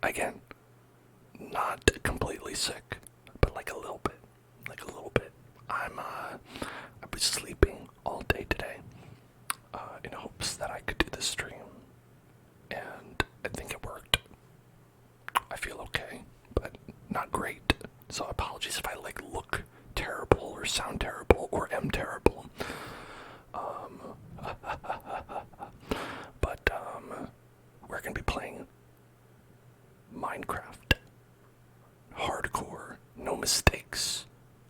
Again, not completely sick, but like a little bit. Like a little bit. I was sleeping all day today, in hopes that I could do the stream. And I think it worked. I feel okay, but not great. So apologies if I like look terrible or sound terrible or am terrible. But we're gonna be playing Minecraft. Hardcore, no mistakes.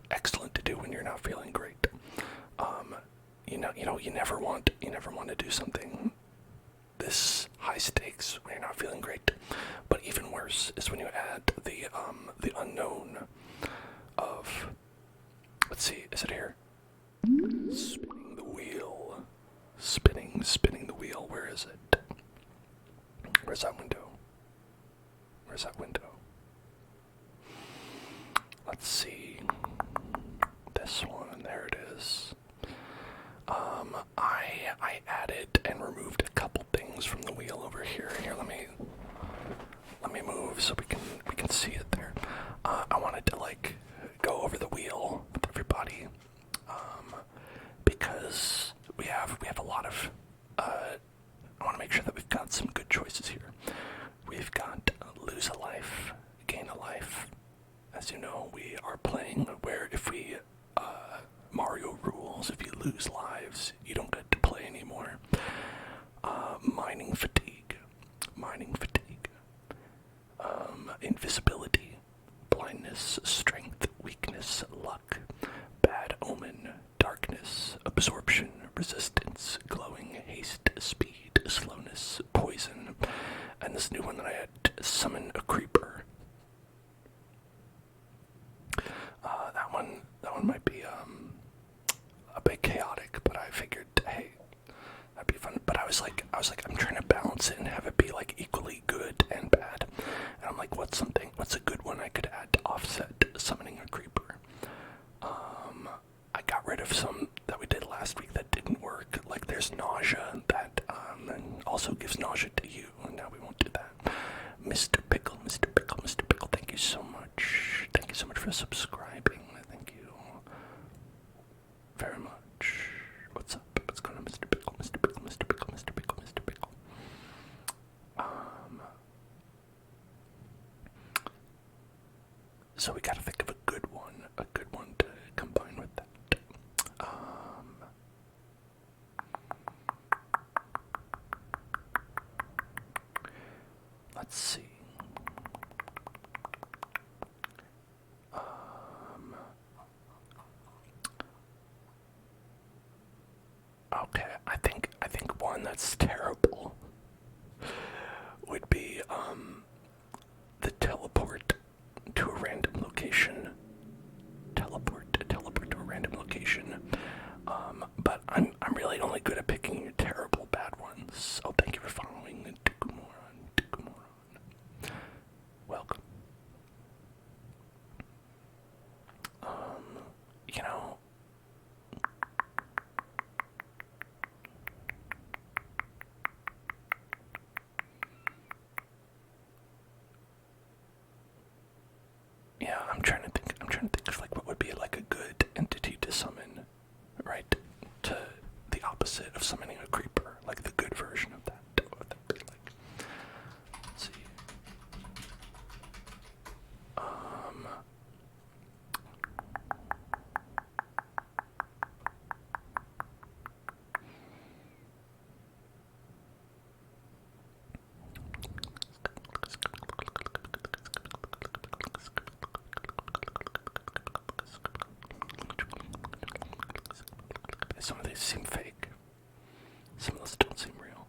Excellent to do when you're not feeling great. You never want to do something this high stakes when you're not feeling great. But even worse is when you add the unknown of, let's see, is it here? Spinning the wheel. Spinning the wheel. Where is it? Where's that window? Where's that window? Let's see. This one, there it is. I added and removed a couple things from the wheel over here. Here, let me move so we can see it there. I wanted to like go over the wheel with everybody, because we have a lot of. I want to make sure that we've got some good choices here. We've got lose a life, gain a life. As you know, we are playing where if we Mario rules, if you lose lives, you don't get to play anymore. Mining fatigue. Invisibility, blindness, strength, weakness, luck, bad omen, darkness, absorption, resistance, glowing, haste, speed, slowness, poison, and this new one that I had, summon a creeper. That one might be a bit chaotic, but I figured, hey, that'd be fun. But I was like, I'm trying to balance it and have it be like equally good and bad. And I'm like, what's a good one I could add to offset summoning a creeper? I got rid of some that we did last week that didn't work. Like there's nausea that and also gives nausea to you, and now we won't do that. Mr. Pickle, thank you so much. Thank you so much for subscribing. Thank you very much. What's up? What's going on, Mr. Pickle? So we gotta think of a good one to combine with that. Let's see. Okay, I think one that's terrible would be the teleport to a random location. Teleport to a random location. But I'm really only good at picking terrible bad ones. Oh, thank you for following. Tukumoron. Welcome. You know, yeah, I'm trying to think of like what would be like a good entity to summon, right? To the opposite of summoning a creeper, like the good version of that. What would that be like? Let's see. Some of these seem fake. Some of those don't seem real.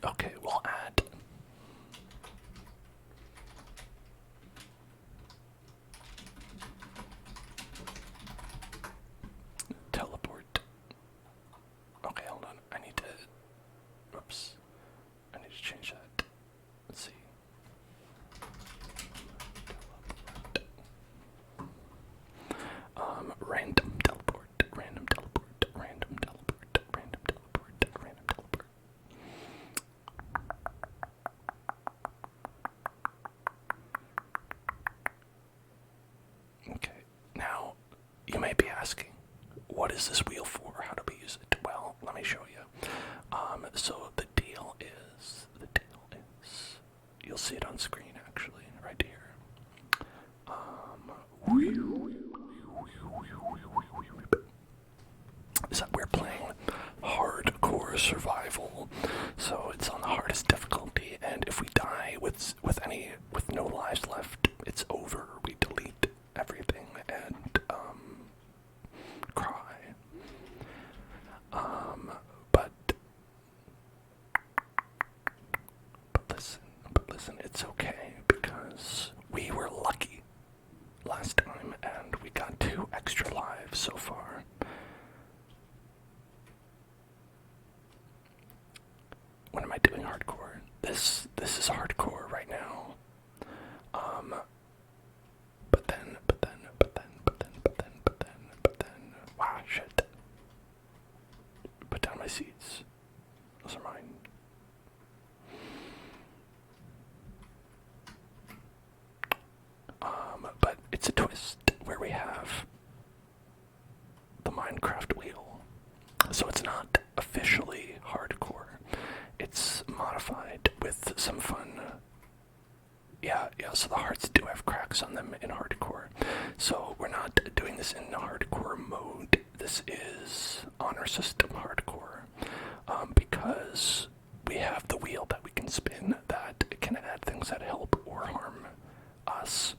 Okay, we'll add. Teleport. Okay, hold on. I need to change that. you'll see it on screen actually, right here. Is that we're playing hardcore survival, so it's on the hardest difficulty, and if we die with no lives left, it's over. We delete everything and cry. But listen, it's okay because we were lucky last time and we got 2 extra lives so far. When am I doing hardcore? This is hardcore right now. But then, wow, shit. Put down my seeds. Those are mine. But it's a twist where we have the Minecraft wheel. So it's not officially hardcore. It's modified with some fun. Yeah, so the hearts do have cracks on them in hardcore. So we're not doing this in hardcore mode. This is honor system hardcore. Because we have the wheel that we can spin that can add things that help or harm us.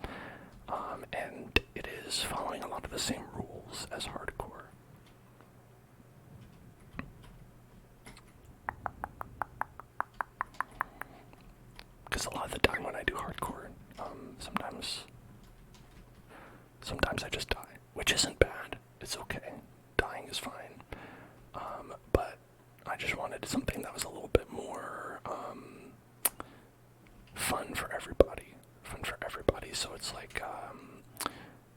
And it is following a lot of the same rules as hardcore. Because a lot of the time when I do hardcore, sometimes I just die, which isn't bad. It's okay. Dying is fine. But I just wanted something that was a little bit more fun for everybody. So it's like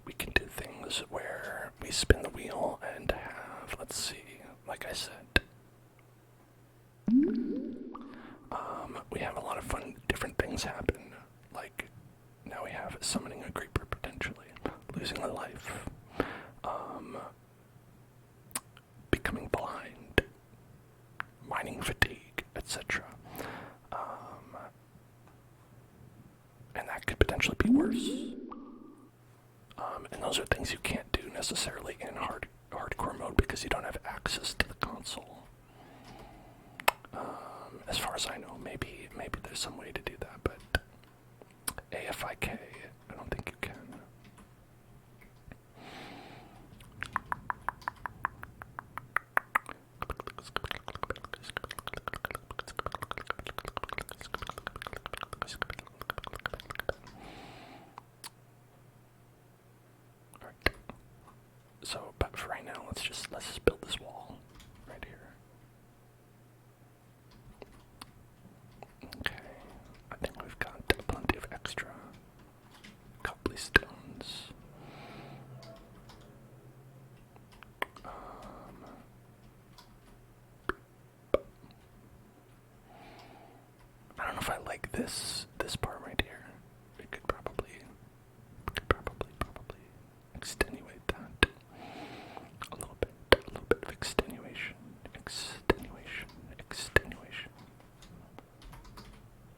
we can do things where we spin the wheel and have, let's see, like I said, we have a lot of fun, different things happen. Like, now we have summoning a creeper potentially, losing a life, becoming blind, mining fatigue, etc. And that could potentially be worse. And those are things you can't do necessarily in hardcore mode because you don't have access to the console. As far as I know, maybe there's some way to do that, but AFIK, I don't think you can. Alright. So, but for right now, let's just build this wall right here. Okay, I think we've got plenty of extra cobblestones. I don't know if I like this part right here. We could probably extenuate that a little bit of extenuation.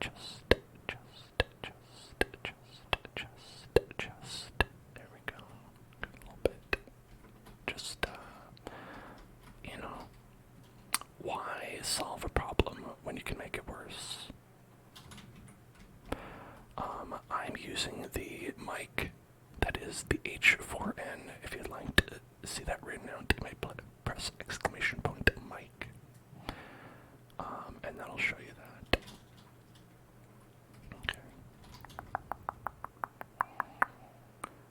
Just. There we go. A little bit. Just, why solve a problem when you can make it worse? I'm using the mic that is the H4n. If you'd like to see that written out, you may press exclamation point mic. And that'll show you that. Okay.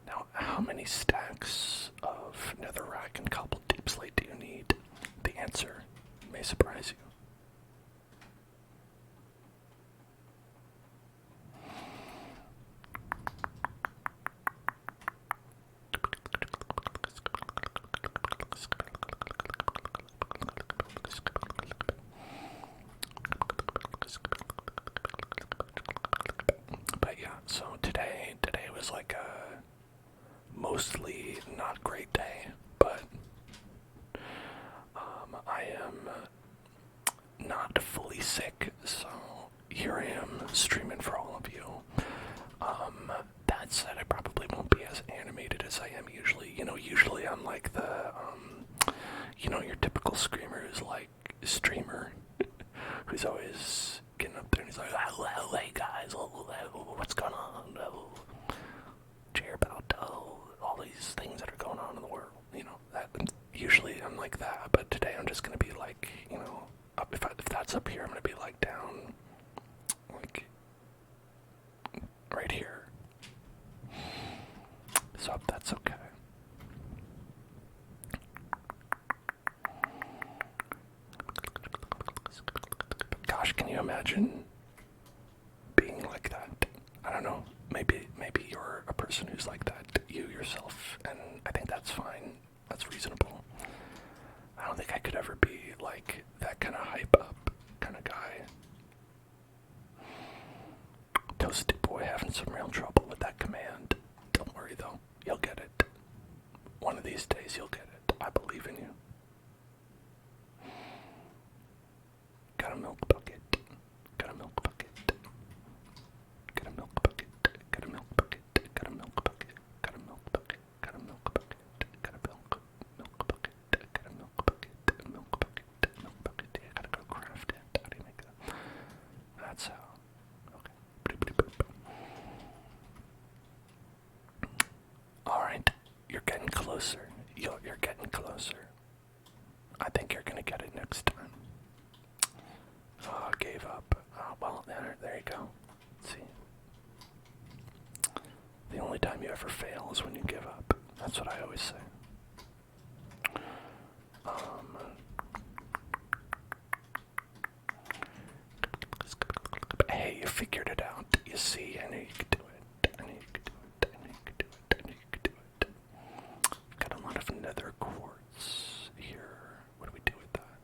Now, how many stacks of netherrack and cobbled deep slate do you need? The answer may surprise you. But yeah, so today was like a mostly not great day, but I am not fully sick, so here I am streaming for all of you. I am usually. Usually I'm like your typical screamer is like streamer who's always getting up there and he's like, oh, hey guys, what's going on? Cheer about all these things that are going on in the world. That usually I'm like that, but today I'm just gonna be like, if that's up here, I'm gonna be like down, like right here. So that's okay. Gosh, can you imagine being like that? I don't know. Maybe you're a person who's like that, you yourself, and I think that's fine. That's reasonable. I don't think I could ever be like that kind of hype up kind of guy. Toasty boy having some real trouble with that command. Don't worry though, you'll get it. One of these days you'll get it. I believe in you. Got a milk bucket. Got a milk bucket. Got a milk bucket. Got a milk bucket. Got a milk bucket. Got a milk bucket. Got a milk bucket. Got a milk bucket. Got a milk bucket. Milk bucket. Milk bucket. Yeah, gotta go craft it. How do you make that? That's how. Okay. Alright. You're getting closer. You're getting closer. I think you're gonna get it next time. Oh, gave up. Oh, well, there you go. Let's see. The only time you ever fail is when you give up. That's what I always say. Hey, you figured it out. You see, I knew you could do it. I knew you could do it. I knew you could do it. I knew you could do it. Got a lot of nether quartz here. What do we do with that?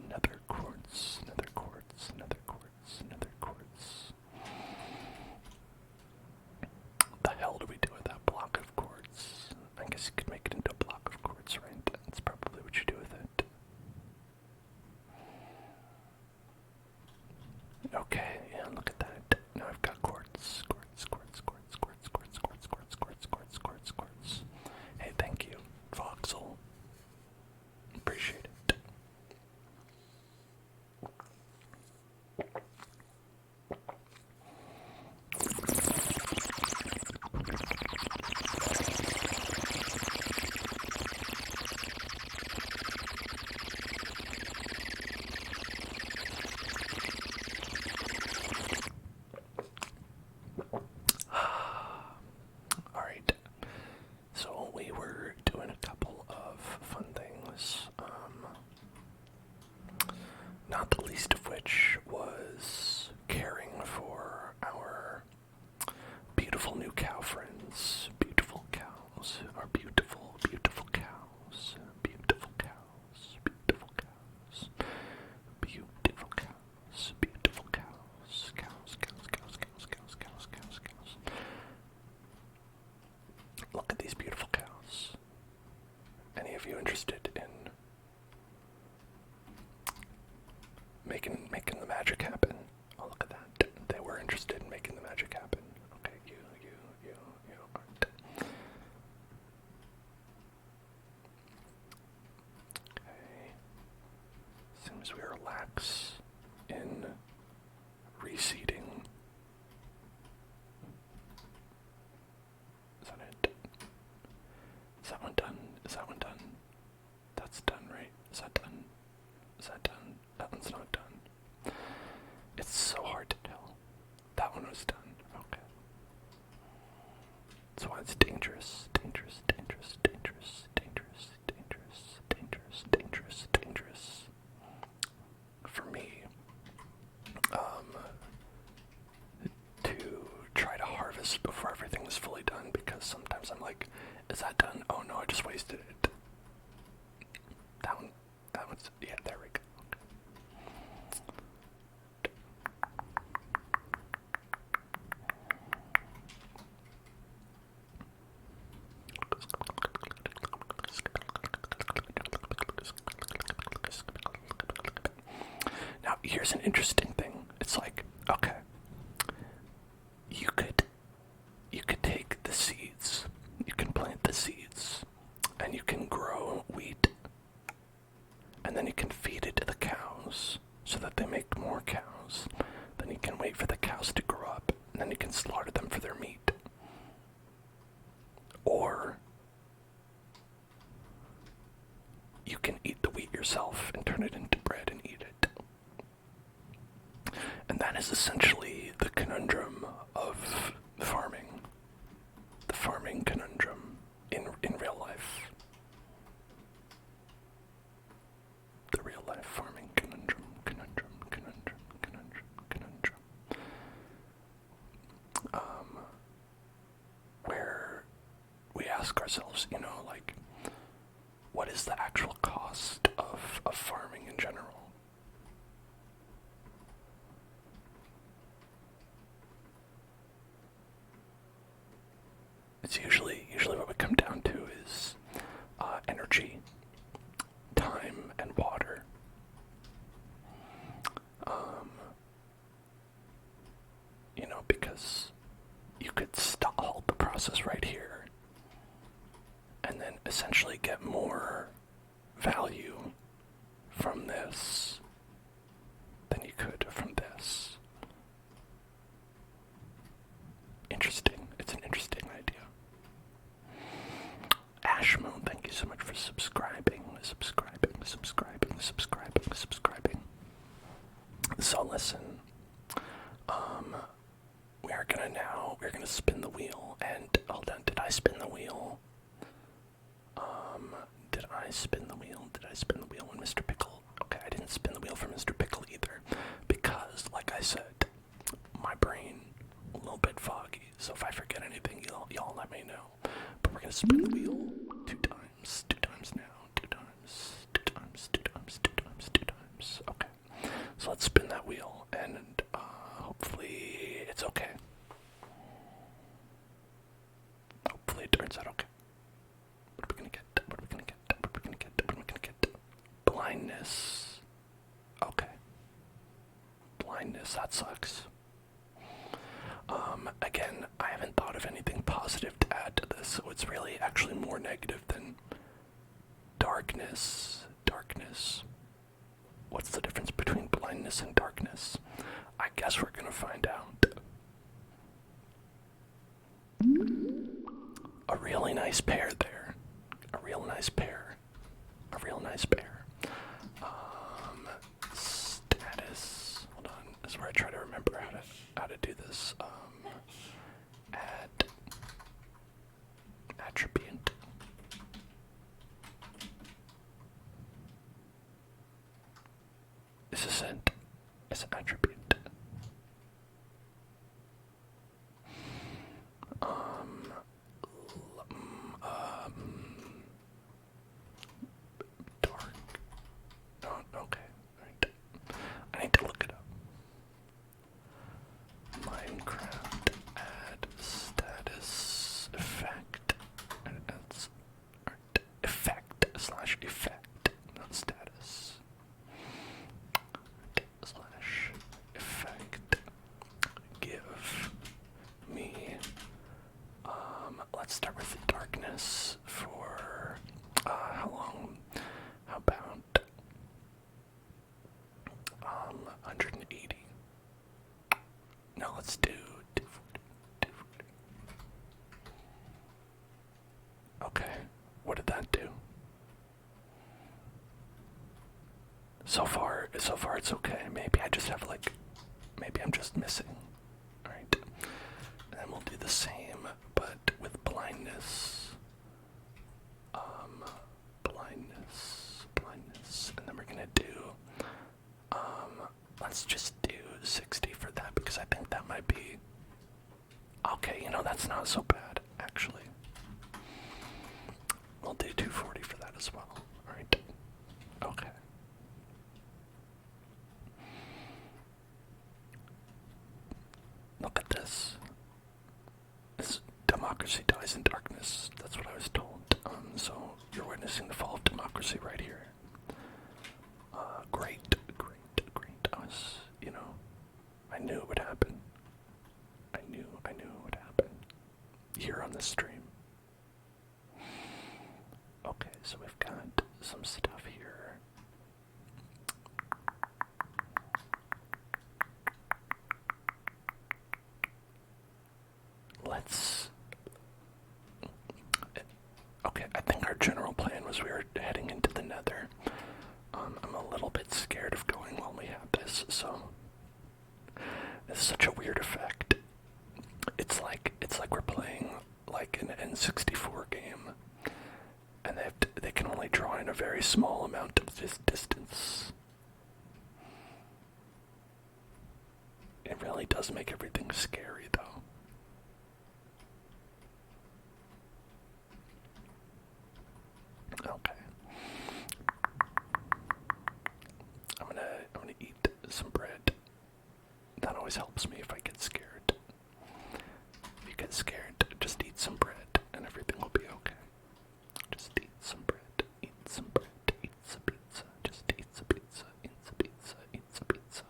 Nether quartz, nether quartz, nether quartz, nether quartz. The hell do we do with that block of quartz? I guess you could make it into a block of quartz, right? That's probably what you do with it. Okay, yeah, look at that. Now I've got quartz, quartz, quartz, quartz, quartz, quartz, quartz, quartz, quartz, quartz, quartz, quartz. Hey, thank you, Voxel. Appreciate it. Alright, so we were doing a couple of fun things, not the least of which was caring for our beautiful new cow friends. Beautiful cows, our beautiful, beautiful cows, beautiful cows, beautiful cows, beautiful cows, beautiful cows, cows, cows, cows, cows, cows, cows, cows, cows. Look at these beautiful cows. Any of you interested in making the magic happen? Oh, look at that. They were interested in making the magic happen. Okay, you aren't. Okay. As soon as we relax in reseeding. Is that it? Is that one done? Is that one done? That's done, right? Is that done? Is that done? That one's not done. It's so hard to tell. That one was done. Okay. That's why it's dangerous. Dangerous, dangerous, dangerous, dangerous, dangerous, dangerous, dangerous, dangerous. For me, to try to harvest before everything is fully done, because sometimes I'm like, is that done? Oh no, I just wasted it. That one's, yeah, there we go. Now, here's an interesting thing. It's like, okay, you could take the seeds, you can plant can slaughter them for their meat. Or you can eat the wheat yourself and turn it into bread and eat it. And that is essentially the conundrum of farming. The farming conundrum in real life. The real life farming conundrum. Where we ask ourselves, like, what is the actual cost of farming in general? It's usually what we come down to is energy, time, and water. Because you could halt the process right here and then essentially get more value from this than you could from this. Interesting. It's an interesting idea. Ashmoon, thank you so much for subscribing. So listen, we're gonna spin the wheel, and hold on, did I spin the wheel? Did I spin the wheel when Mr. Pickle? Okay, I didn't spin the wheel for Mr. Pickle either, because, like I said, my brain a little bit foggy, so if I forget anything, y'all let me know. But we're gonna spin the wheel two times now, two times. Okay, so let's spin that wheel, and hopefully it's okay. Hopefully it turns out okay. What are we gonna get? Blindness. Okay. Blindness, that sucks. Again, I haven't thought of anything positive to add to this, so it's really actually more negative than darkness. What's the difference between blindness and darkness? I guess we're gonna find out. A really nice pair there. A real nice pair. Status. Hold on. This is where I try to remember how to do this. Add attribute. This is it. It's an attribute. Dark. Oh, okay. Right. I need to look it up. Minecraft add status effect. That's effect / effect, not status. / effect. Give me. Let's start with the darkness for how long? How about 180? No, let's do 240. Okay, what did that do? So far it's okay. Maybe I just have maybe I'm just missing. Alright. And then we'll do the same, but with blindness. Blindness. And then we're gonna do, let's just do 60 for that, because I think that might be, okay, that's not so bad, actually. We'll do 240 for that as well. Alright. Okay. Look at this. Democracy dies in darkness. That's what I was told. So you're witnessing the fall of democracy right here. Great. I was, I knew it would happen. I knew it would happen. Here on the stream. Okay, so we've got some stuff here. let's... Okay, I think our general plan was we were heading into the nether. I'm a little bit scared of going while we have this, so... It's such a weird effect. It's like we're playing like an N64 game, and they can only draw in a very small amount of this distance. It really does make everything scary, though. Okay. I'm gonna eat some bread. That always helps me if I get scared. If you get scared, just eat some bread and everything will be okay. Just eat some bread, eat some bread, eat some pizza, just eat some pizza, eat some pizza, eat some pizza.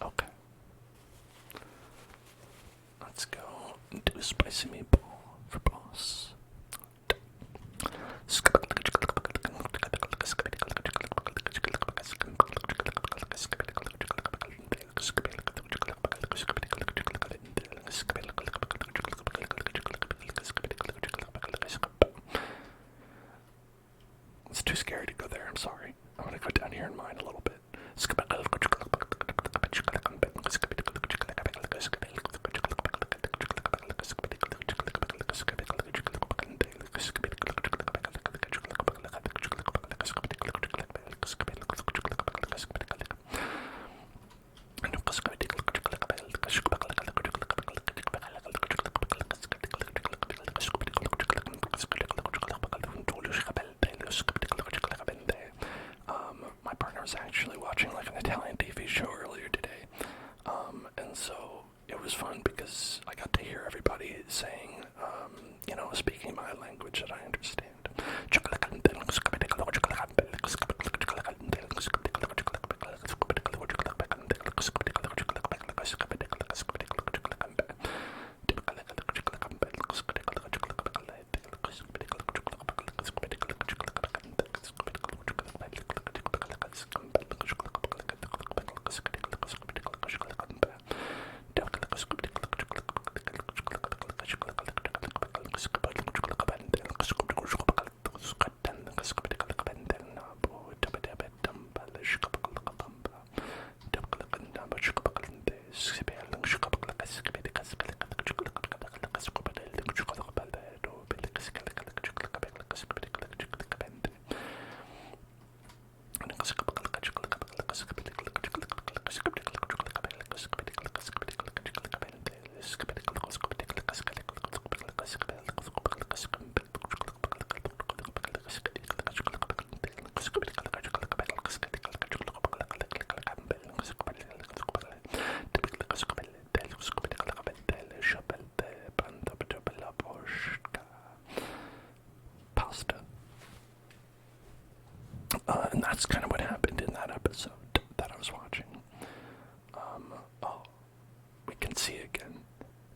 Okay. Let's go and do a spicy meatball for boss. It's too scary to go there, I'm sorry. I'm gonna go down here and mine a little bit. My partner was actually watching like an Italian TV show earlier today, and so it was fun because I got to hear everybody saying, speaking my language that I understand. And that's kind of what happened in that episode that I was watching. Oh, we can see again.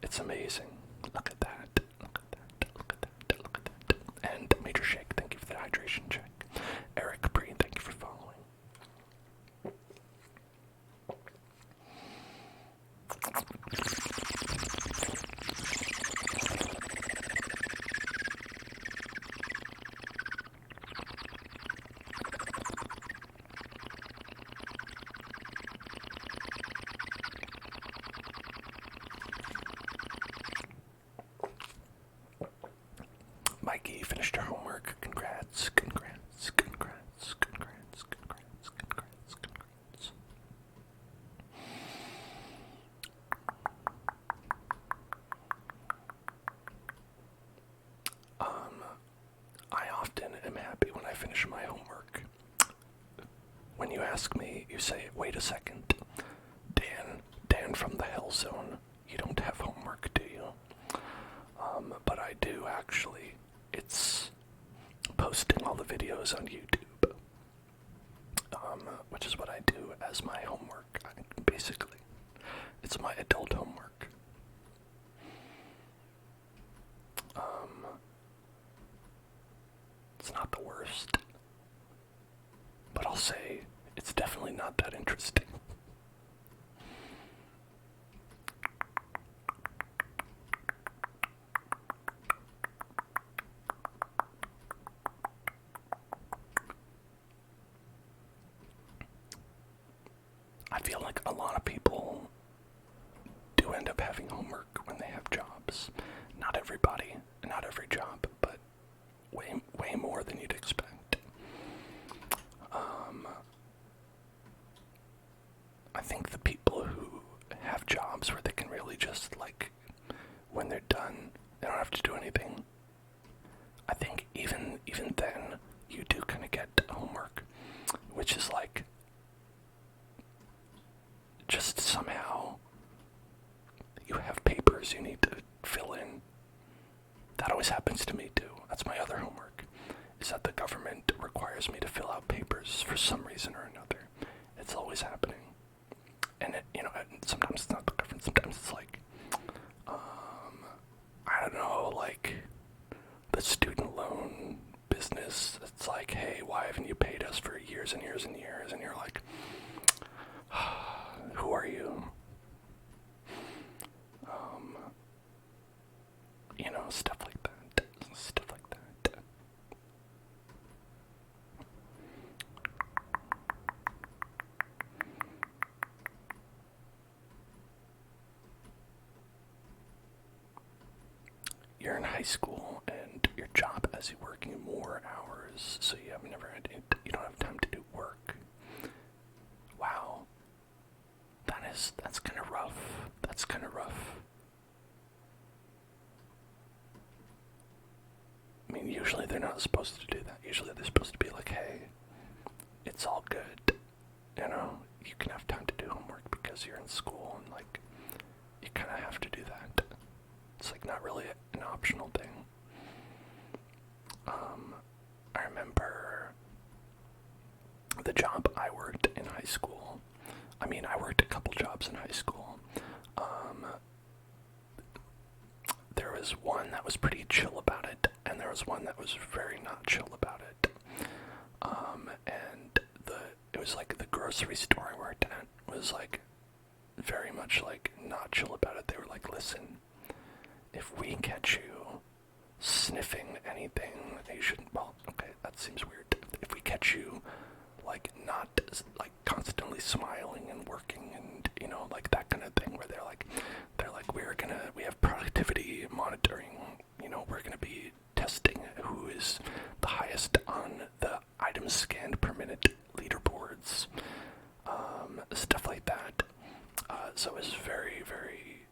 It's amazing. Look at that. Look at that. Look at that. Look at that. And Major Shake, thank you for the hydration check. Eric Capri, thank you for following. Mikey finished her homework. Congrats, congrats, congrats, congrats, congrats, congrats, congrats. I often am happy when I finish my homework. When you ask me, you say, wait a second, Dan from the Hell Zone, you don't have homework, do you? But I do, actually. It's posting all the videos on YouTube, which is what I do as my homework, basically. It's my adult homework. not the worst, but I'll say it's definitely not that interesting. I feel like a lot of people do end up having homework when they have jobs. Not everybody, not every job, but way more than you'd expect. I think the people who have jobs where they can really just, like, when they're done, they don't have to do anything. I think even then, you do kind of get homework, which is like, just somehow you have papers you need to fill in. That always happens to me too. That's my other homework, is that the government requires me to fill out papers for some reason or another. It's always happening. And sometimes it's not the government, sometimes it's like, I don't know, like, the student loan business. It's like, hey, why haven't you paid us for years and years and years? And you're like, who are you? Stuff like that. Stuff like that. You're in high school and your job has you working more hours, so you don't have time to do work. Wow. That's kind of rough. That's kind of rough. I mean, usually they're not supposed to do that. Usually they're supposed to be like, hey, it's all good. You can have time to do homework because you're in school, and, like, you kind of have to do that. It's, like, not really an optional thing. I remember the job I worked in high school. I mean, I worked a couple jobs in high school. There was one that was pretty chill about it, and there was one that was very not chill about it. And it was like the grocery store I worked at was, like, very much, like, not chill about it. They were like, listen, if we catch you sniffing anything, you shouldn't, well, okay, that seems weird. If we catch you, like, not, like, constantly smiling and working and, like, that kind of thing, where they're like, we have productivity monitoring, we're gonna be testing who is the highest on the items scanned per minute leaderboards, stuff like that. So it was very, very,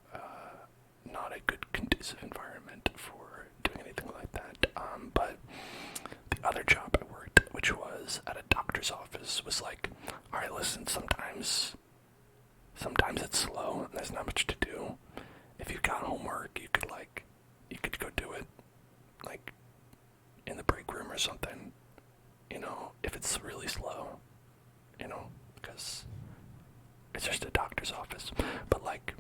not a good conducive environment for doing anything like that. But the other job I worked, which was at a doctor's office, was like, alright, listen, sometimes it's slow and there's not much to do. If you've got homework, you could go do it, like, in the break room or something, if it's really slow, because it's just a doctor's office. But, like,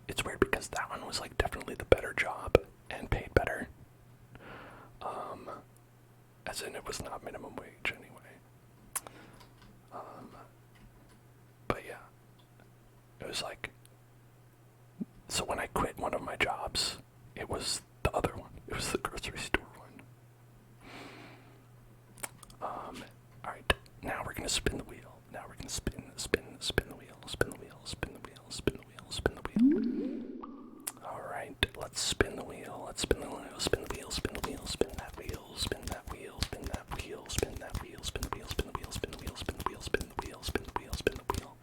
it's weird because that one was, like, definitely the better job and paid better. As in, it was not minimum wage anyway. But yeah, it was like, so when I quit one of my jobs, it was the other one. It was the grocery store one. Alright, now we're gonna spin the wheel. Now we're gonna spin the wheel, spin the wheel, spin the wheel, spin the wheel, spin the wheel. Alright, let's spin the wheel, let's spin the wheel, spin the wheel, spin the wheel, spin that wheel, spin that wheel, spin that wheel, spin that wheel, spin the wheel, spin the wheel, spin the wheel, spin the wheel, spin the wheel, spin the wheel, spin the wheel.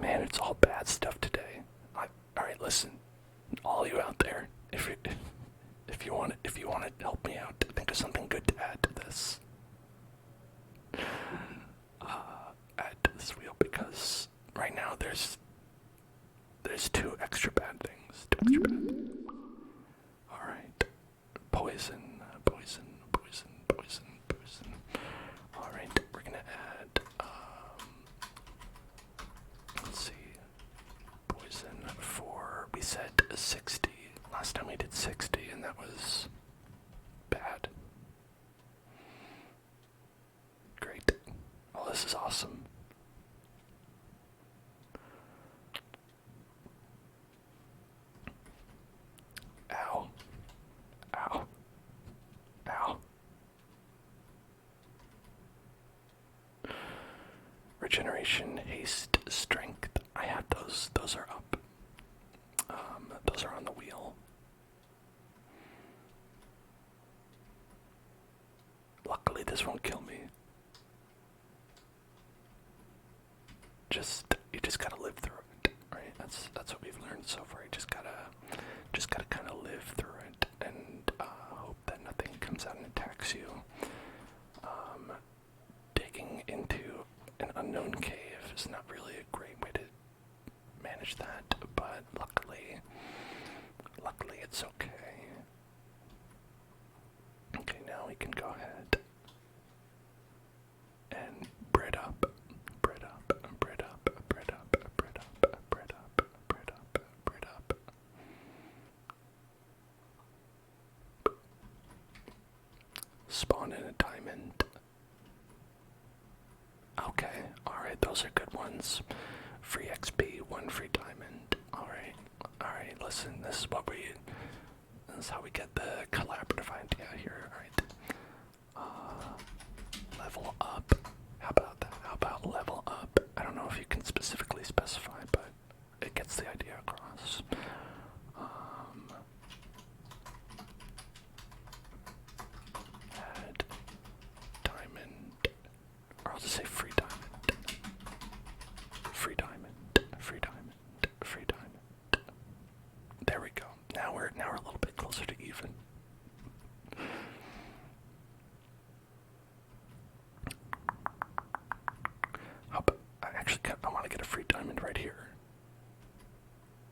Man, it's all bad stuff today. Alright, listen, all you out there, if you want to help me out, think of something good to add to this. Add to this wheel, because right now there's two extra bad things. Alright. Poison. Alright, we're gonna add, let's see, poison we said 60. Last time we did 60, and that was bad. this is awesome. Ow. Ow. Ow. Regeneration, haste, strength. I had those. Those are up. Those are on the wheel. Luckily, this won't kill me. You just gotta live through it, right? That's what we've learned so far. You just gotta kind of live through it and hope that nothing comes out and attacks you. Digging into an unknown cave is not really a great way to manage that, but luckily it's okay. Okay, now we can go ahead and bread up, bread up, bread up, bread up, bread up, bread up, bread up, bread up. Spawn in a diamond. Okay, alright, those are good ones. Free XP, one free diamond. Alright, listen, this is how we get the collaborative idea here, alright. Level up. How about that? How about level up? I don't know if you can specifically specify, but it gets the idea across. Add diamond. Or I'll just say free diamond. Free diamond. Free diamond. Free diamond. There we go. Now we're a little bit closer to even. I want to get a free diamond right here.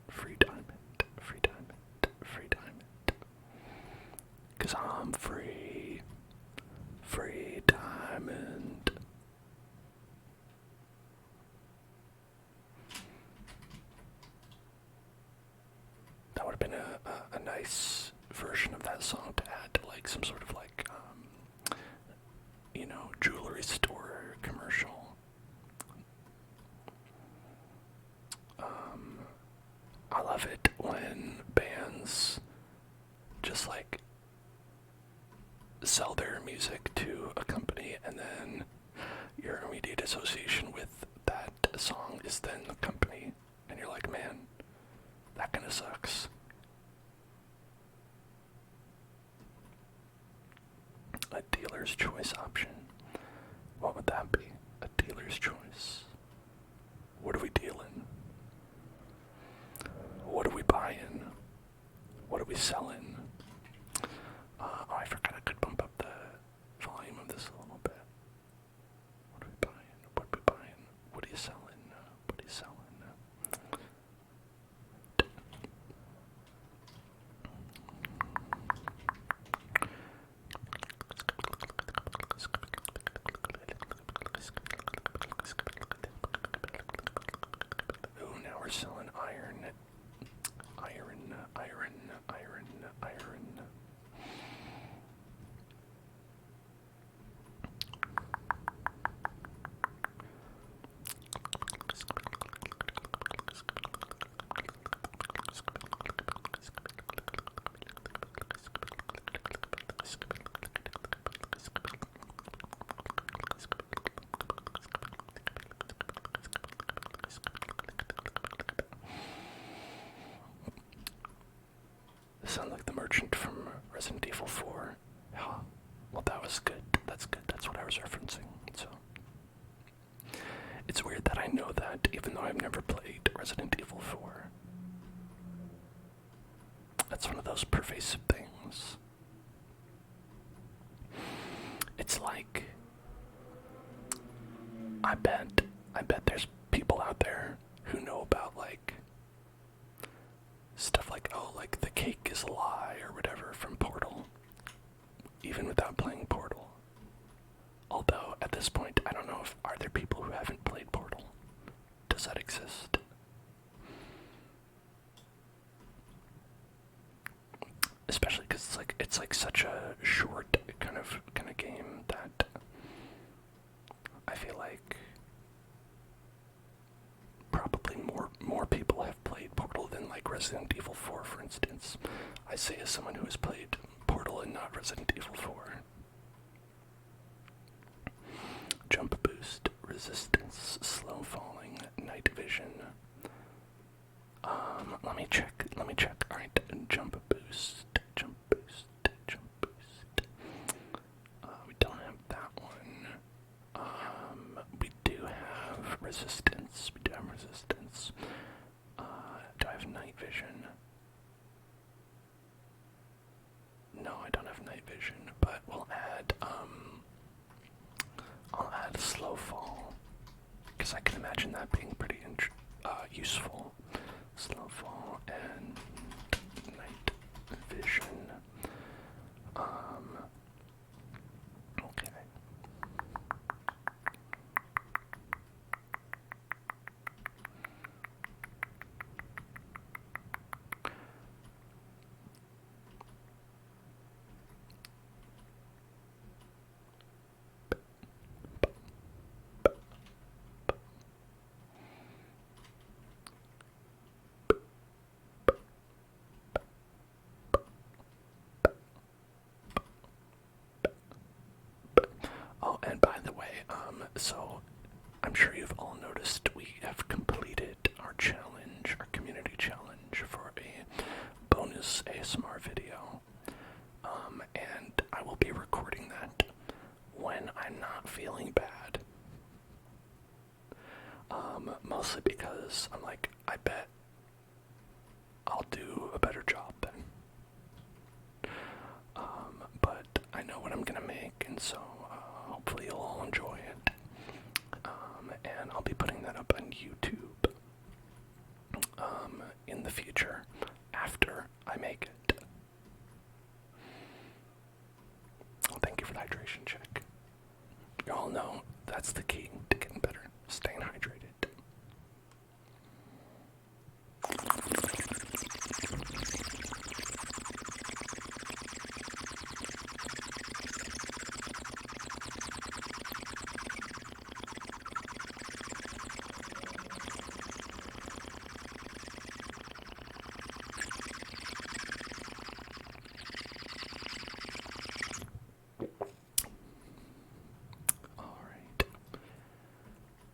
Free diamond. Free diamond. Free diamond. 'Cause I'm free. Free diamond. That would have been a nice version of that song to add to like some sort of like jewelry store commercial. I love it when bands just like sell their music to a company and then your immediate association with that song is then the company and you're like, man, that kinda sucks. A dealer's choice option. What would that be? A dealer's choice. What are we dealing? What are we buying? What are we selling? Oh, I forgot I could bump up the volume of this a little bit. What are we buying? What are we buying? What are you selling? What are you selling? Ooh, now we're selling iron. Iron. Sound like the merchant from Resident Evil 4. Yeah, well that was good. That's good. That's what I was referencing. So it's weird that I know that even though I've never played Resident Evil 4. That's one of those pervasive things. It's like I bet there's people out there who know about like stuff like, oh, like the cake is a lie or whatever from Portal, even without playing Portal. Although at this point I don't know if are there people who haven't played Portal. Does that exist? Especially because it's like such a short kind of game that I feel like people have played Portal than like Resident Evil 4, for instance. I say as someone who has played Portal and not Resident Evil 4. Jump boost, resistance, slow falling, night vision. Let me check. Alright, jump boost. We don't have that one. We do have resistance. Do I have night vision? No, I don't have night vision, but we'll add, I'll add slow fall, because I can imagine that being pretty useful. Slow fall and night vision. Okay. Oh, and by the way, so I'm sure you've all noticed we have completed our challenge, our community challenge for a bonus ASMR video. And I will be recording that when I'm not feeling bad. Mostly because I'm like, I bet I'll do a better job then. But I know what I'm gonna make, and so hopefully you'll all enjoy it. And I'll be putting that up on YouTube in the future after I make it. Well, thank you for the hydration check. You all know that's the key to getting better, staying hydrated.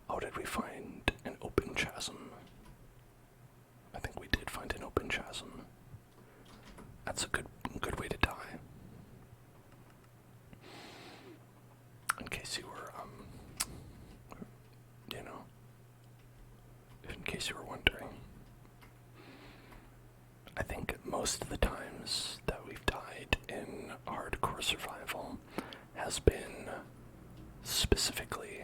Oh, did we find an open chasm? I think we did find an open chasm. That's a good way to die. In case you were, in case you were wondering. I think most of the times that we've died in hardcore survival has been specifically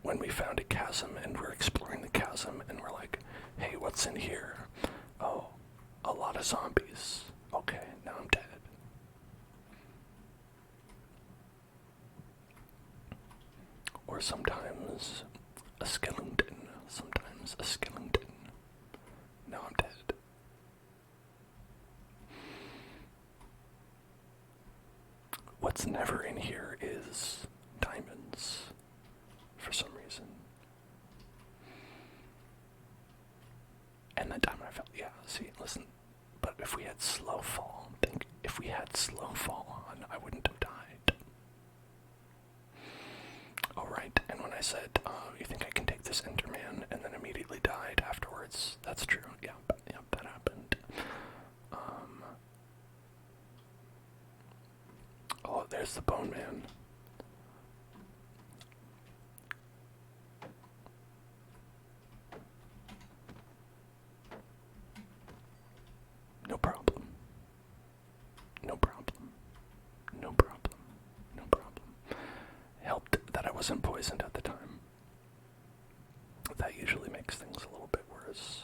when we found a chasm and we're exploring the chasm and we're like, hey, what's in here? Oh, a lot of zombies. Okay, now I'm dead. Or sometimes a skeleton. Now I'm dead. What's never in here is diamonds. For some reason. And the diamond I felt, yeah, see, listen, but if we had slow fall, if we had slow fall on, I wouldn't have died. Alright, and when I said, you think I can take this Enderman, and then immediately died afterwards, that's true, yeah, that happened. Oh, there's the Bone Man. No problem. Helped that I wasn't poisoned at the time. That usually makes things a little bit worse.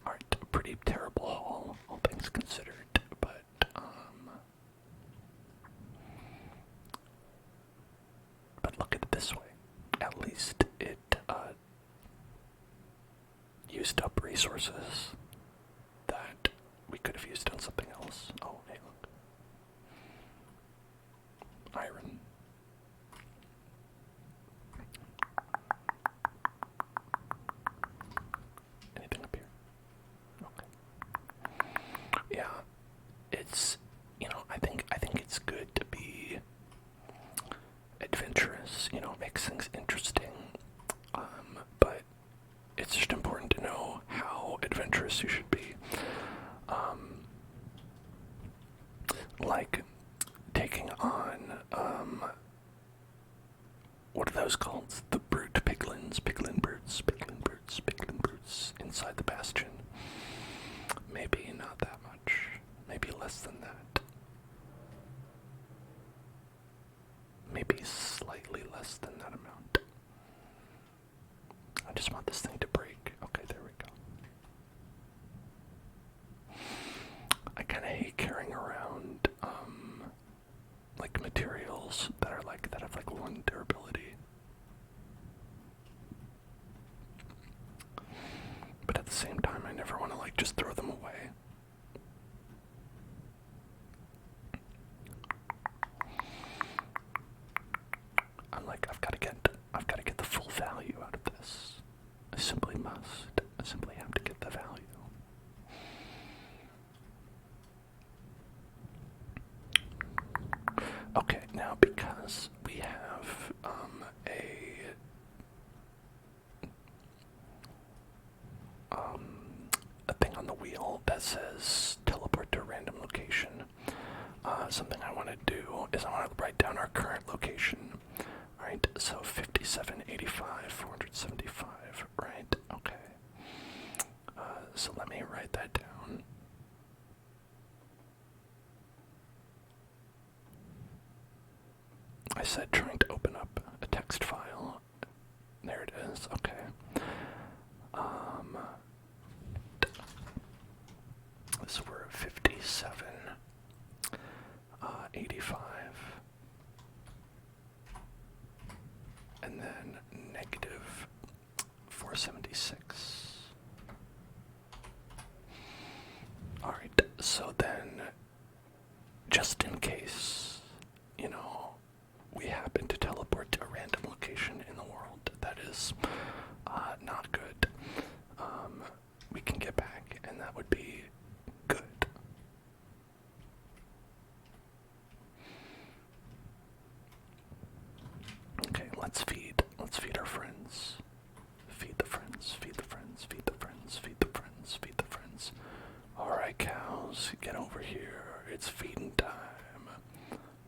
Alright, a pretty terrible haul, all things considered, but look at it this way. At least it used up resources that we could have used on something else. Oh, hey, look. Iron. it's just important to know how adventurous you should be. Like taking on, what are those called? The brute piglins, piglin brutes inside the bastion. Maybe not that much. Maybe less than that. Maybe slightly less than that amount. I just want this thing to break. Okay, there we go. I kind of hate carrying around, like materials that are like, that have like one durability. But at the same time, I never want to like just throw them away. I'm like, I've got to get the full value out of this. I simply must. I simply have to get the value. Okay, now because we have a thing on the wheel that says teleport to a random location, something I want to do is I want to write down our current location. Right, so 5785, 475, right? Okay. So let me write that down. I said trying to open up a text file. There it is, okay. So we're at 57, 85. And then negative 476. Alright, so then, just in case, you know, we happen to teleport to a random location in the world that is not good, we can get back, and that would be good. Okay, let's feed our friends. Feed the friends, feed the friends, feed the friends, feed the friends, feed the friends. Alright, cows, get over here. It's feeding time.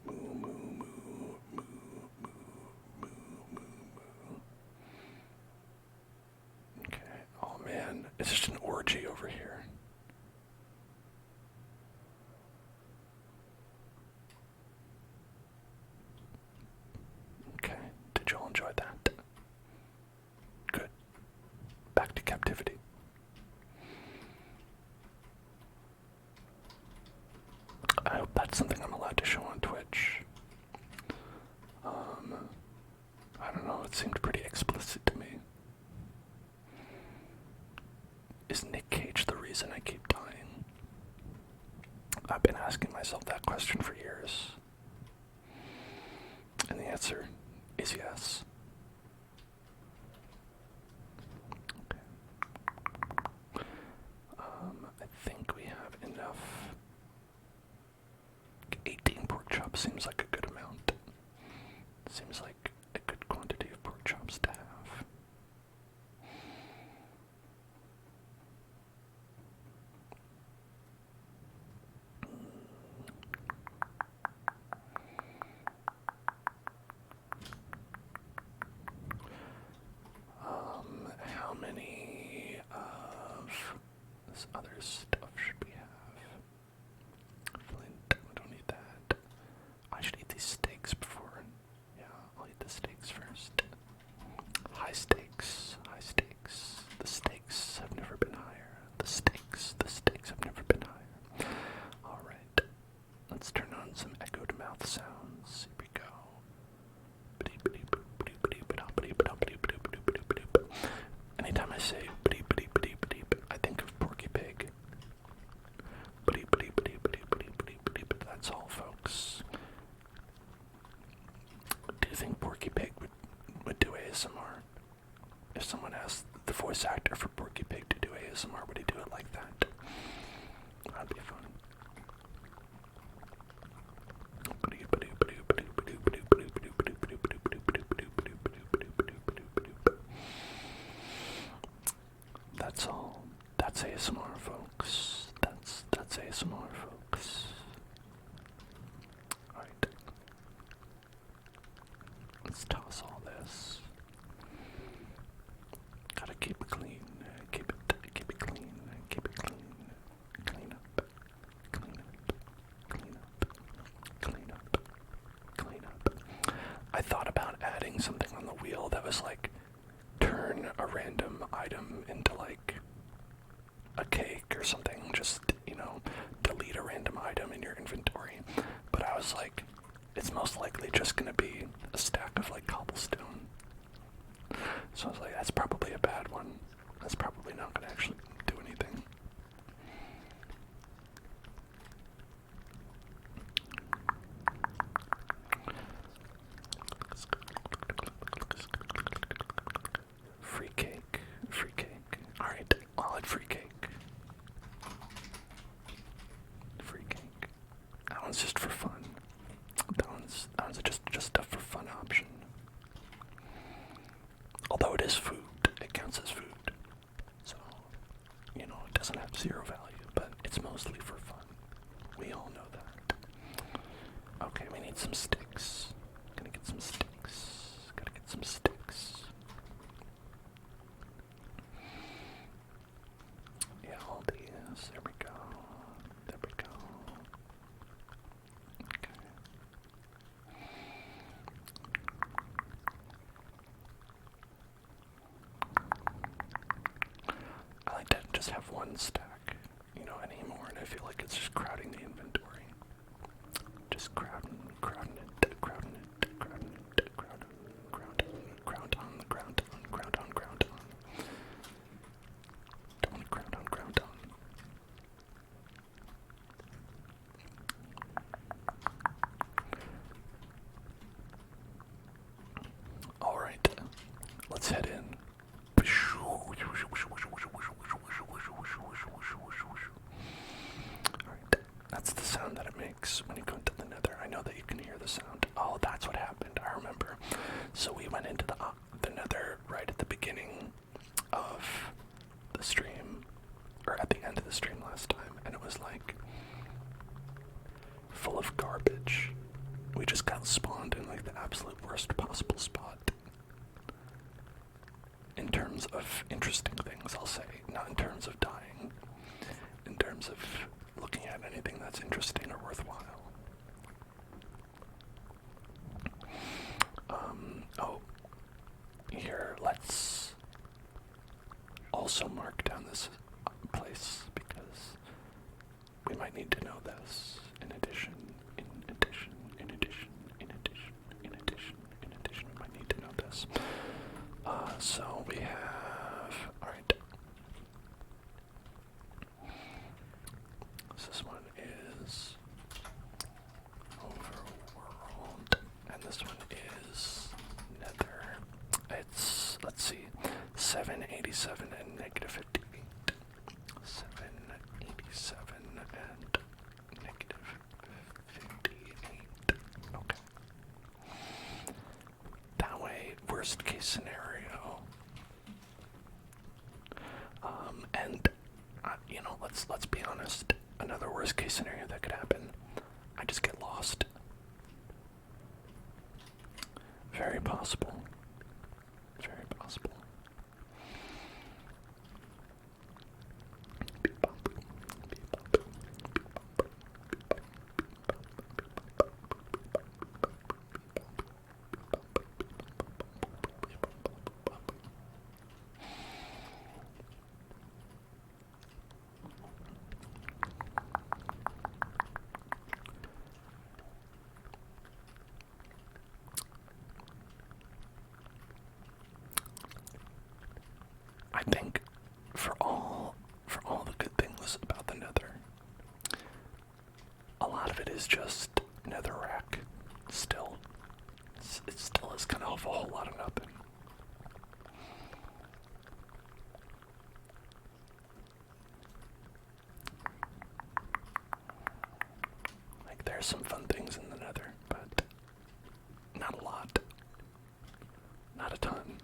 Moo, moo, moo, moo, moo, moo, moo, moo. Okay, oh man, it's just an orgy over here. Okay, did y'all enjoy that? Good. Back to captivity. I hope that's something I'm allowed to show on Twitch. I don't know, it seemed pretty explicit to me. Is Nick Cage the reason I keep dying? I've been asking myself that question for years. And the answer is yes. Okay. I think we have enough. 18 pork chops seems like a good amount. Seems like a good quantity of pork chops to have. How many of this other stuff should we have? Flint, we don't need that. I should eat these steaks before. Yeah, I'll eat the steaks first. High stakes, high stakes. The stakes have never been higher. The stakes have never been higher. Alright, let's turn on some echoed mouth sounds. Here we go. Anytime I say I think of Porky Pig. That's all, folks. Do you think Porky Pig would do ASMR? If someone asked the voice actor for Porky Pig to do ASMR, would he do it like that? That'd be fun. just gonna be a stack of like cobblestone. So I was like, that's probably a bad one. That's probably not gonna actually do anything. Free cake, free cake. Alright, I'll add free cake. Free cake. That one's just for fun. That one's just a for fun option. Although it is food, it counts as food. So, you know, it doesn't have zero value, but it's mostly for fun. We all know that. Okay, we need some sticks. Gotta get some sticks. Gotta get some sticks. Yeah, all these. There we go. There we go. Okay. I like to just have one stack, you know, anymore, and I feel like it's just crowding the inventory. Just crowding it, crowding it, crowd on the ground on. Don't want to ground on. Alright, let's head in. Alright, that's the sound that it makes when you go into the nether. I know that you can hear the sound. Oh, that's what happened. I remember. So we went into the nether right at the beginning of the stream, or at the end of the stream last time, and it was like full of garbage. We just got spawned in like the absolute worst possible spot. In terms of interesting things, I'll say. Not in terms of dying. In terms of looking at anything that's interesting or worthwhile. Oh. Here, let's also mark down this place, because we might need to know this. In addition, we might need to know this. So we have, alright. So this one is overworld, and this one is nether. It's, let's see, 787 and negative 58. 787 and negative 58. Okay. That way, worst case scenario. And you know, let's be honest. Another worst case scenario that could happen. I just get lost. Very possible. Very possible. I think for all the good things about the nether, a lot of it is just netherrack. Still, it still is kind of a whole lot of nothing. Like, there's some fun things in the nether, but not a lot. Not a ton.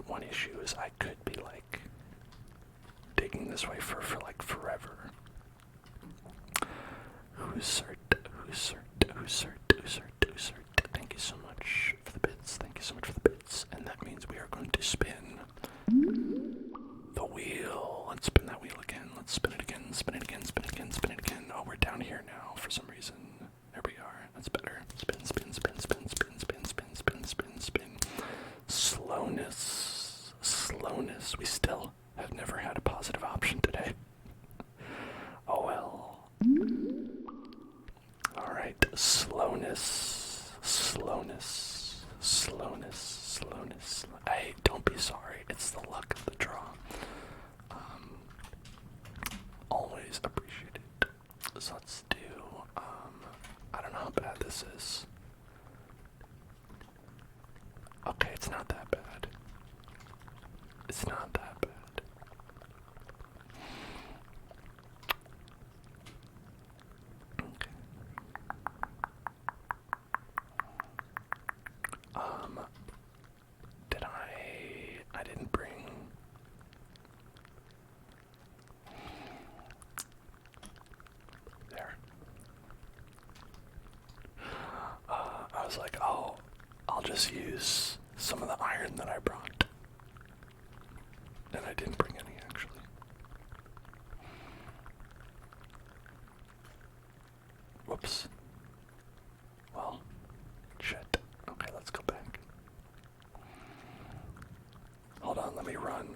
one issue is I could be like digging this way for like forever. Who's cert? Thank you so much for the bits. Thank you so much for the bits. And that means we are going to spin the wheel. Let's spin that wheel again. Let's spin it again. Spin it again. Spin it again. Spin it again. Oh, we're down here now for some reason. There we are. That's better. Spin, spin, spin, spin, spin, spin, spin, spin, spin, spin. Slowness. Slowness. We still have never had a positive option today. Oh well. Alright. Slowness. Slowness. Slowness. Slowness. Hey, don't be sorry. It's the luck of the draw. Always appreciate it. So let's do, I don't know how bad this is. Okay, it's not that bad. It's not that bad. Okay. I didn't bring there. I was like, oh, I'll just use some of the iron that I brought. And I didn't bring any, actually. Whoops. Well, shit. Okay, let's go back. Hold on, let me run.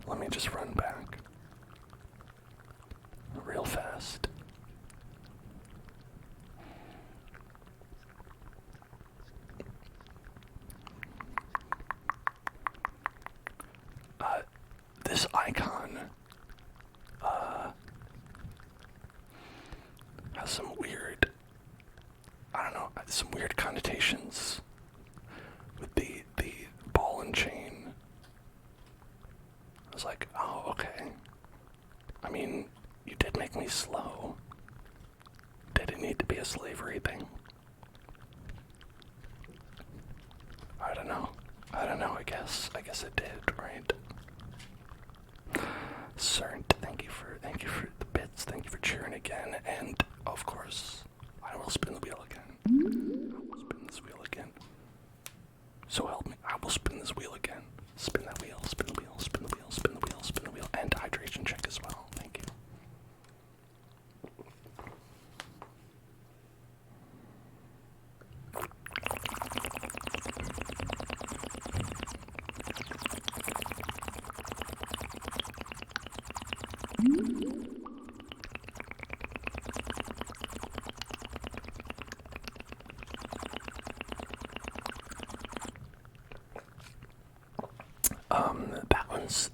Let me just run back. Real fast. This icon, has some weird, I don't know, some weird connotations with the ball and chain. I was like, oh, okay. I mean, you did make me slow. Did it need to be a slavery thing? I don't know. I guess it did, right? CERN, thank you for the bits, thank you for cheering again, and of course, I will spin the wheel again. I will spin this wheel again. So help me, I will spin this wheel again. Spin that wheel, spin the wheel, spin the wheel, spin the wheel, spin the wheel, and hydration check as well. Thank you.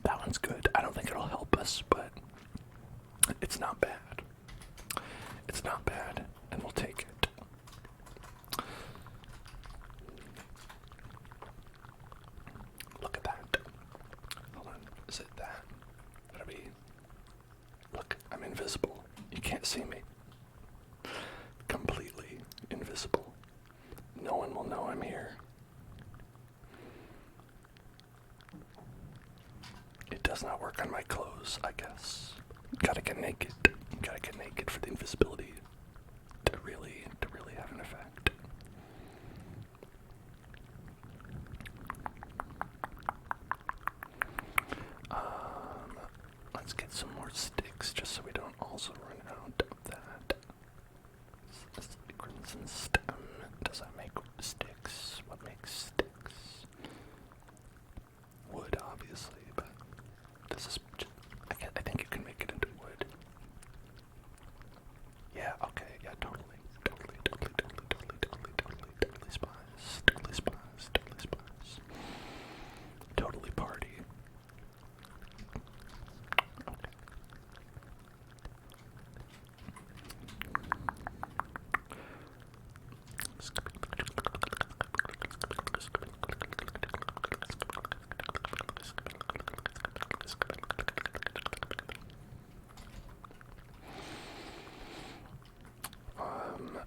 That one's good. I don't think it'll help us, but it's not bad. It's not bad, and we'll take it. Look at that. Hold on. Is it that? Gotta be. Look, I'm invisible. You can't see me. Completely invisible. No one will know I'm here. It does not work on my clothes, I guess. Gotta get naked. Gotta get naked for the invisibility to really have an effect. Let's get some more sticks just so we don't also run out of that. Crimson stem. Does that make sticks? What makes sticks? Wood, obviously, but this is just, I think you can make it into wood. Yeah, okay, yeah, totally spies. Totally party. Okay.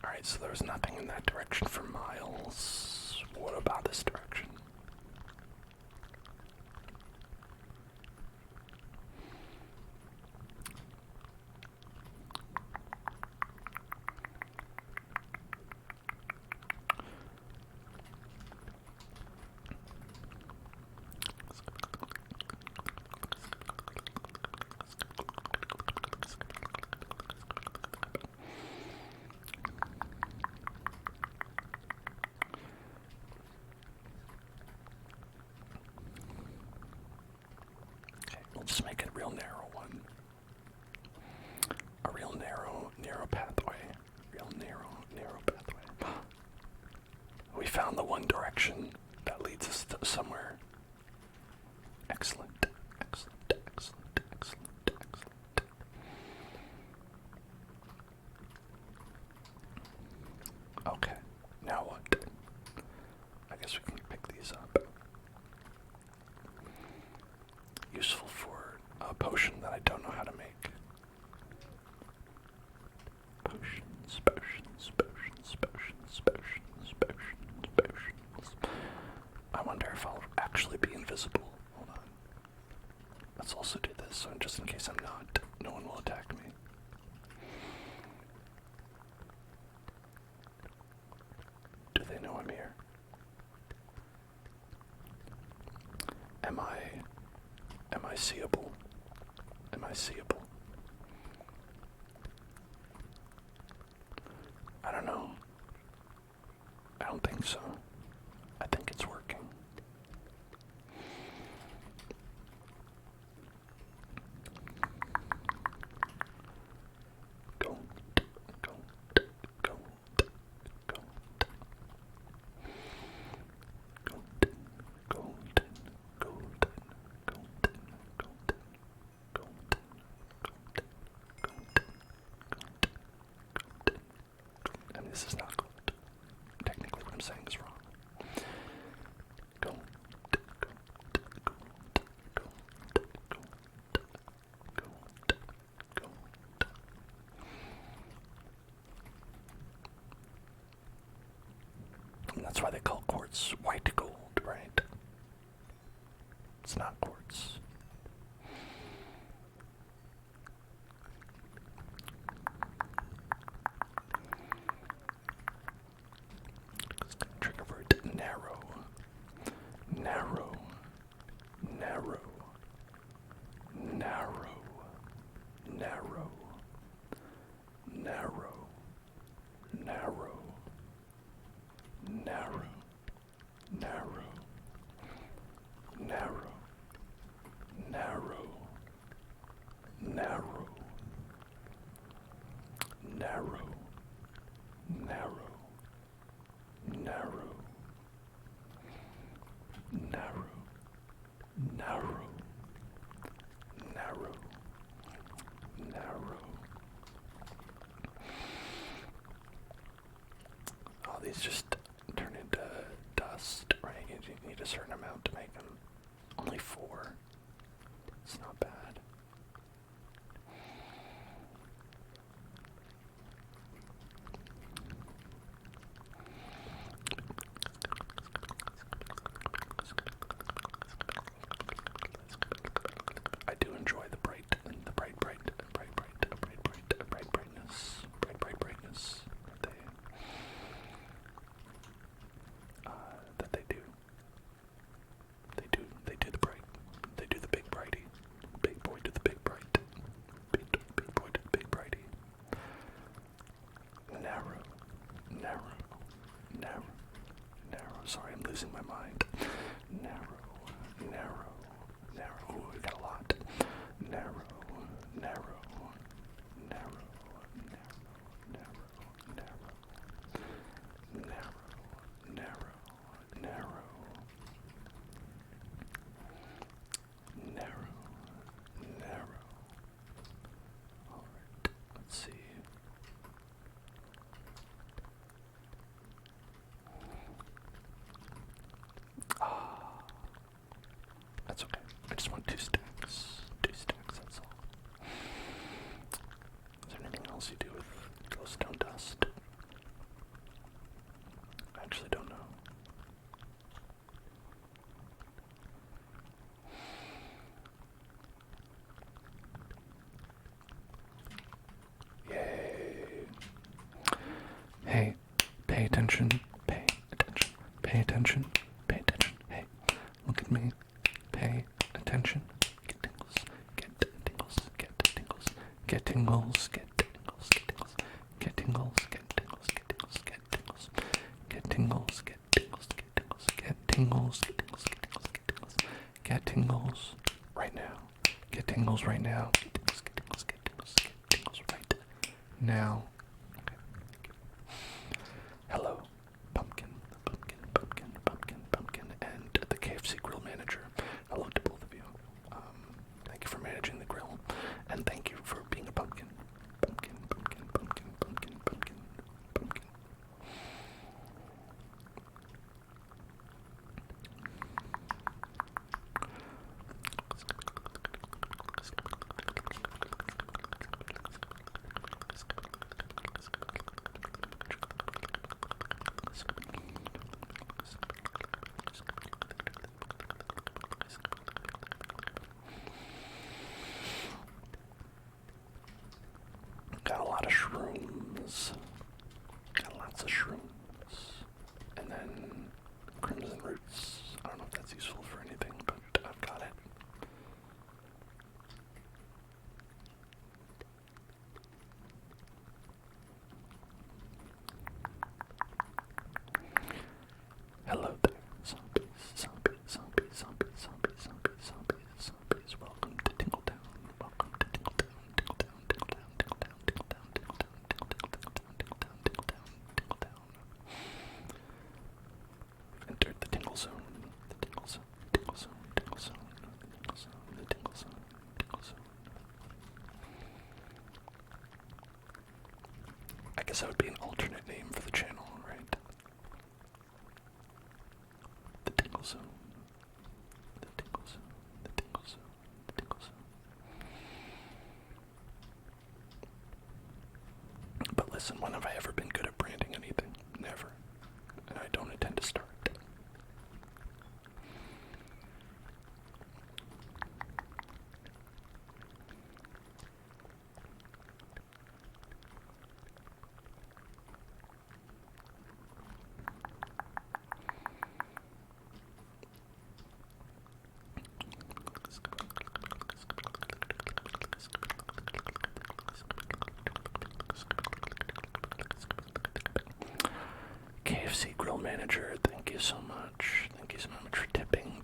Alright, so there's nothing in that direction for miles. What about this direction? found the one direction that leads us to somewhere. Excellent, excellent, excellent, excellent, excellent. Okay, now what? I guess we can pick these up. Useful for a potion that I don't know how to make. Potions, potions, potions, potions, potions, potions, potions. I wonder if I'll actually be invisible. Hold on. Let's also do this, so just in case I'm not, no one will attack me. Do they know I'm here? Am I seeable? Am I seeable? I don't know. I don't think so. I think it's working. Go, go, go, go, go, golden, golden, golden, golden, golden, golden, I mean, this is not gold. Technically, what I'm saying is wrong. Gold, gold, gold, gold, gold, gold. And that's why they call quartz white gold, right? It's not quartz. Trigger word narrow. Narrow. Narrow. Narrow. Narrow. Narrow. Narrow. Narrow. Narrow. Narrow. Narrow. Narrow. Narrow. Narrow. Narrow. Narrow. Narrow. Narrow. Narrow. All these just turn into dust, right? You need a certain amount to make them. Only 4. It's not bad. I do enjoy the brightness that they do. They do the bright. They do the big brighty. Big boy to the big bright. Big boy to the big brighty. Narrow. Sorry, I'm losing my mind. Narrow. Ooh, we got a lot. Narrow. Alright, let's see. That's okay. I just want 2 stacks. 2 stacks, that's all. Is there anything else you do with glowstone dust? I actually don't know. Yay. Hey, pay attention. Pay attention. Pay attention. Pay attention. Hey, look at me. Pay attention. Get tingles. Get tingles. Get tingles. Get tingles. Get tingles. Get tingles. Get tingles. Get tingles. Get tingles. Get tingles. Get tingles. Get tingles. Get tingles. Get tingles. Get tingles. Get tingles. Get tingles. Get tingles right now. Get tingles right now. Get tingles. Get tingles. Get tingles. Get tingles right now. Okay. Hello, pumpkin. Pumpkin. listen, when have I ever been good at branding anything? Never. And I don't intend to start. KFC Grill Manager, thank you so much. Thank you so much for tipping.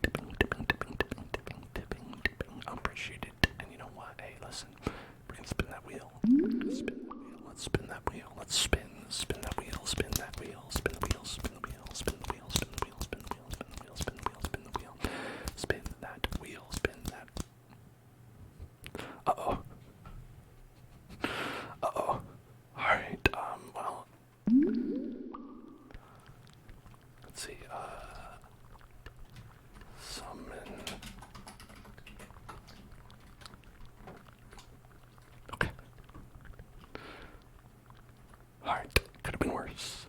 I appreciate it. And you know what? Hey, listen. We're gonna spin that wheel. Let's spin that wheel. Let's spin that wheel. Spin that wheel. Spin the wheel. Spin the wheel. Spin the wheel. Spin the wheel. Spin the wheel. Spin the wheel. Spin the wheel. Spin the wheel. Spin that wheel. Spin that. Uh-oh. Uh-oh. Alright, well. Let's see, summon. Okay. Alright, could have been worse.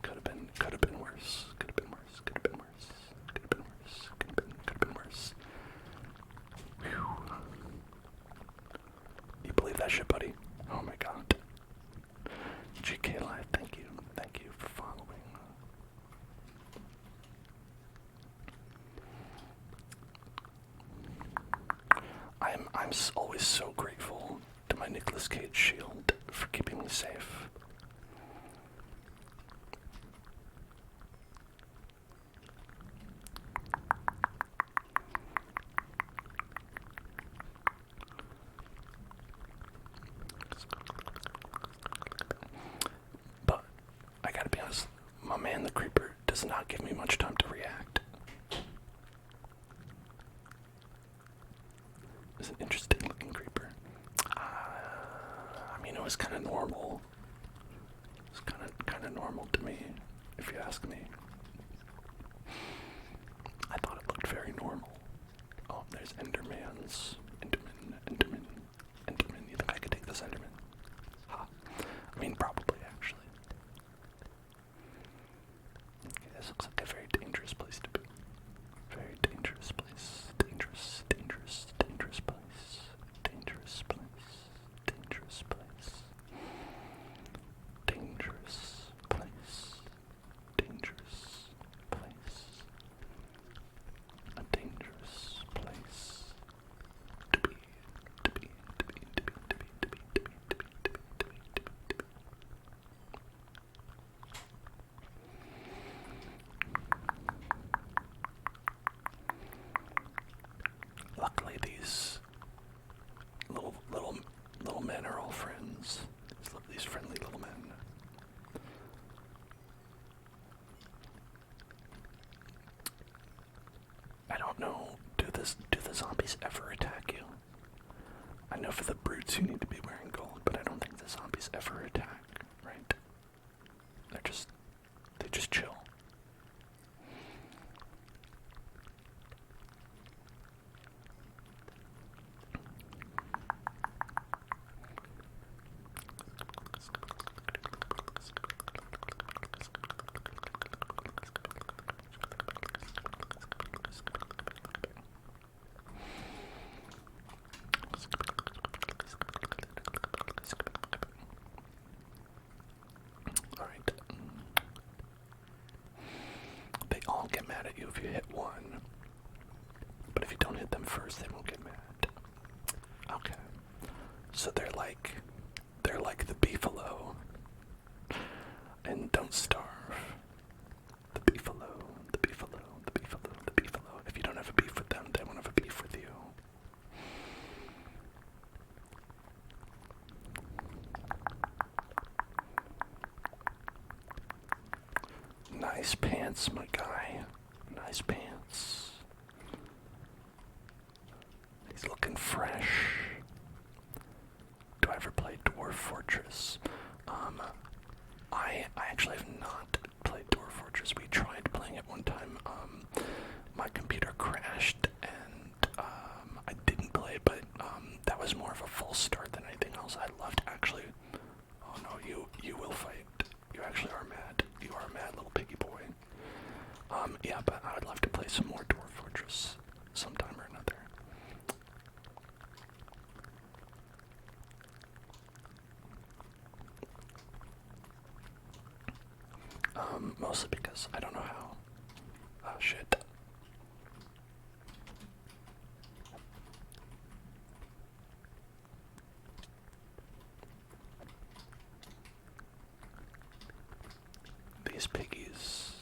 Could have been worse. Could have been worse. Could have been worse. Could have been worse. Could have been worse. Whew. You believe that shit, buddy? Oh my god. GK Live, thank you. Thank you for following. I'm always so grateful to my Nicolas Cage shield for keeping me safe. But I gotta be honest, my man the creeper does not give me much time to react. It's an interesting looking creeper. I mean, it was kind of normal. It was kind of normal to me, if you ask me. I thought it looked very normal. Oh, there's Endermans. Enderman. You think I could take this Enderman? Ha. I mean, probably, actually. Okay, this looks like a very dangerous place to be. Very dangerous place. Dangerous place. Dangerous place. Dangerous place. Dangerous place. A dangerous place to be. Luckily, these little men are all friends. These friendly little men. I don't know. Do the zombies ever attack you? I know for the brutes you need to be wearing gold, but I don't think the zombies ever attack, right? They just chill. Alright. They all get mad at you if you hit one. But if you don't hit them first, they won't get mad. Okay. So they're like the beefalo. And don't starve. The beefalo. If you don't have a beef with them, they won't have a beef with you. Nice pants, my guy. Nice pants. He's looking fresh. Do I ever play Dwarf Fortress? I actually have not played Dwarf Fortress. We tried playing it one time. My computer crashed and I didn't play it, but that was more of a false start than anything else. I loved actually actually are mad. You are a mad little piggy boy. Yeah, but I would love to play some more Dwarf Fortress sometime or another. Mostly because I don't know how. Oh shit. These piggies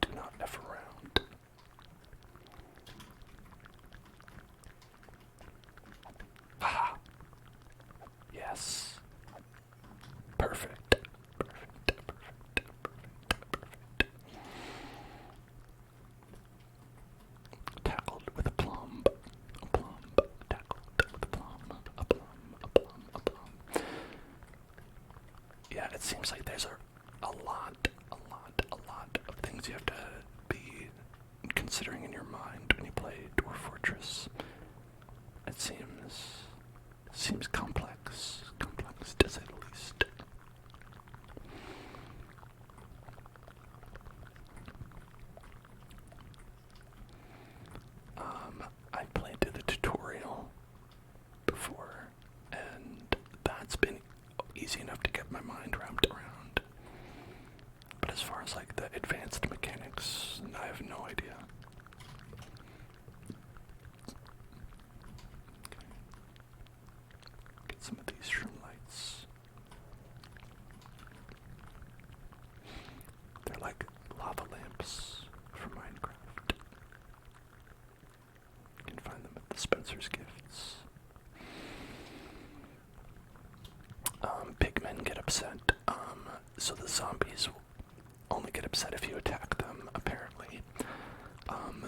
do not F around. Ah! Yes. Perfect. Tackled with a plum. A plum. Tackled with a plum. A plum. A plum. A plum. Yeah, it seems like there's a lot of things you have to be considering in your mind when you play Dwarf Fortress. It seems complex to say the least. I played through the tutorial before, and that's been easy enough to get my mind wrapped around. But as far as like the advanced mechanics, I have no idea. Okay. Get some of these shroom lights. They're like lava lamps from Minecraft. You can find them at the Spencer's Gifts. Pigmen get upset. So the zombies only get upset if you attack them, apparently.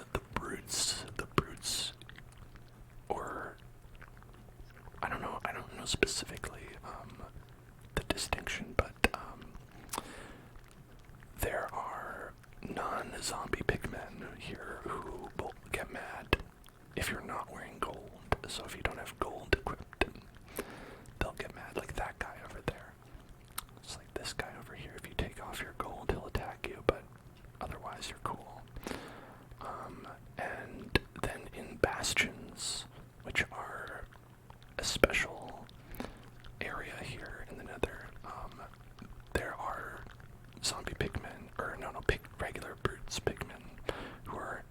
The brutes, or I don't know specifically the distinction, but there are non-zombie pigmen here who will get mad if you're not wearing gold. So if you don't have gold equipped, they'll get mad, like that guy over there. It's like this guy over here. If you take off your gold, he'll attack you, but otherwise you're cool. And then in bastions, which are a special area here in the Nether, there are zombie pigmen, or no, regular brutes pigmen, who are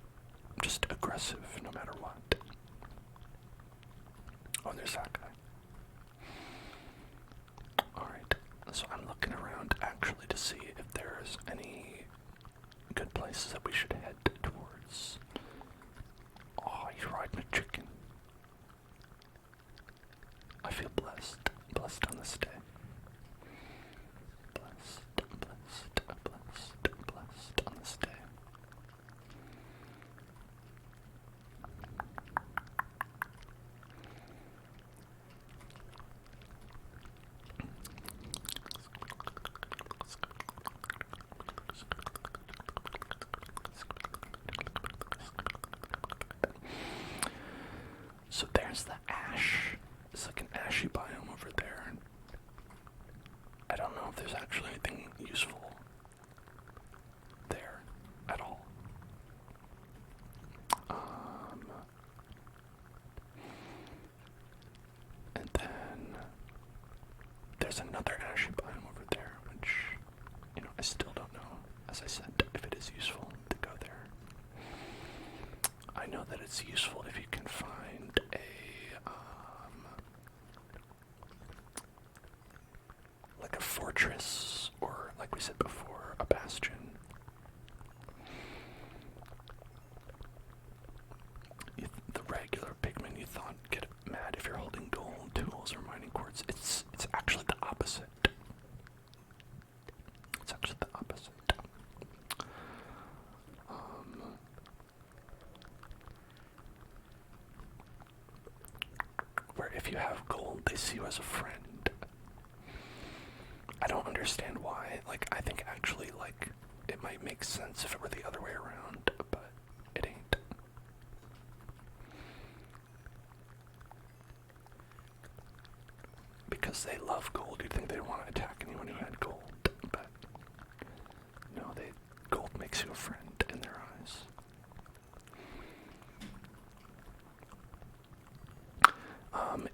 just aggressive no matter what. Oh, there's that guy. Alright, so I'm looking around actually to see if there's any good places that we should head towards. Oh, he's riding a chicken. I feel blessed on this day. Blessed on this day. So there's the ash. It's like an ashy biome over there. I don't know if there's actually anything useful there at all. And then there's another ashy biome over there, which, I still don't know, as I said, if it is useful to go there. I know that it's useful if you can find like a fortress, or like we said before, a bastion. The regular pigmen you thought get mad if you're holding gold, tools, or mining quartz. It's actually the opposite. It's actually the opposite. Where if you have gold, they see you as a friend. I don't understand why. Like, I think actually, like, it might make sense if it were the other way around, but it ain't. Because they love gold, you'd think they'd want to attack anyone who had gold, but makes you a friend in their eyes.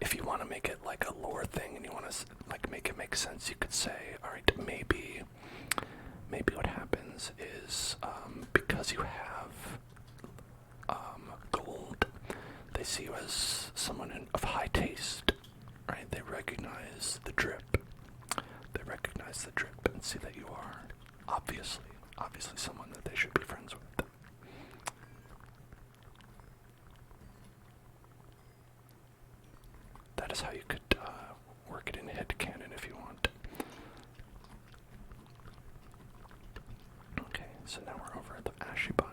If you want to make it like a lore thing and you want to like make it make sense, you could say, all right, maybe what happens is because you have gold, they see you as someone of high taste, right? They recognize the drip. They recognize the drip and see that you are obviously someone that they should be friends with. That is how you could work it in headcanon if you want. Okay, so now we're over at the Ashy biome.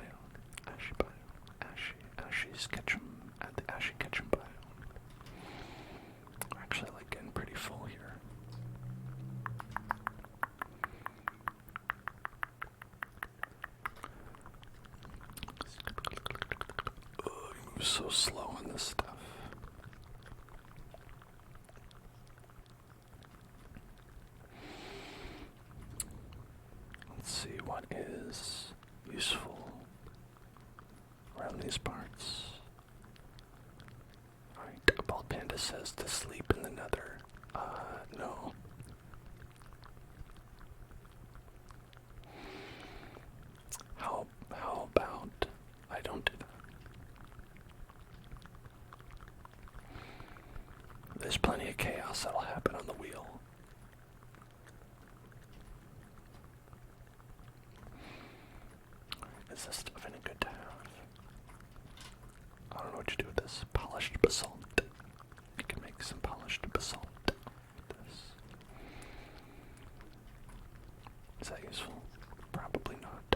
Ashy's Ketchum, at the Ashy Ketchum biome. We're actually like getting pretty full here. Oh, you move so slow on this stuff. Let's see what is useful around these parts. Alright, Bald Panda says to sleep in the nether. No. How about I don't do that? There's plenty of chaos that'll happen on the wheel. Is this stuff any good to have? I don't know what you do with this. Polished basalt. You can make some polished basalt with this. Is that useful? Probably not.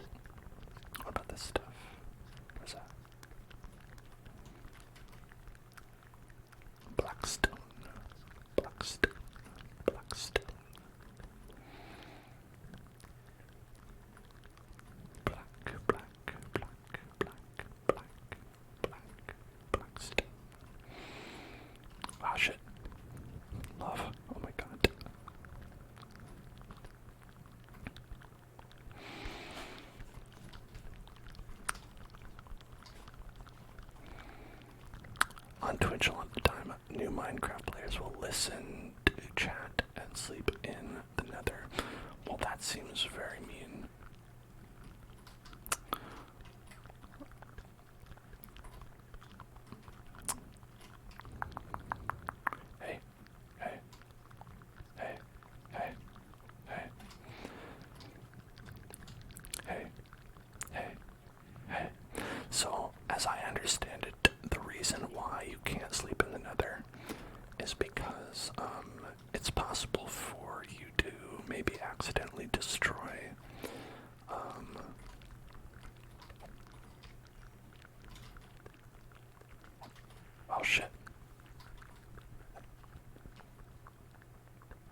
What about this stuff? What is that? Blackstone. Blackstone. Blackstone. Ah, shit. Love. Oh my god. On Twitch a lot of the time, new Minecraft players will listen to chat and sleep in the nether. Well, that seems very mean. Hey. So, as I understand it, the reason why you can't sleep in the nether is because it's possible for you to maybe accidentally destroy oh shit.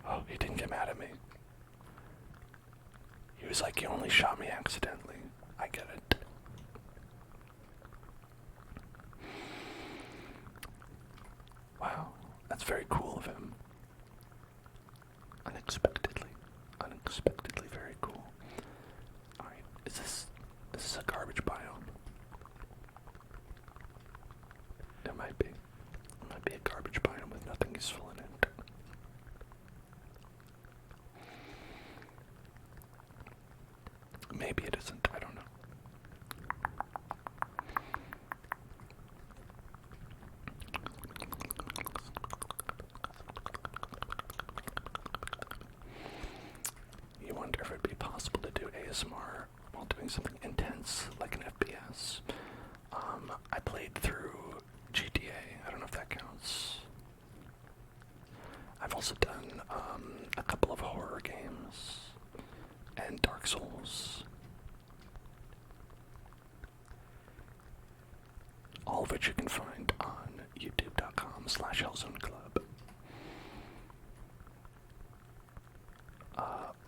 Oh, he didn't get mad at me. He was like, you only shot me accidentally. I get it. Wow, that's very cool of him. Unexpectedly very cool. Alright, is this a garbage biome? It might be. It might be a garbage biome with nothing useful in it. Maybe it isn't, I don't know. You wonder if it'd be possible to do ASMR while doing something intense, like an FPS. I played through GTA, I don't know if that counts. I've also done a couple of horror games and Dark Souls. All of which you can find on youtube.com/hellzoneclub.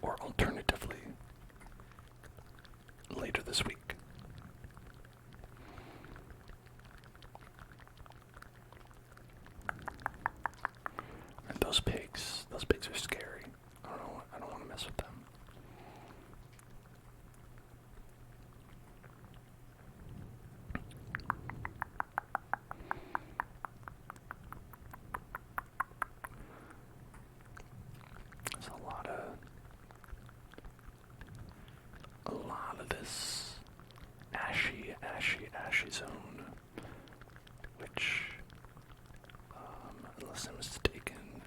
Or alternatively, later this week. And those pigs are scary. I don't want to mess with them. this ashy zone, which, unless I'm mistaken,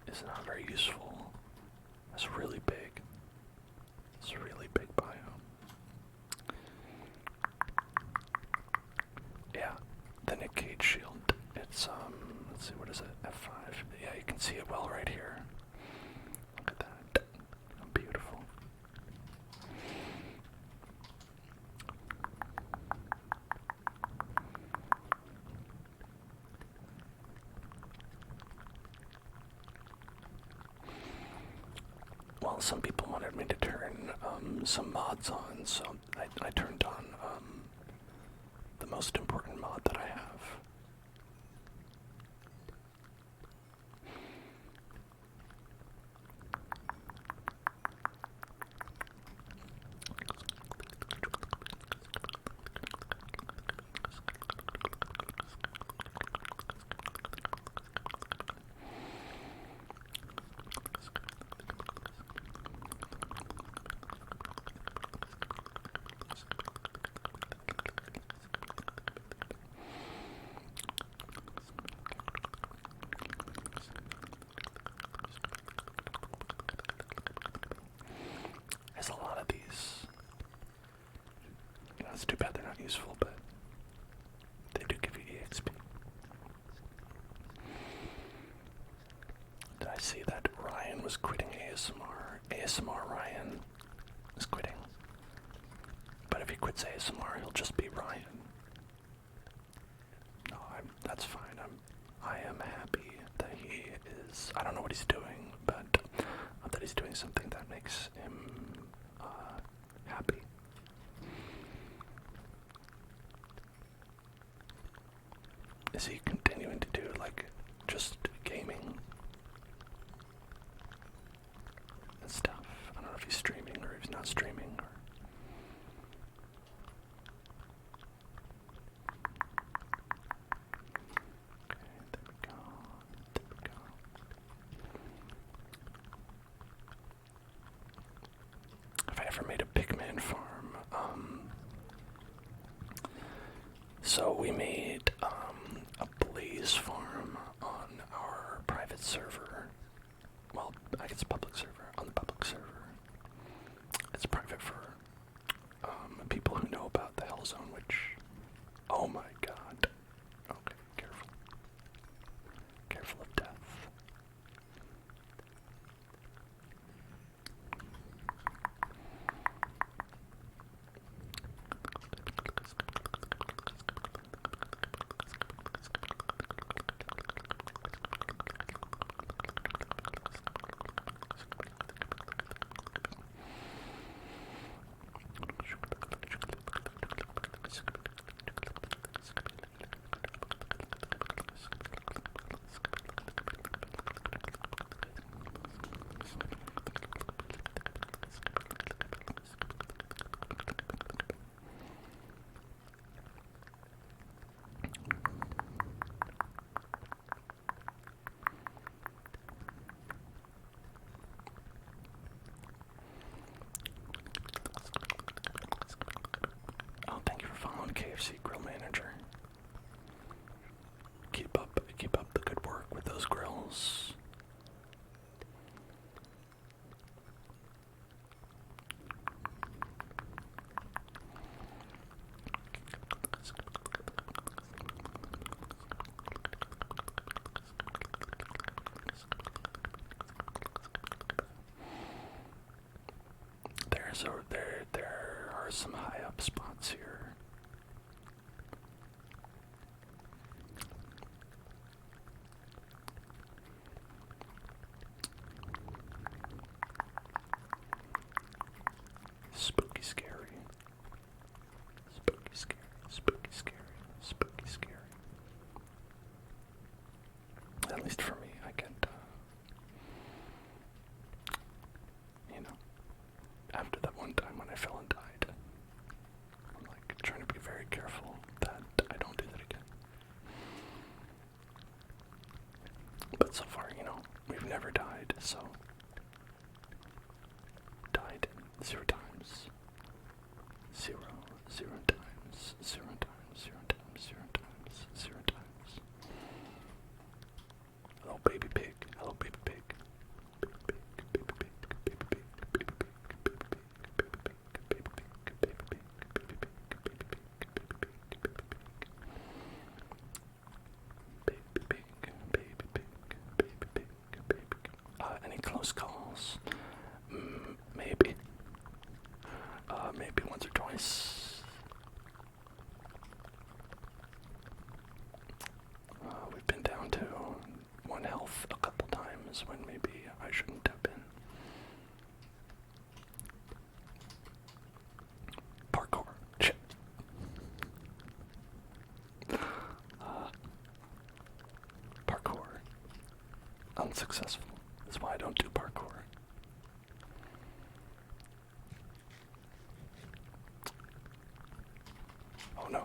is not very useful. It's really big. It's a really big biome. Yeah, the Nick Cage shield. It's, let's see, what is it? F5. Yeah, you can see it well right here. Look at that. Beautiful. Well, some people wanted me to turn some mods on, so I turned on the most important mod that I have. There's a lot of these. You know, it's too bad they're not useful, but they do give you EXP. Did I see that Ryan was quitting ASMR? ASMR Ryan is quitting. But if he quits ASMR, he'll just be Ryan. No, that's fine. I am happy that he is. I don't know what he's doing, but that he's doing something that makes him happy. Is he continuing to do like just gaming and stuff? I don't know if he's streaming or if he's not streaming. Okay, there we go. There we go. Have I ever made a pigman farm? So we made a blaze farm on our private server. Well, I guess public server. On the public server. It's private for people who know about the Hell Zone, which... Oh my god. Okay, careful. Careful of death. KFC grill manager. Keep up the good work with those grills. There are some high up spots here. Spooky scary. Spooky scary. Spooky scary. Spooky scary. At least for me, I get, after that one time when I fell and died, I'm like trying to be very careful that I don't do that again. But so far, we've never died, so died 0 times. 0 times, 0 times, 0 times, 0 times, 0 times. Hello, baby pig. Hello, baby pig. Baby pig, baby pig, baby pig, baby pig, baby pig, baby pig, baby pig, baby pig, baby pig, baby pig, baby pig, baby pig, baby pig. Any close calls? Maybe. Maybe once or twice. We've been down to 1 health a couple times when maybe I shouldn't have been. Parkour. Shit. Parkour. Unsuccessful. That's why I don't do parkour. Oh no.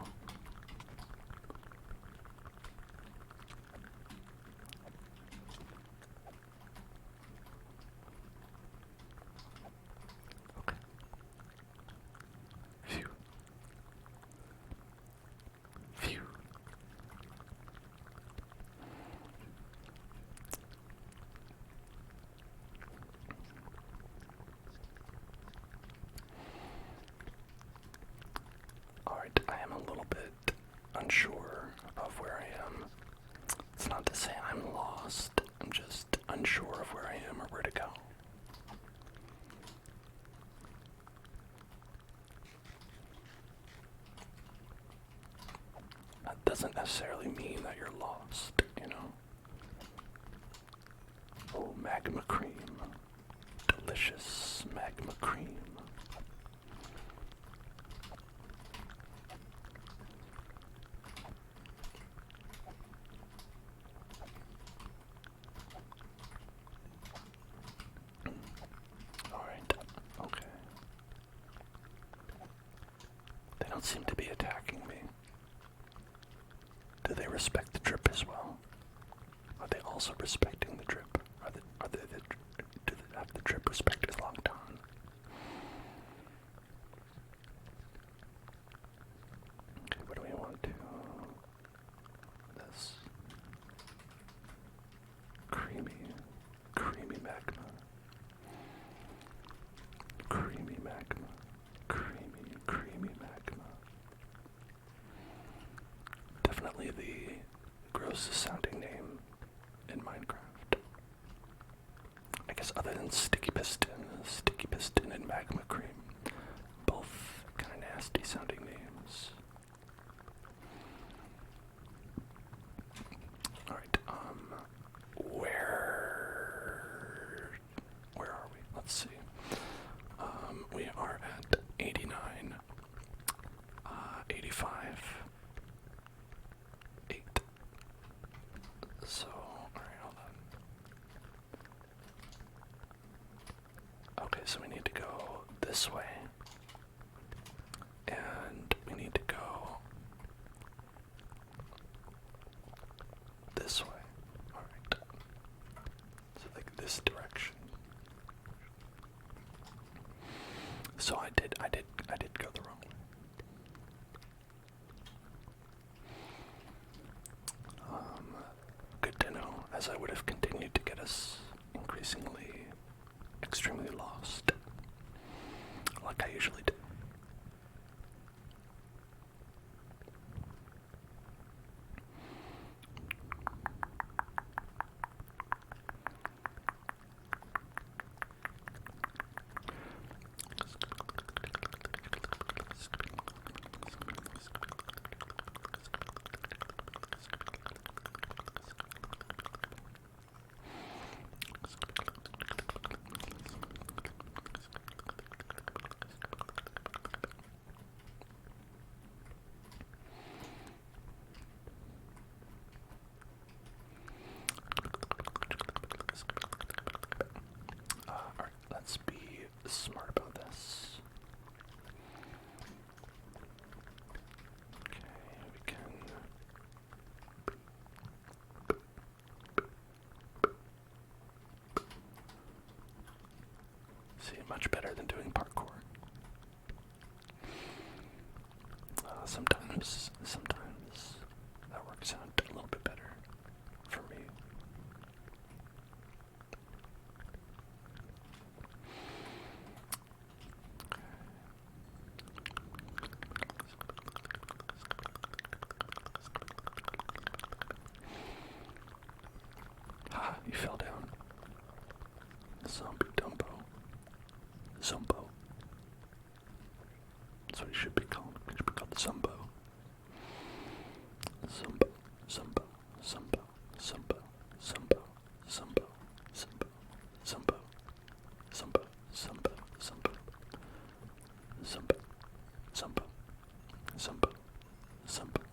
Okay. Phew. Phew. Alright, I am a little bit unsure of where I am. It's not to say I'm lost, I'm just unsure of where I am or where to go. That doesn't necessarily mean that you're lost, you know? Oh, magma cream. Delicious magma cream. Alright, okay. They don't seem to be attacking me. Do they respect the drip as well? Are they also respecting the drip? Do they have the drip respectors locked on? Okay, what do we want to do? This. Creamy magma. Creamy magma. Creamy magma. Definitely the grossest sounding name in Minecraft. I guess other than Sticky Piston and Magma Cream. Both kind of nasty sounding names. Alright, where are we? Let's see. We are at 89, 85, 8. So, alright, hold on. Okay, so we need to go this way. And we need to go this way. Alright. So like this direction. So I did go the wrong way. Good to know, as I would have continued to get us increasingly, extremely lost, like I usually do. Alright, let's be smart about this. Okay, we can... See, much better than doing parkour. sometimes that works out a little bit better for me. Ha, you fell down. Zombie Dumbo. Zumbo. That's what it should be called. It should be called Zumbo. Zumbo. Zumbo. Zumbo. Zumbo. Zumbo. Zumbo. Zumbo. Zumbo. Zumbo. Zumbo. Zumbo. Zumbo. Zumbo. Zumbo. Zumbo.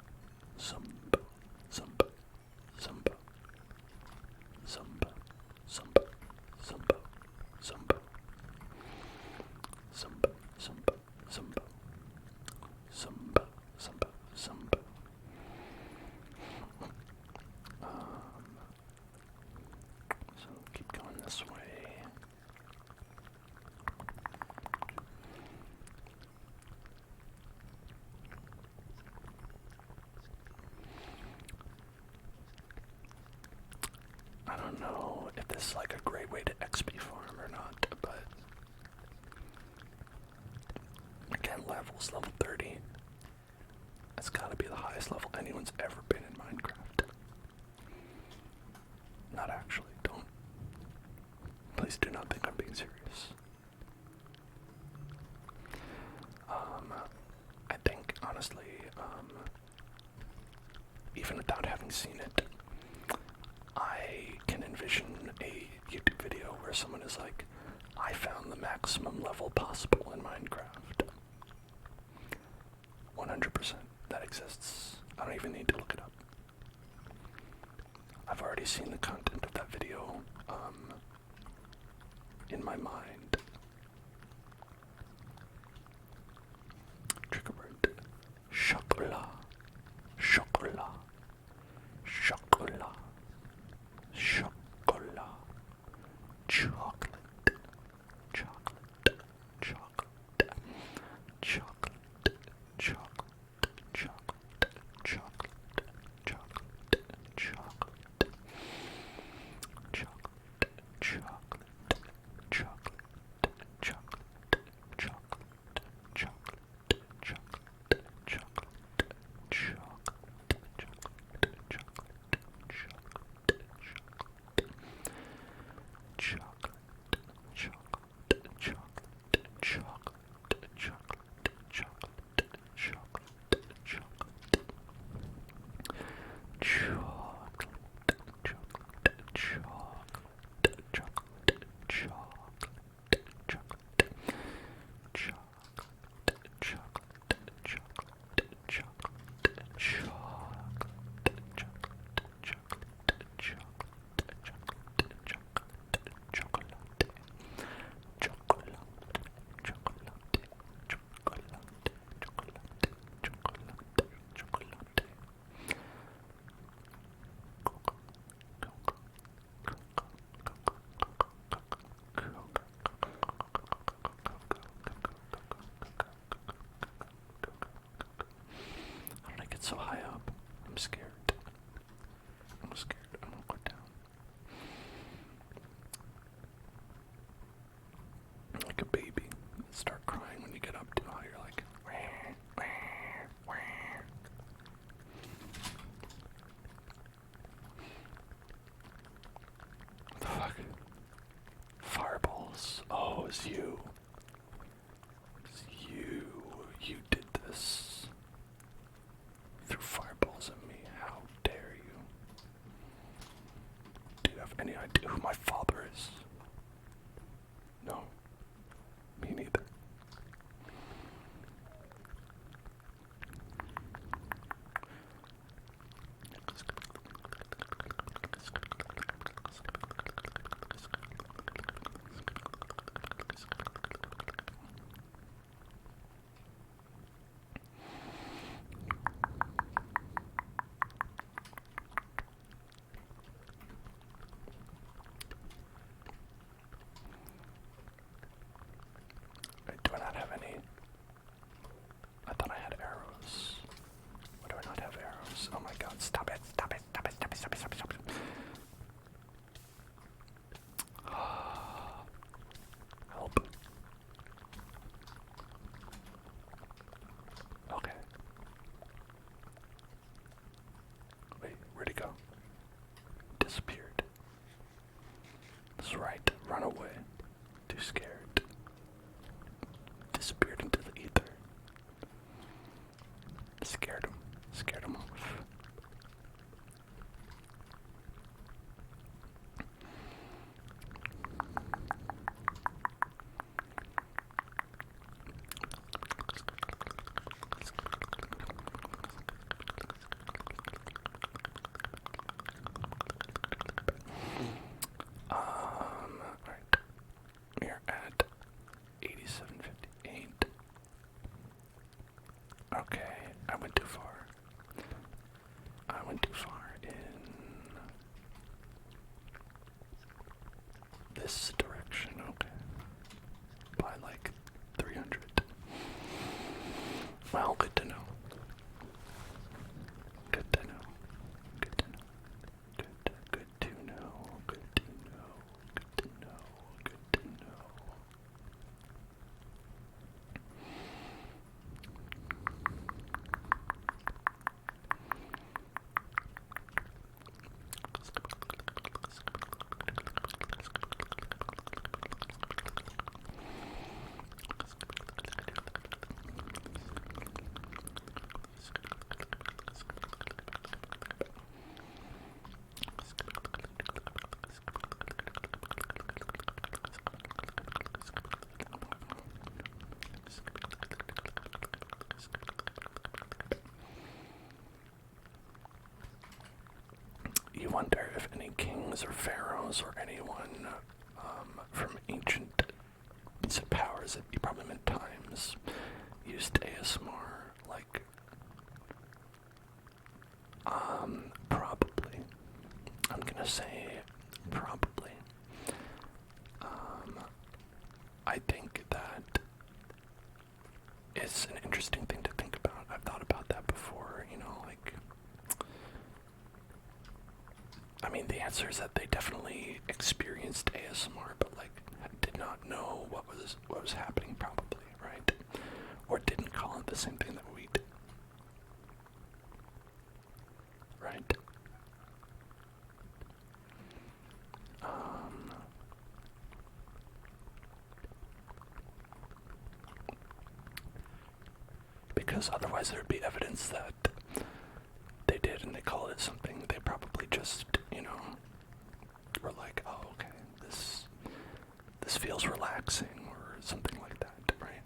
Zumbo. Zumbo. Zumbo. Zumba, zumba, zumba, zumba, zumba, zumba, zumba, zumba, zumba, zumba. So keep going this way. I don't know if this is like a great way to XP farm or not, but again, level 30. That's gotta be the highest level anyone's ever been in Minecraft. Not actually, don't. Please do not think I'm being serious. I think, honestly, even without having seen it, I can envision a YouTube video where someone is like, I found the maximum level possible in Minecraft. 100% that exists. I don't even need to look it up. I've already seen the content of that video in my mind. Trigger word. Chocolat. Chocolat. Chocolat. Chocolat. Chocolate. Chocolate. Chocolate. Chocolate. Chocolate. Chocolate. Chocolate. Chocolate. Chocolate. Chocolate. Chocolate. Chocolate. Scared him. Scared him off. Alright. We're at 87.58. Okay, I went too far. I went too far in this direction, okay. By like 300. Well, good to know. Good to know. Good to know. Good to know. Good to know. Good to know. Good to know. You wonder if any kings or pharaohs or anyone from ancient powers that you probably meant times used ASMR, like, probably. I'm gonna say probably. I think that it's an interesting thing to think about. I've thought about that before, you know, like, I mean, the answer is that they definitely experienced ASMR, but like did not know what was happening, probably, right? Or didn't call it the same thing that we did, right? Because otherwise there'd be evidence that they did and they called it something. They probably just, you know, were like, oh, okay, this feels relaxing or something like that, right?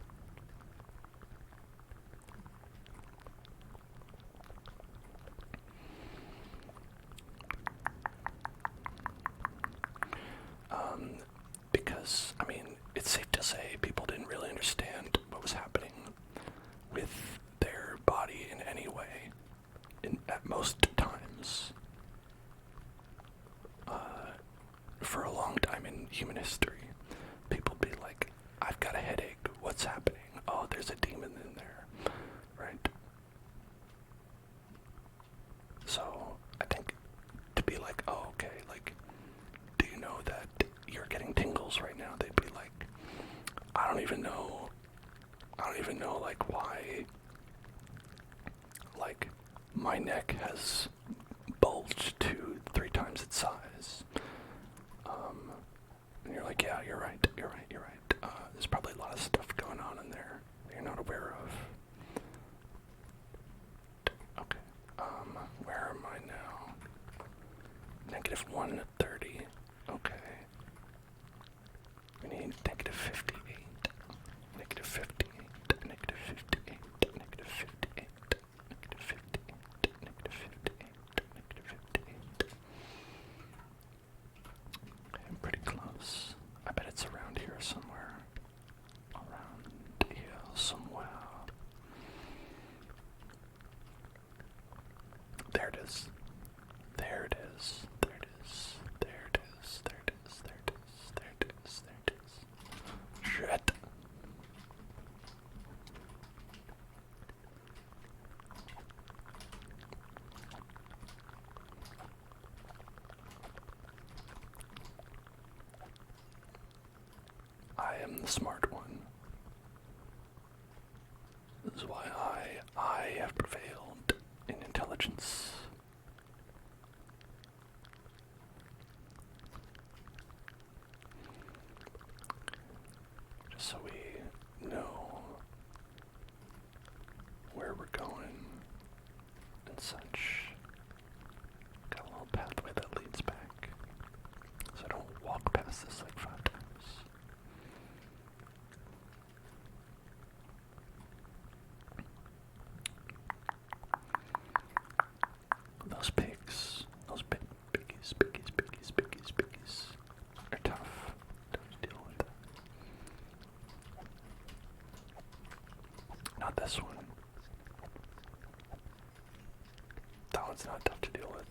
Because, I mean, it's safe to say people didn't really understand what was happening with their body in any way, at most times, for a long time in human history. People be like, I've got a headache, what's happening? Oh, there's a demon in there, right? So, I think to be like, oh, okay, like, do you know that you're getting tingles right now? They'd be like, I don't even know, like, why, like, my neck has bulged to 3 times its size. And you're like, yeah, you're right. There's probably a lot of stuff going on in there that you're not aware of. Okay, where am I now? Negative 130. Okay. We need negative 58. Negative 58. Negative 58. Negative 58. Negative 58. Negative 58. Negative 58. Okay, I'm pretty close. I bet it's around here somewhere. Around here somewhere. There it is. There it is. There it is. There it is. There it is. There it is. There it is. There it is. Shit. I am the smart one. This is why I have prevailed in intelligence. Just so we know where we're going. and such. Got a little pathway that leads back, so I don't walk past this like 5 times. Those pigs, those piggies, are tough. Tough to deal with. Not this one. That one's not tough to deal with.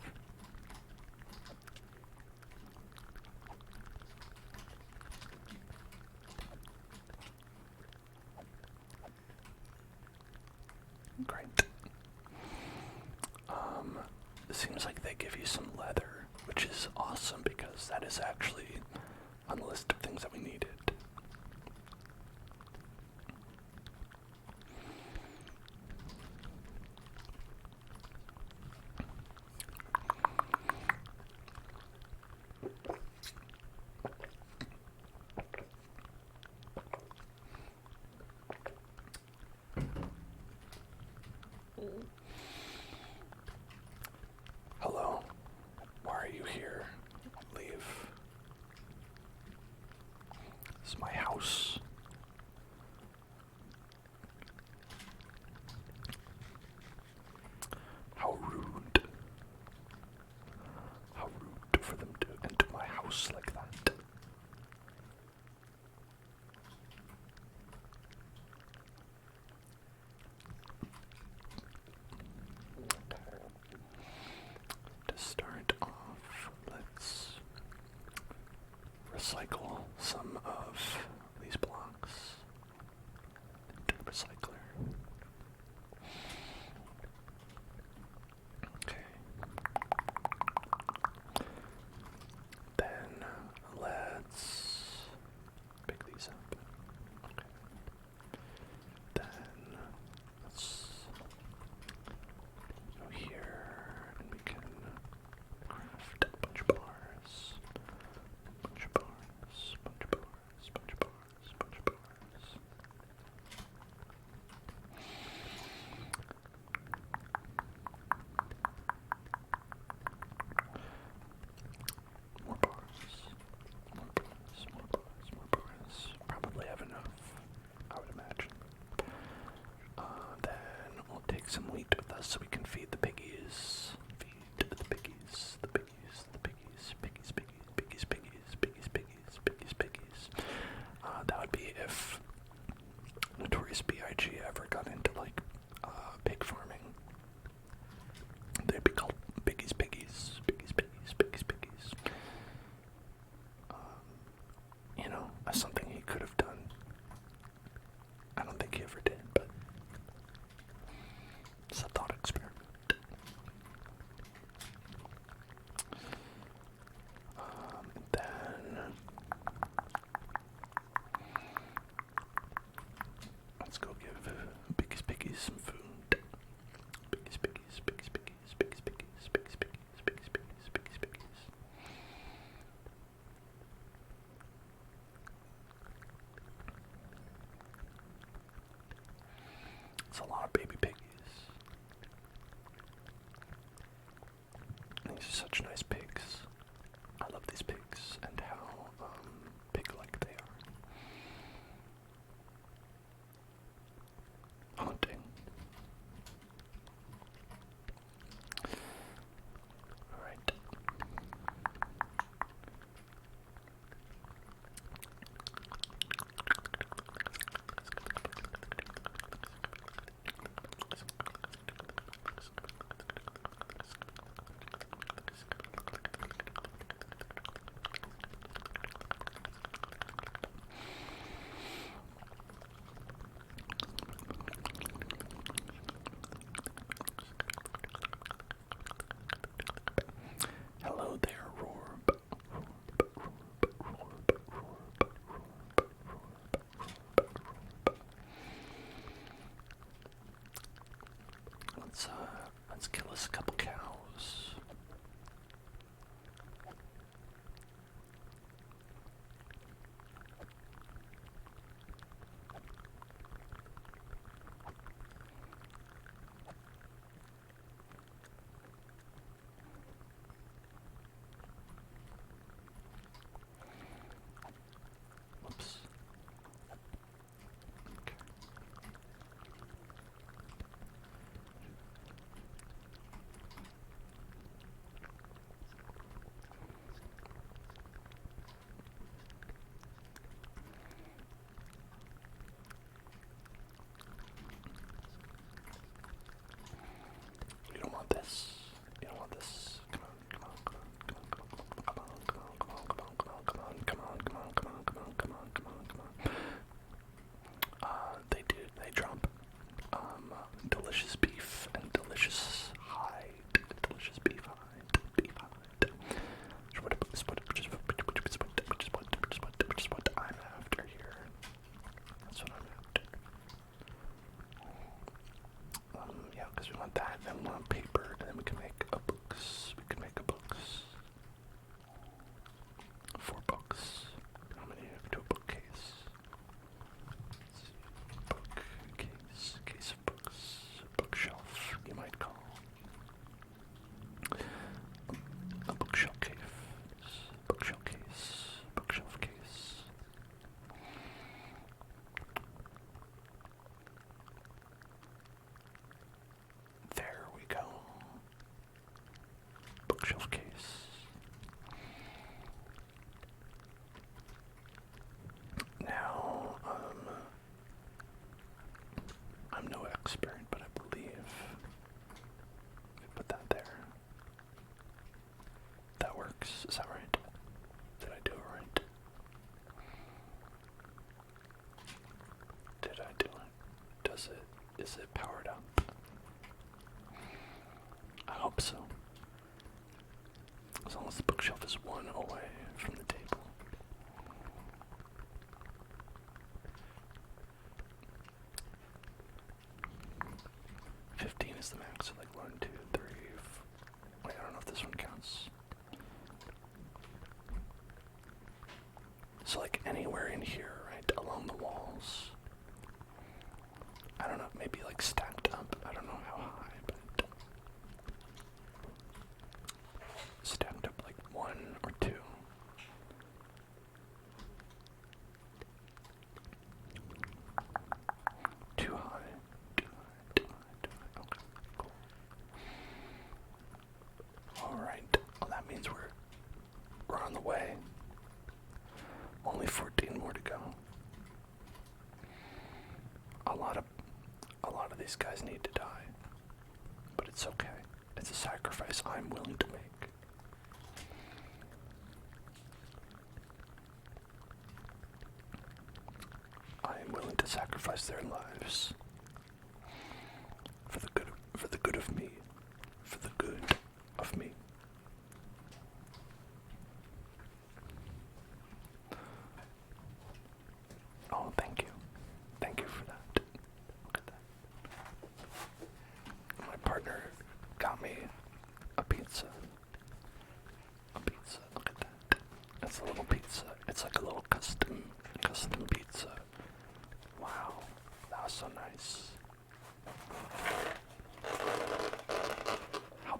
Great. It seems like they give you some leather, which is awesome because that is actually on the list of things that we needed. Hello? Why are you here? Leave. This is my house. How rude. How rude for them to enter my house like that. To start off, let's recycle some of these blocks into the recycler. Okay. Then let's pick these up. Okay. Then let's go here and we can craft a bunch of bars. Bunch of bars, bunch of bars, bunch of bars, bunch of bars. More bars, more bars, more bars, more bars. Probably have enough, I would imagine. Then we'll take some wheat with us so we can feed the piggies. Feed the piggies, the piggies, the piggies, piggies, piggies, piggies, piggies, piggies, piggies, piggies, piggies. That would be if Notorious B.I.G. ever got into like pig farming. They'd be called piggies, piggies, piggies, piggies, piggies, piggies. You know, that's something he could have done. I don't think he ever did, but it's a thought experiment. Then let's go give Piggies Piggies some food. Piggies Piggies, Piggies Piggies, Piggies Piggies, Piggies Piggies, Piggies Piggies, Piggies Piggies. It's a lot of baby piggies. These are such nice pigs. I love these pigs and how pig-like they are. Haunting. Alright. Hello there, Rorb. Let's kill us a couple cows. Because we want that, and we want paper, and then we can make a books. We can make a books. 4 books. How many to a bookcase? Let's see. Bookcase. Case of books. Bookshelf, you might call. A bookshelf case. Bookshelf case. Bookshelf case. There we go. Bookshelf case. Now, I'm no expert, but I believe if I put that there, that works. Is that right? Did I do it right? Did I do it? Does it? Is it powered up? I hope so. As long as the bookshelf is 1 away from the table. 15 is the max, so like 1, 2, 3, wait, I don't know if this one counts. So like anywhere in here, right, along the walls. I don't know, maybe like stacked up, I don't know how high, but stacked up like 1 or 2. Too high, too high, too high, too high. Okay, cool. Alright, well that means we're on the way. Only 14 more to go. A lot of these guys need to die. But it's okay. It's a sacrifice I'm willing to make. I am willing to sacrifice their lives for the good of me. For the good of me. Oh, thank you. Thank you for that. Look at that. My partner got me a pizza. A pizza. Look at that. That's a little pizza. It's like a little custom pizza. Wow. That was so nice. How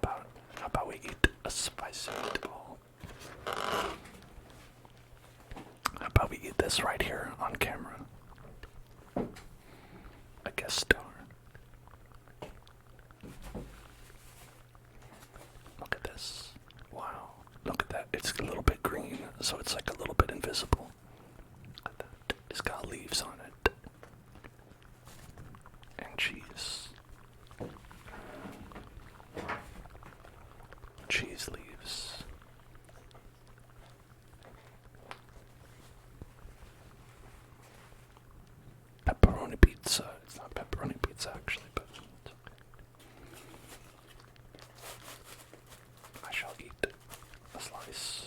about we eat a spicy meatball? How about we eat this right here on camera? A guest star. Look at this. Wow. Look at that. It's a little bit green, so it's like a little bit invisible. Look at that. It's got leaves on it. And cheese. Cheese leaves. Pepperoni pizza. It's not pepperoni pizza actually, but it's okay. I shall eat a slice.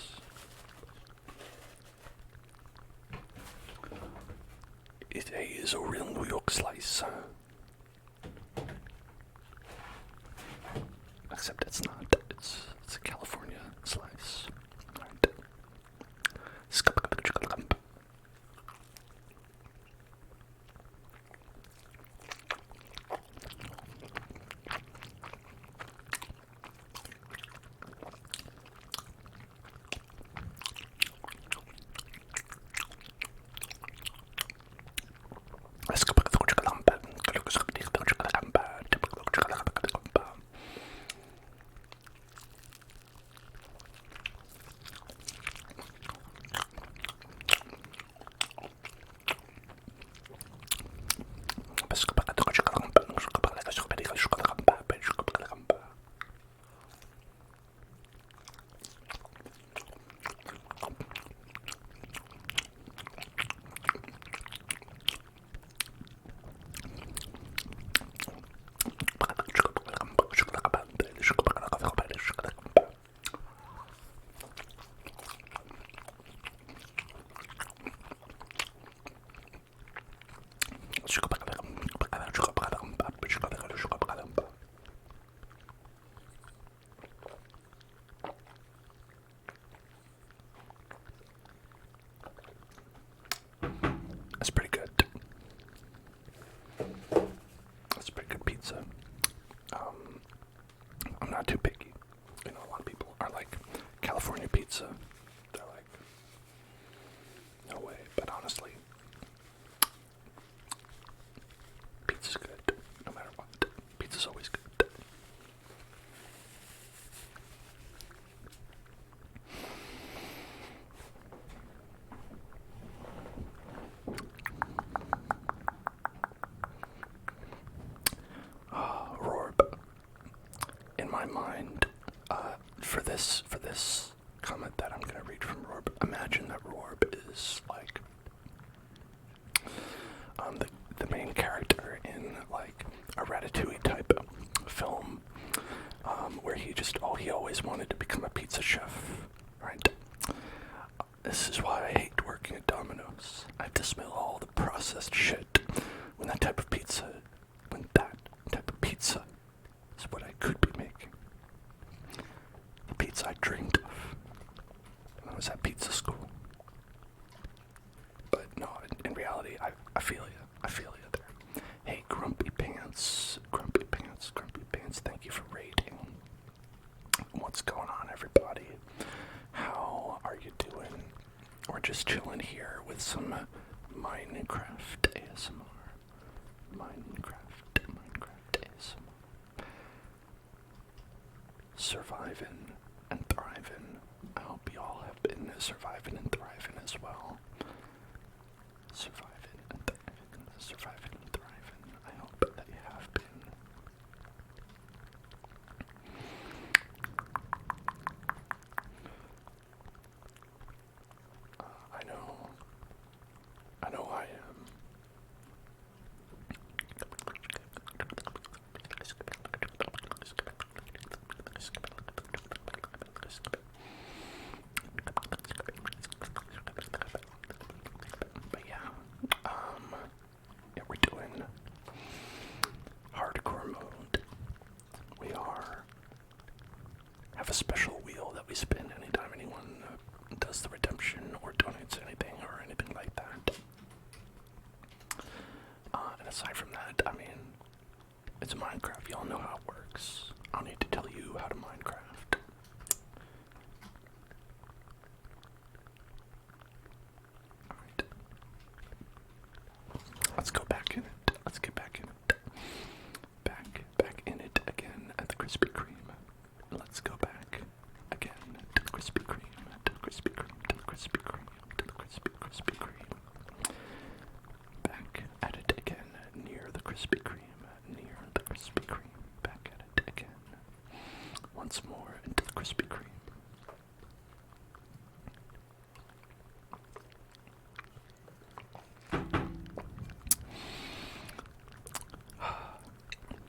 It is a real New York slice. Except it's not. It's a California slice. Right. pizza. I'm not too picky. You know, a lot of people are like, California pizza. They're like, no way. But honestly, pizza's good, no matter what. Pizza's always good. Rorb. In my mind, for this comment that I'm gonna read from Rorb, imagine that Rorb is like the main character in like a Ratatouille type film, where he always wanted to become a pizza chef, right? This is why I hate working at Domino's. I have to smell all the processed shit when that type of pizza is what I could be making. The pizza I dreamed of when I was at pizza school. But no, in reality, I feel you there. Hey, Grumpy Pants, thank you for rating. What's going on, everybody? How are you doing? We're just chilling here with some Minecraft ASMR. Minecraft ASMR. Surviving and thriving. I hope you all have been surviving and thriving as well. Surviving and thriving. I hope that you have been. I know I am. But yeah, we're doing hardcore mode. We have a special wheel that we spin anytime anyone does the redemption or donates anything or anything like that. And aside from that, I mean, it's Minecraft. Y'all know how it works. I don't need to tell you how to Minecraft. Alright. Let's go back in it. Let's get back in it. Back in it again at the Krispy Kreme. Let's go back again to the Krispy Kreme, to the Krispy Kreme, to the Krispy Kreme, to the Krispy Kreme. Back at it again, near the Krispy Kreme, near the Krispy Kreme. Back at it again. Once more into the Krispy Kreme.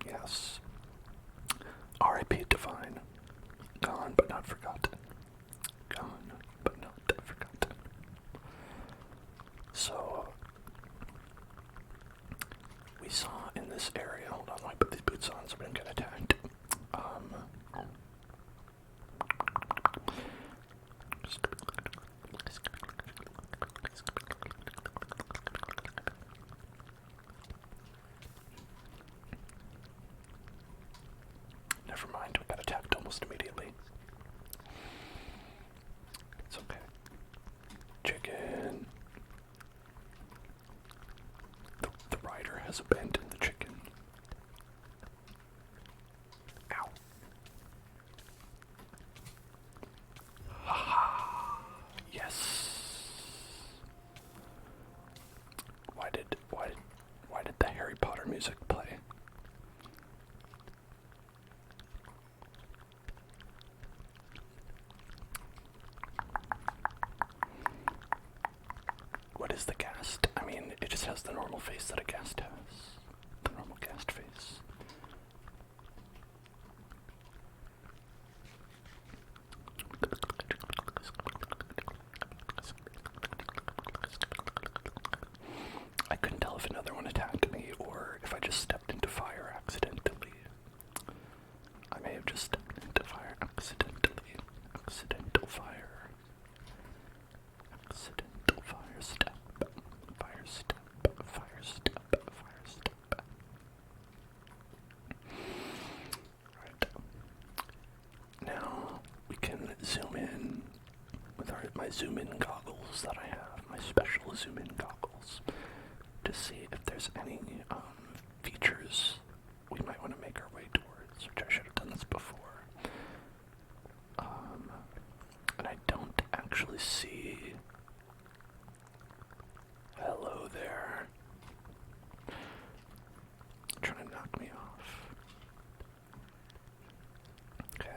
Yes. R.I.P. Divine. Gone but not forgotten. Gone but not forgotten. So, we saw in this area, hold on, let me put these boots on so we don't get attacked. Never mind, we got attacked almost immediately. It's okay. Chicken. The rider has abandoned the chicken. Ow. Yes. Why did the Harry Potter music play? What is the ghast? I mean, it just has the normal face that a ghast has. The normal ghast face. I couldn't tell if another one attacked me or if I just stepped into fire accidentally. I may have just stepped into fire accidentally. Accidental fire. Accidental fire step. Fire step. Fire step. Fire zoom in with my zoom in goggles that I have, my special zoom in goggles, to see if there's any features we might want to make our way towards, which I should have done this before. And I don't actually see. Hello there. Trying to knock me off. Okay.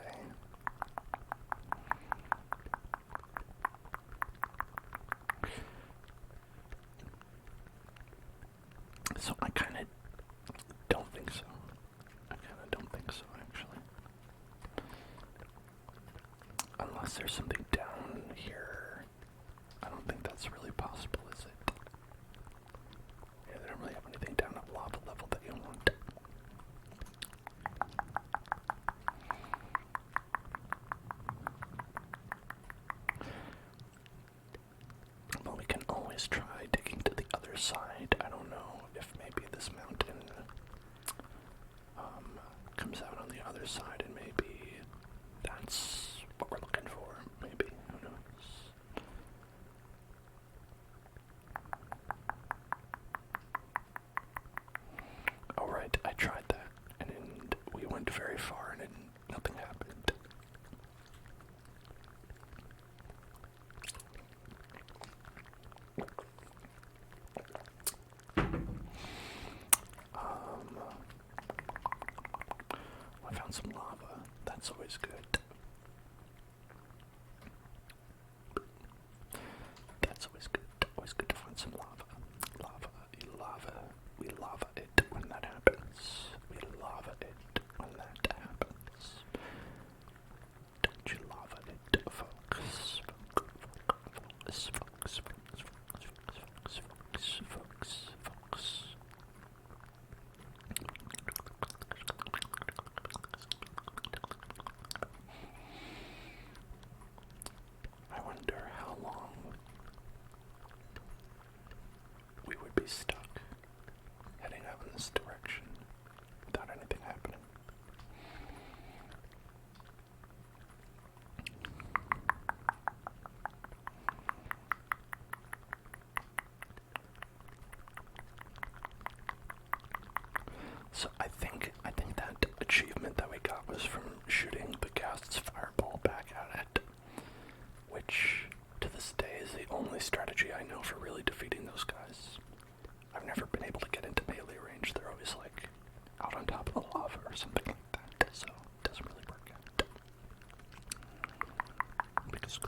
So I kind of don't think so. Actually. Unless there's something down here. I don't think that's really possible, is it? Yeah, they don't really have anything down at lava level that you want. Well, we can always try digging to the other side. I don't know if maybe this mountain comes out on the other side, and maybe that's what we're looking for. Maybe, who knows? Alright, I tried that, and we went very far, and nothing happened. I found some lava. That's always good. That's always good. Always good to find some lava. We lava it when that happens. We lava it when that happens. Don't you lava it, folks? Folks. I wonder how long we would be stuck heading out in this direction without anything happening. So I think that achievement that we got was from shooting the ghast's fireball back at it, which to this day is the only strategy I know for really defeating those guys. I've never been able to get into melee range. They're always like out on top of the lava or something like that, so it doesn't really work out. Because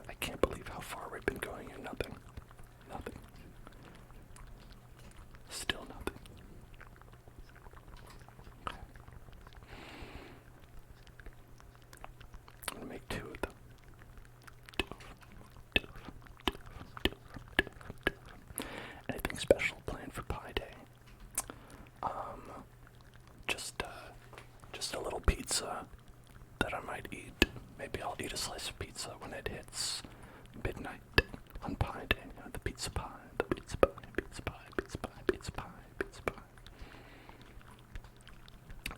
I can't believe how far we've been going and nothing. Still nothing. Okay. I'm gonna make 2 of them. Anything special planned for Pie Day? Just a little pizza that I might eat. Maybe I'll eat a slice of pizza when it hits midnight on Pie Day. The pizza pie.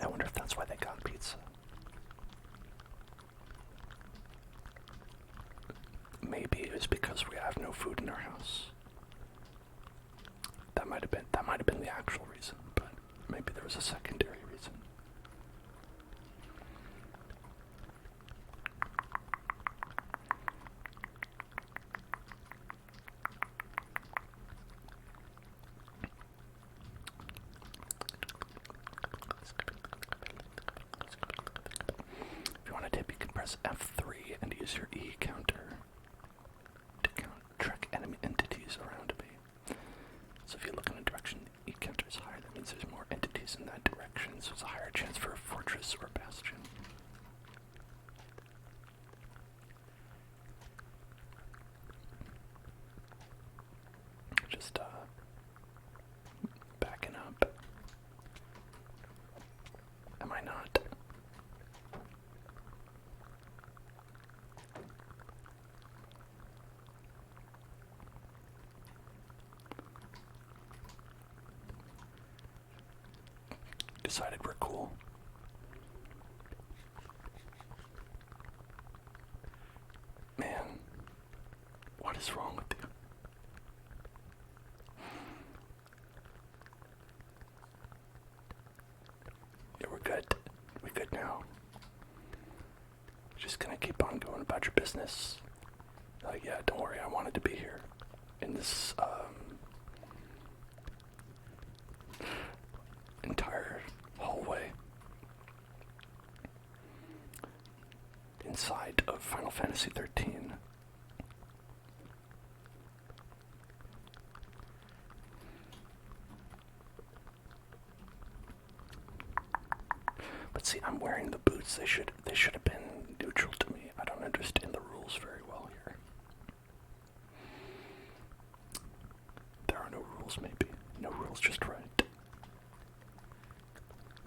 I wonder if that's why they got pizza. Maybe it was because we have no food in our house. That might have been the actual reason, but maybe there was a secondary reason. If you want a tip, you can press F3 and use your E counter to track enemy entities around me. So if you look in a direction the E counter is higher, that means there's more entities in that direction, so it's a higher chance for a fortress or bastion. Just decided we're cool. Man, what is wrong with you? Yeah, we're good. We're good now. Just gonna keep on going about your business. Yeah, don't worry, I wanted to be here in this, entire hallway inside of Final Fantasy 13. But see, I'm wearing the boots. They should have been neutral to me. I don't understand the rules very well here. There are no rules, maybe. No rules, just right.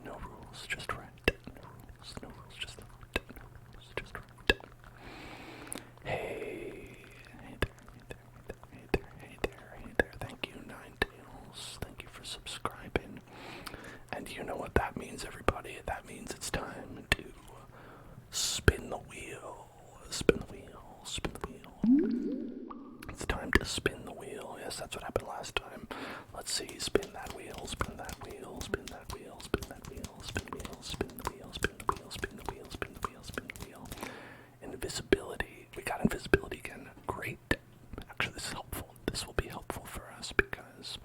No rules, just right. No rules, just right. No rules, just right. Hey there. Thank you, Nine Tails. Thank you for subscribing. And you know what that means, everybody. That means it's time to spin the wheel. Spin the wheel. Spin the wheel. It's time to spin the wheel. Yes, that's what happened last time. Let's see. Spin that wheel. Spin that wheel. Spin that wheel. Spin that wheel. Spin the wheel. Spin the wheel. Spin the wheel. Spin the wheel. Spin the wheel. Spin the wheel. Invisibility. We got invisibility again. Great. Actually, this is helpful. This will be helpful for us because,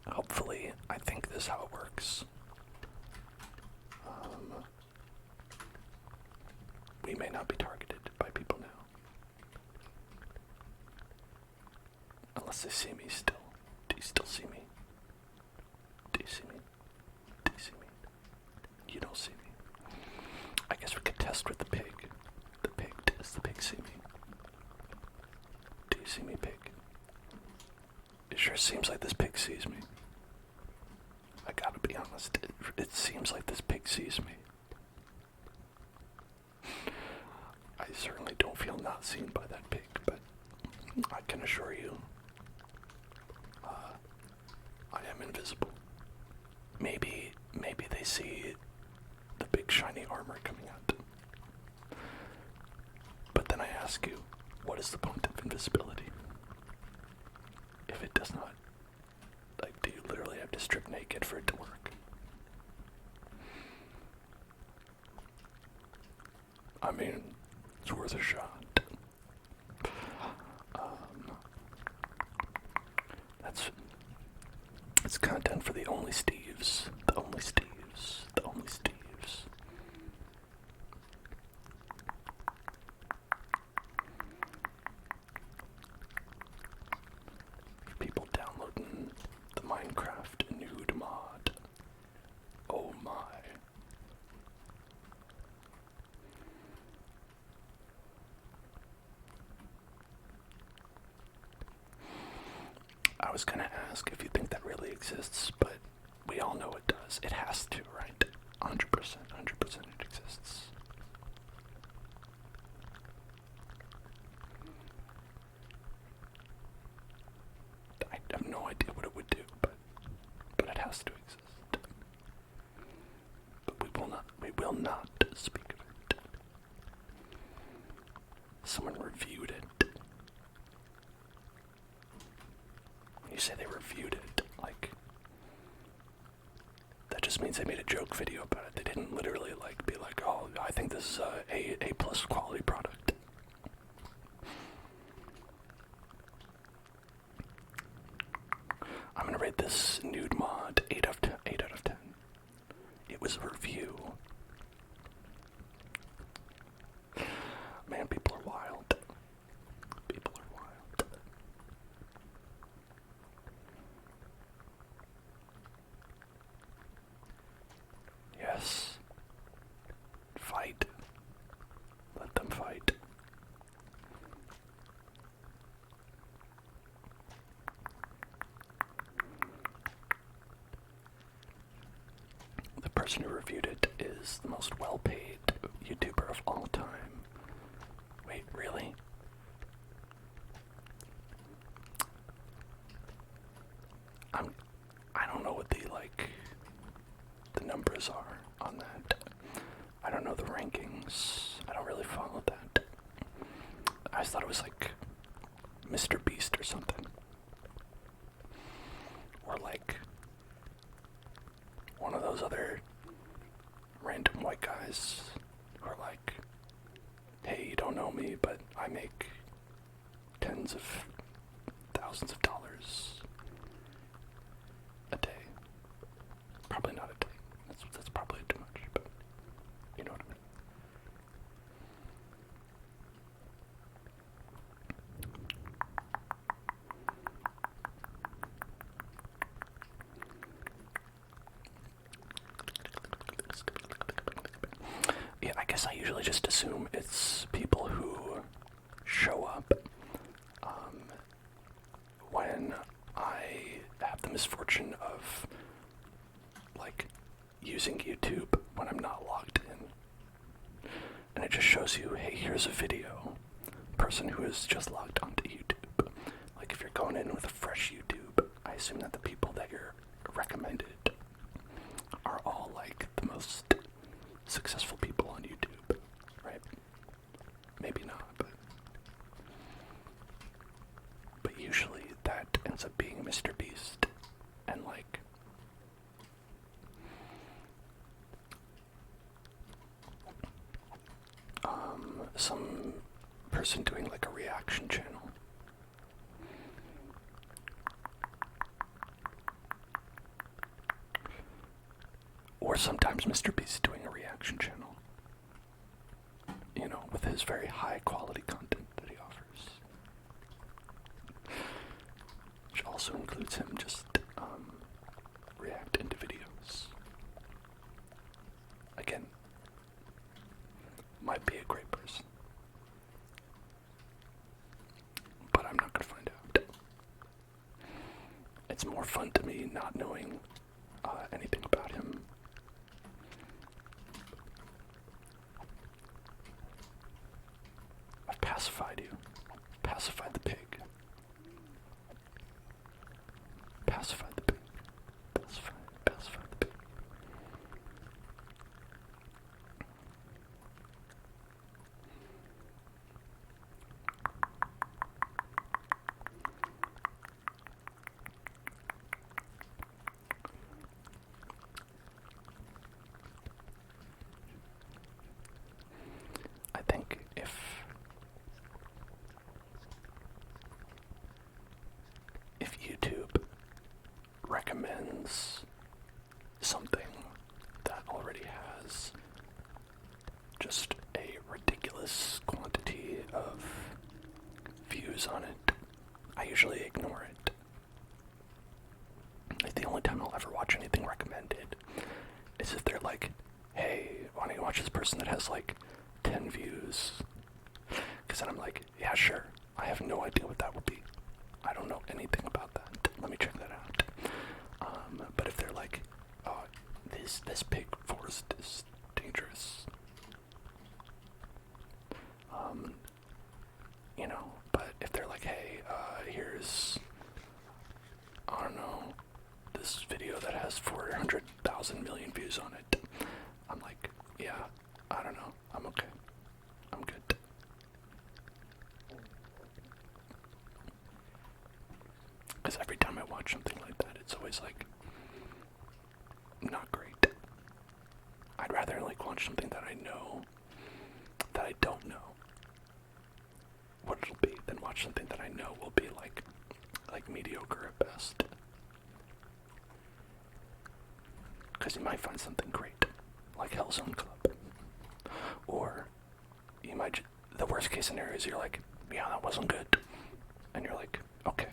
hopefully, I think this is how it works. We may not be targeted by people now. Unless they see me still. Do you still see me? Do you see me? Do you see me? You don't see me. I guess we could test with the pig. The pig, does the pig see me? Do you see me, pig? It sure seems like this pig sees me. I gotta be honest, it seems like this pig sees me. I certainly don't feel not seen by that pig, but I can assure you, I am invisible. Maybe they see the big shiny armor coming out. But then I ask you, what is the point of invisibility? If it does not, like, do you literally have to strip naked for it to work? I mean, it's worth a shot. It's content for the only Steves. The only Steves. The only Steves. People downloading the Minecraft nude mod. Oh my. I was gonna ask if you think that really exists, but we all know it does. It has to, right? 100%, 100% it exists. I have no idea what it would do, but it has to exist. But we will not speak of it. Someone reviewed it. You say they reviewed it, like, that just means they made a joke video about it. They didn't literally, like, be like, oh, I think this is a plus quality product. I'm gonna rate this nude mod 8 out of 10. It was a review. Man, people are wild. People are wild. Yes. Fight. Let them fight. The person who reviewed it is the most well-paid YouTuber of all time. Wait, really? I don't know what the, like, I just thought it was like Mr. Beast or something. Or like one of those other random white guys who are like, hey, you don't know me, but I make tens of thousands of dollars a day. Probably not a day. That's probably too much, but you know what I mean. Yeah, I guess I usually just assume it's people who show up when I have the misfortune of, like, using YouTube when I'm not logged in. And it just shows you, hey, here's a video. Person who is just logged onto YouTube. Like, if you're going in with a fresh YouTube, I assume that the people that you're recommended are all, like, the most successful people on YouTube, right? Maybe not, but usually that ends up being Mr. Beast and like some person doing like a reaction channel. Or sometimes Mr. Beast doing a reaction channel. You know, with his very high quality content that he offers. Which also includes him just reacting to videos. Again, might be a great person. But I'm not gonna find out. It's more fun to me not knowing anything about him. I've pacified you. Pacified the pig. Pacified the pig. Pacified the pig. I think if YouTube recommends something that already has just a ridiculous quantity of views on it, I usually ignore it. Like, the only time I'll ever watch anything recommended is if they're like, hey, why don't you watch this person that has like 10 views? Because then I'm like, yeah, sure. I have no idea what that would be. I don't know anything about that. Let me check that out. But if they're like, oh, this pig forest is dangerous. You know, but if they're like, hey, here's, I don't know, this video that has 400,000 million views on it, I'm like, yeah, I don't know, I'm okay. I'm good. Because every time I watch something like that, it's always like, not great. I'd rather like watch something that I know, that I don't know what it'll be, than watch something that I know will be like mediocre at best. Because you might find something great, like Hellzone Club. Or you might, the worst case scenario is you're like, yeah, that wasn't good. And you're like, okay.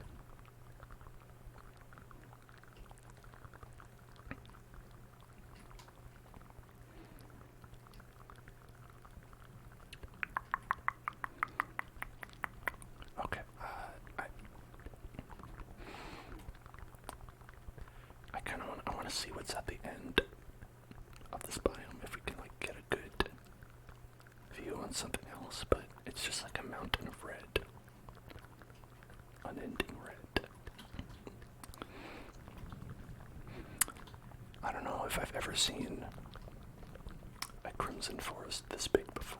Okay, I kind of want to see what's at the end of this biome, if we can like get a good view on something else, but it's just like a mountain of red. Unending red. I don't know if I've ever seen a crimson forest this big before.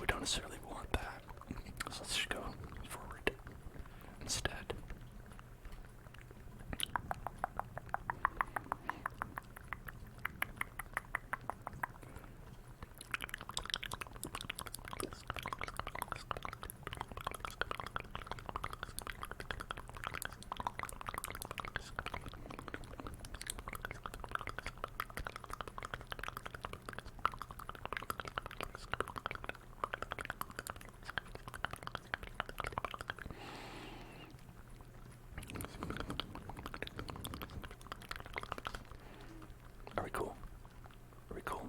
We don't necessarily want that, so let's just go forward instead. Are we cool? Are we cool?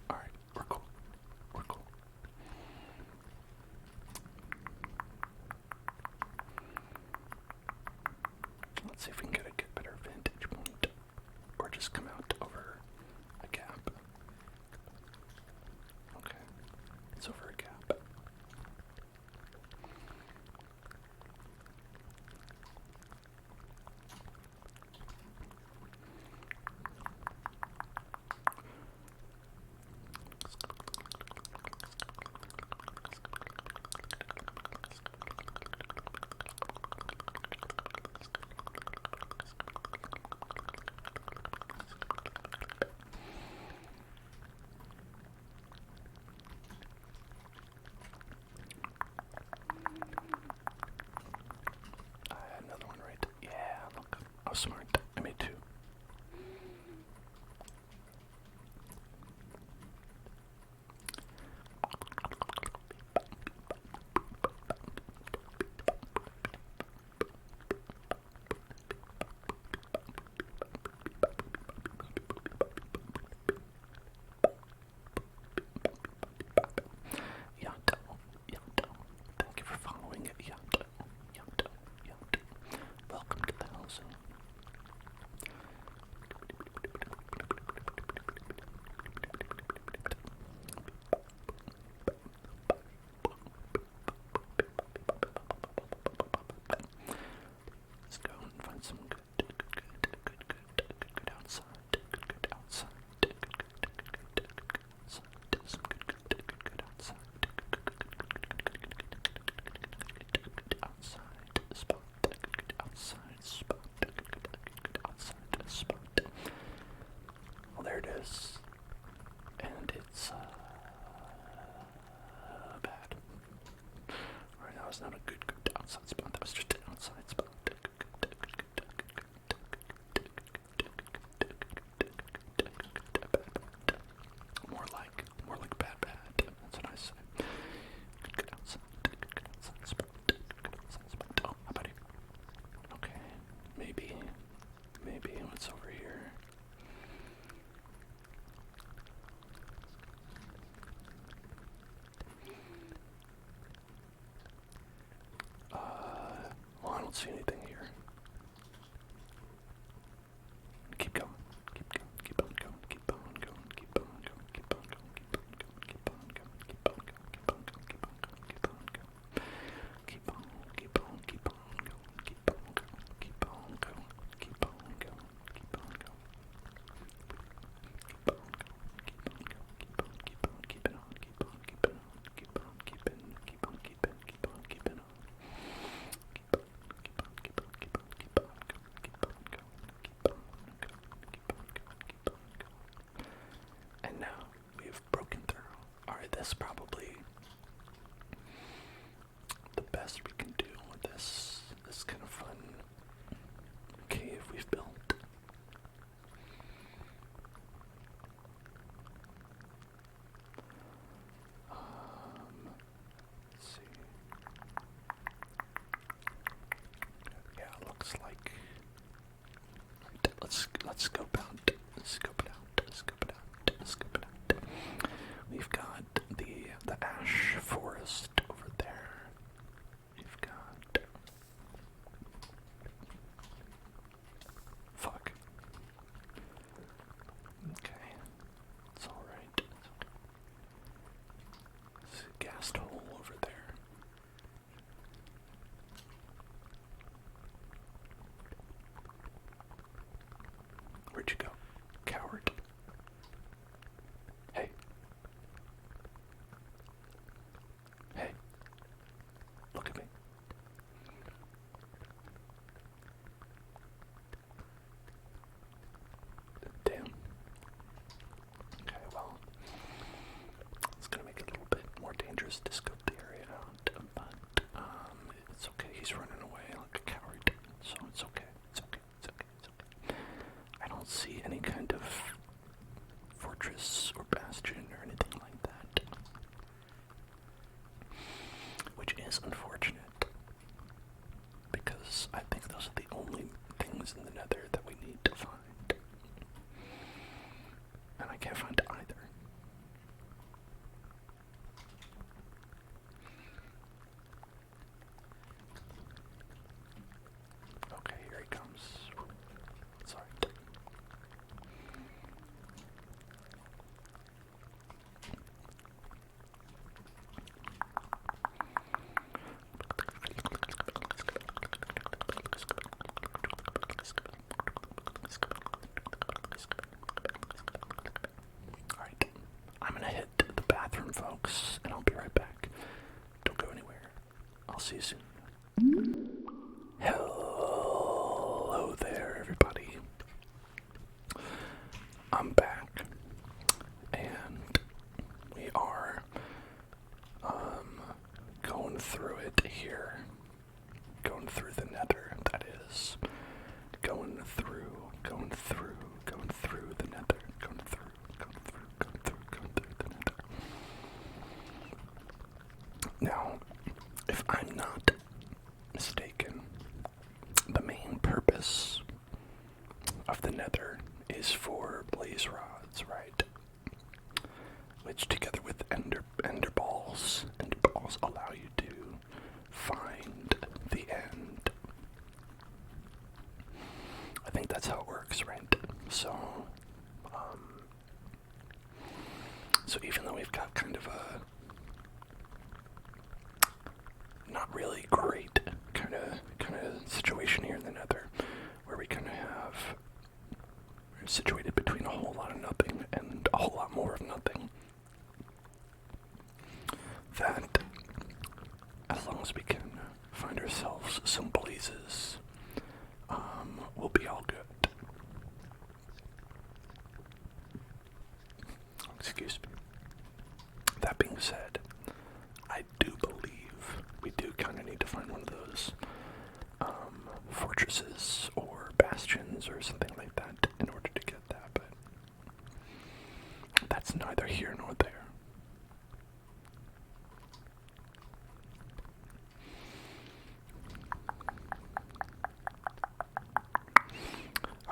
Alright, we're cool. We're cool. Let's see if we can get a better vantage point. Or just come out over a gap. Okay. It's over a gap. Another one right. Yeah, look. I was smart. I made two. Yato, Yato. Thank you for following it, Yato, Yato, Yato. Welcome to the house. Let's go and find some good outside. Good outside. Good outside. Some good outside. Outside spot. maybe. What's over here? Well, I don't see anything here. Keep going. Keep going. Keep on going. Keep on going. Keep on going. Keep on going. Keep on going. Keep on going. Keep on going. Keep on going. Keep on going. Keep on going. Keep on. Keep on. Keep on going. Keep on going. Keep on going. Keep on going. Keep on going. Keep on going. Keep on going. Keep on. Keep on. Keep it on. Keep on. Keep it on. Keep on. Keeping. Keep on. Keeping. Keep on. Keeping on. And now we've broken through. Alright, that's probably the best we can do with this kind of fun cave we've built. Let's see. Yeah, it looks like. Right, let's scope out. Scope it out. Scope it out. Scope it out. We've got the ash forest over there. We've got. Fuck. Okay. It's alright. There's a ghast hole over there. Where'd you go? Coward. Hey. Hey. Look at me. Damn. Okay, well, it's gonna make it a little bit more dangerous to scope the area out, but it's okay. He's running away like a coward, so it's okay. It's okay. It's okay. It's okay. I don't see any kind of fortress or bastion or anything like that, which is unfortunate because I think those are the only things in the Nether that we need to find, and I can't find either. Okay, here he comes. It's alright. Alright, I'm gonna hit the bathroom, folks, and I'll be right back. Don't go anywhere. I'll see you soon. Hello there, everybody. I'm back, and we are going through it here. Going through the Nether, that is. Going through the Nether. Going through the Nether. Now, if I'm not mistaken, the main purpose of the Nether is for blaze rods, right? Which, together with ender balls allow you to find the end. I think that's how it works, right? So even though we've got kind of a not really great kind of situation here in the Nether, where we kind of have we're situated between a whole lot of nothing and a whole lot more of nothing, that as long as we can find ourselves some blazes, we'll be all good. Excuse me. That being said, I do believe we do kind of need to find one of those fortresses or bastions or something like that in order to get that, but that's neither here nor there.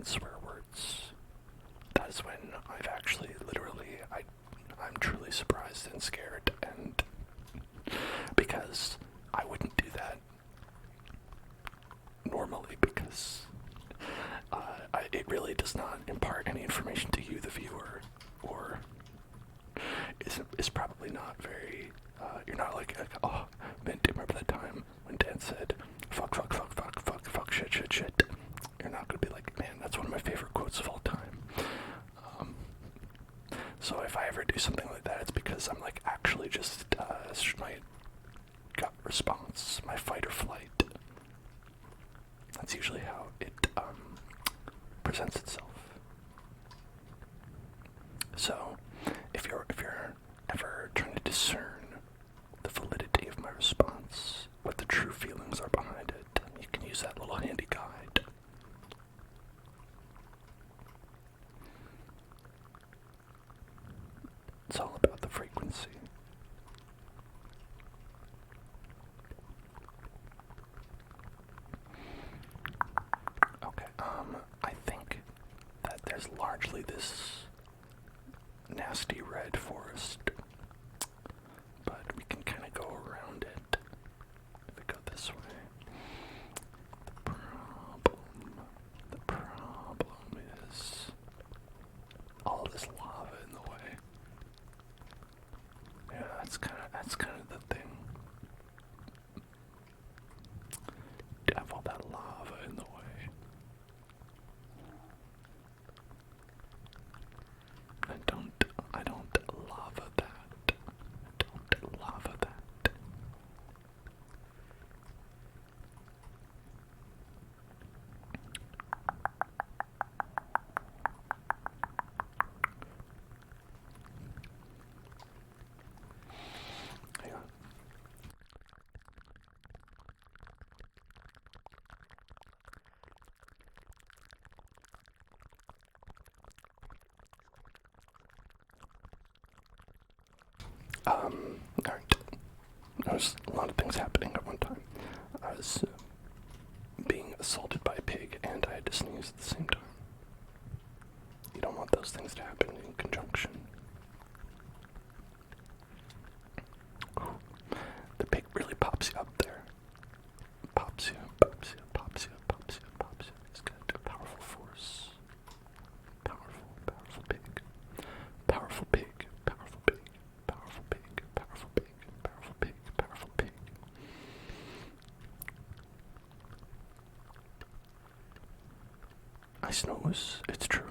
and swear words. That is when I've actually, literally, I'm truly surprised and scared, and because I wouldn't do that normally, because it really does not impart any information to you, the viewer, or is probably not very, you're not like, oh, man, do you remember that time when Dan said, fuck, fuck, fuck, fuck, fuck, fuck, shit, shit, shit? You're not gonna be like, man, that's one of my favorite quotes of all time. So if I ever do something like that, it's because I'm like actually just, my gut response, my fight or flight. That's usually how it, presents itself. So, if you're ever trying to discern the validity of my response, what the true feelings are behind it, you can use that little handy guide. It's all about the frequency. Okay, I think that there's largely this nasty red forest, but we can kind of go around it if we go this way. The problem is all this lava in the way. Yeah, that's kind of the thing. To have all that lava in the way. I don't lava that. I don't lava that. Hang on. Alright. There's a lot of things happening at one time. I was being assaulted by a pig and I had to sneeze at the same time. You don't want those things to happen in conjunction. Ooh, the pig really pops you up there. Pops you, pops you, pops you, pops you, pops you. It's got a powerful force. Powerful pig. Powerful pig, powerful pig, powerful pig, powerful pig, powerful pig, powerful pig. I snooze, it's true.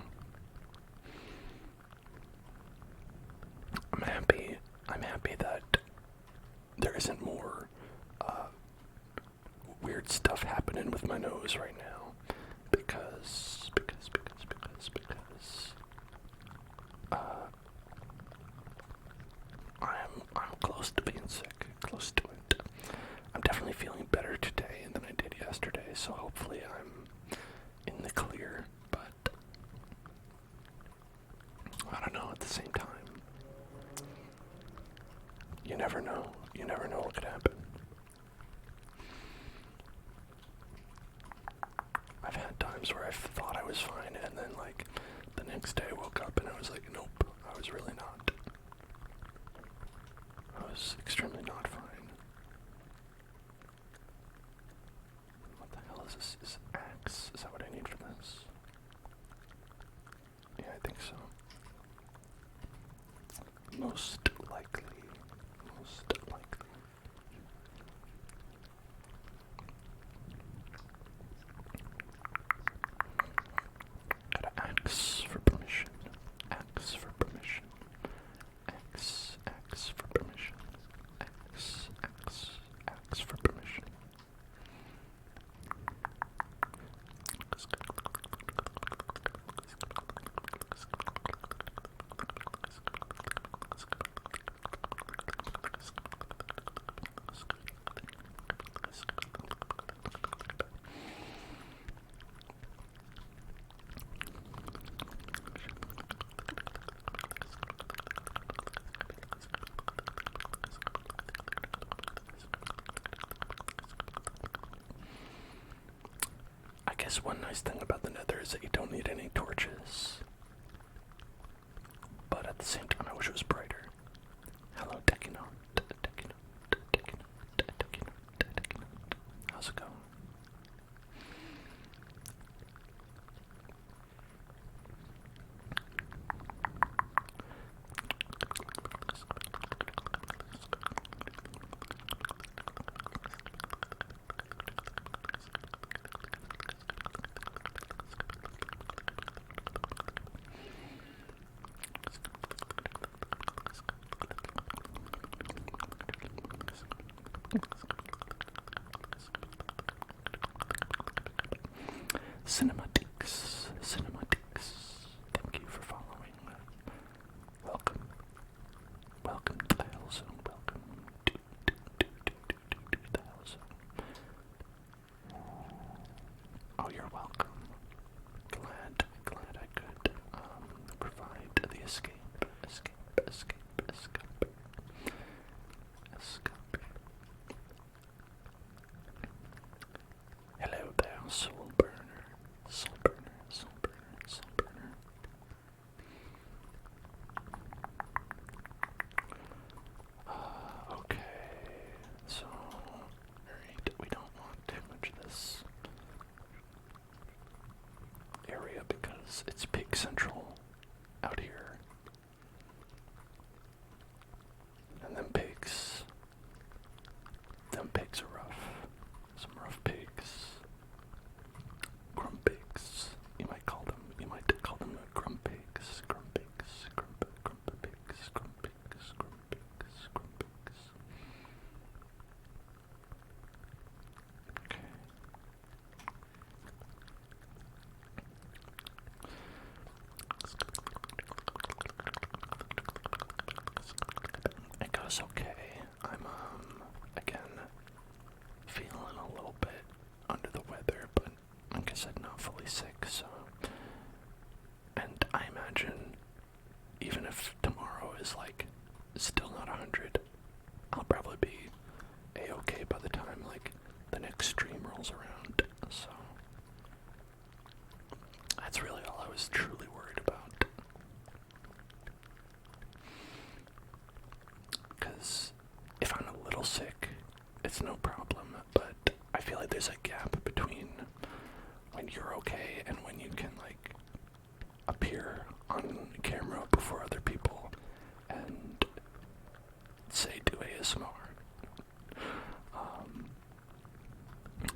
I'm happy that there isn't more weird stuff happening with my nose right now, because I'm close to being sick, close to it. I'm definitely feeling better today than I did yesterday, so hopefully I'm in the clear, but I don't know, at the same time, you never know what could happen. I've had times where I thought I was fine, and then like the next day I woke up and I was like, nope, I was really not. I was extremely not fine. What the hell is this? Is axe? Is that what I need for this? Yeah, I think so. Most likely. Gotta axe for permission. Axe for permission. Axe for permission. Axe for permission. guess one nice thing about the Nether is that you don't need any torches. But at the same time, I wish it was brighter. Hello, Dekino. How's it going? Cinematics. Thank you for following. Welcome to the Hell Zone. Welcome to the Hell Zone. Oh, you're welcome. Glad I could provide the escape. Hello there, soul burner. Okay, so, alright, we don't want too much of this area because it's pig central out here. And them pigs are rough. Some rough pigs. Grump pigs, you might call them. You might call them grump pigs. Grump pigs. Okay. It goes okay. I'm again feeling a little bit under the weather, but like I said, not fully sick, so. And I imagine even if tomorrow is like still not 100, I'll probably be a-okay by the time like the next stream rolls around, so that's really all I was truly worried about. Because if I'm a little sick, it's no problem, but I feel like there's a gap between when you're okay and when you can like appear on camera before other people and say do ASMR.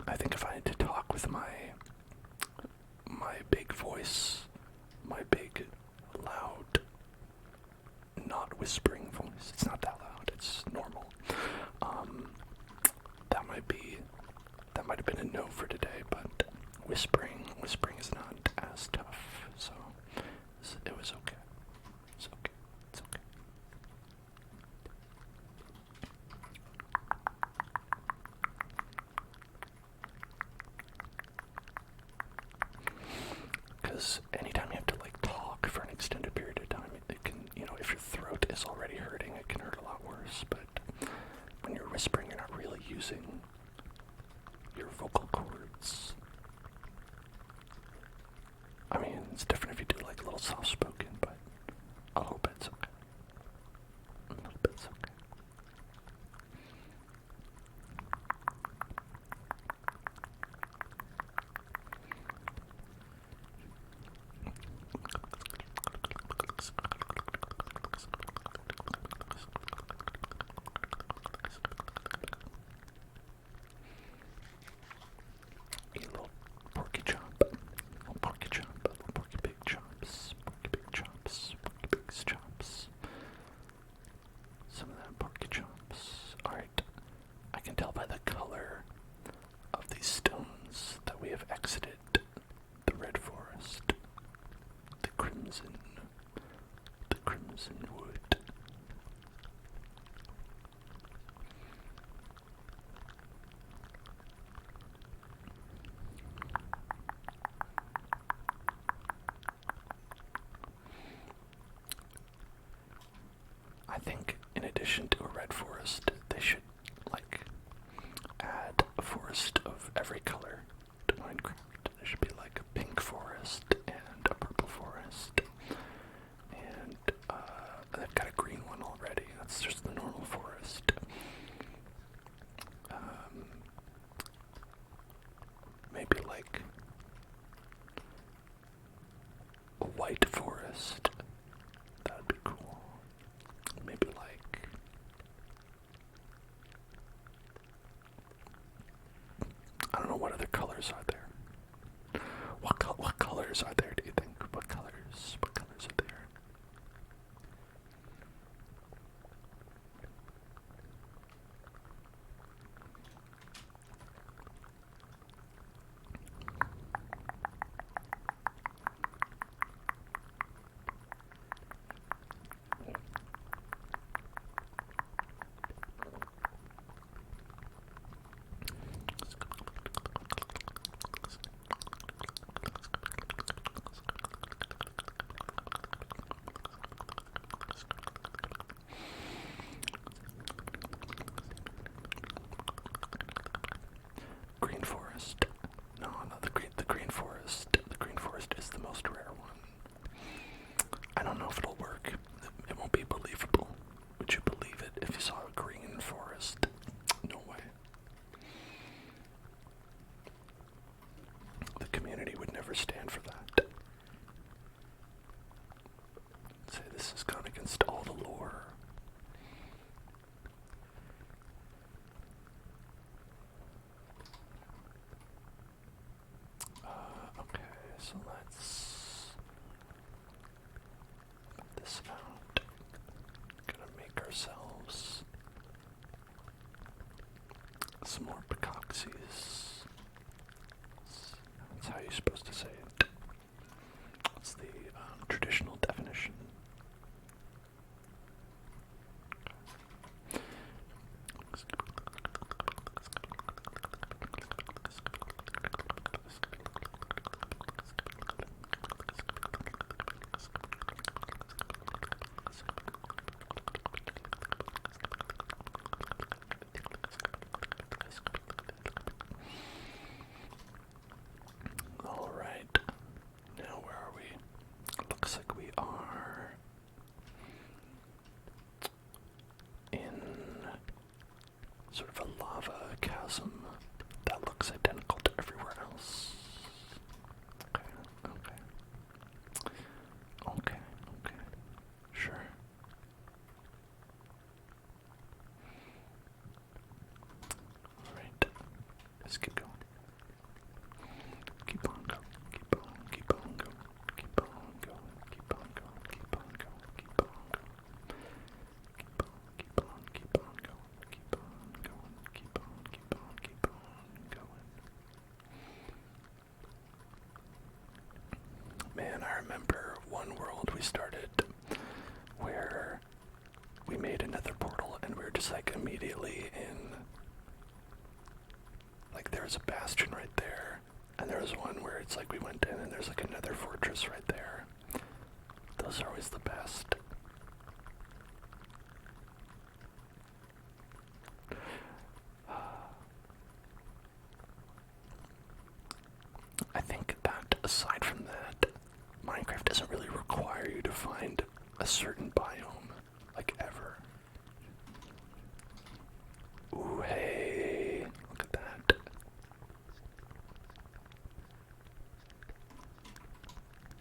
I think if I had to talk with my big voice, my big loud, not whispering voice, it's not that loud, it's normal, that might have been a no for today, but whispering is not as tough, so it was okay. It's okay. Because anytime you have to like talk for an extended period of time, it can, if your throat is already hurting, it can hurt a lot worse, but when you're whispering, you're not really using your vocal cords. I mean, it's different if you do like a little soft spoken, but a little bit's okay. A little porky pig chops, porky pig's chops. Some of that porky chops. Alright, I can tell by the color of these stones that we have exited the red forest, the crimson wood. I think in addition to a red forest, they should like add a forest of every color to Minecraft. There should be forest. That'd be cool. Maybe like... I don't know, what other colors are there? What colors are there, do you think? What colors are there? Green forest. No, the green forest. The green forest is the most rare one. I don't know if it'll work. It won't be believable. Would you believe it if you saw a green forest? No way. The community would never stand for that. Say this has gone against all the lore. Okay, so let's put this out. Gonna make ourselves some more pecoxies. That's how you're supposed to say it. That's the traditional definition. Alright, now where are we? Looks like we are in sort of a lava chasm that looks identical to everywhere else. Okay. Sure. Alright, let's keep going. Keep on going, keep on going, keep on going, keep on going, keep on going, keep on going, keep on going. Keep on going, keep on going. Man, I remember one world we started where we made another portal and we were just like immediately in, like there was a bastion right there, and there was one where it's like we went in and there's like another fortress right there. Those are always the best. I think that aside from that, Minecraft doesn't really require you to find a certain biome, like ever. Ooh, hey, look at that.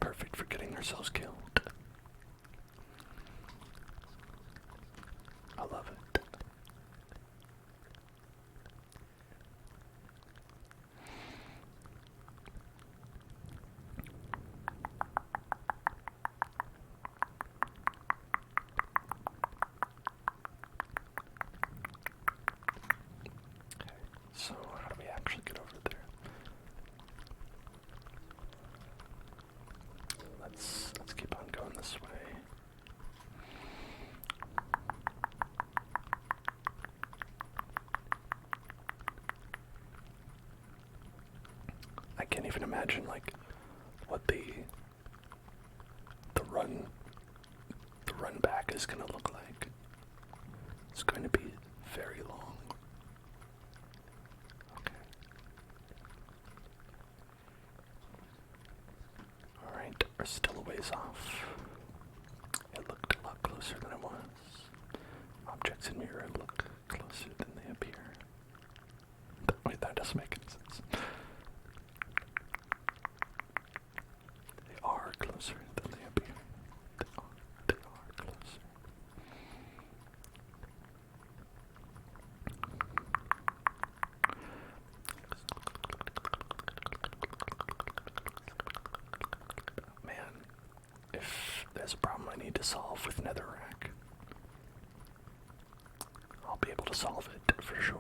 Perfect for getting ourselves killed. I love it. So how do we actually get over there? Let's keep on going this way. I can't even imagine like what the run back is gonna look like. It's going to be very long. Okay. Alright, we're still a ways off. It looked a lot closer than it was. Objects in mirror look closer than they appear. Wait, that doesn't make any sense. They are closer than they appear. there's a problem I need to solve with netherrack. I'll be able to solve it for sure.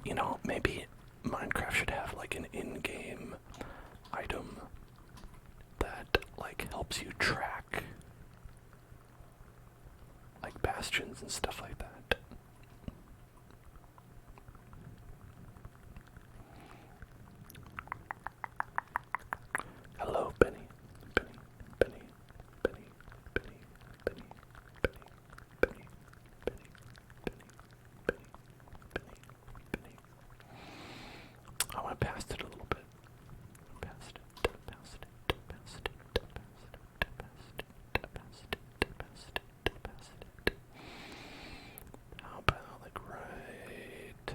You know, maybe Minecraft should have like an in-game item that like helps you track like bastions and stuff like that. Hello, Benny. Benny, Benny, Benny, Benny, Benny, Benny, Benny, Benny, Benny, Benny, Benny. Oh, I passed it a little bit. Passed it, passed it, passed it, passed it, passed it, passed it, passed it, passed it. How about like right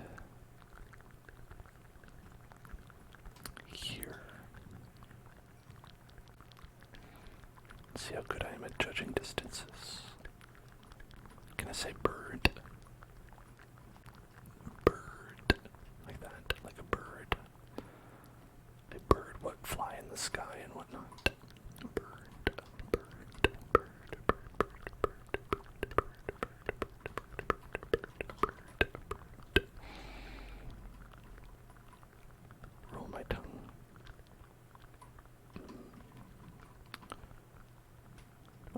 here? Let's see how good I am at judging distances. Can I say bird? Bird. Like that, like a bird. A bird, what fly in the sky and whatnot. Bird, bird, bird, bird, bird, bird, bird, bird, bird. Roll my tongue.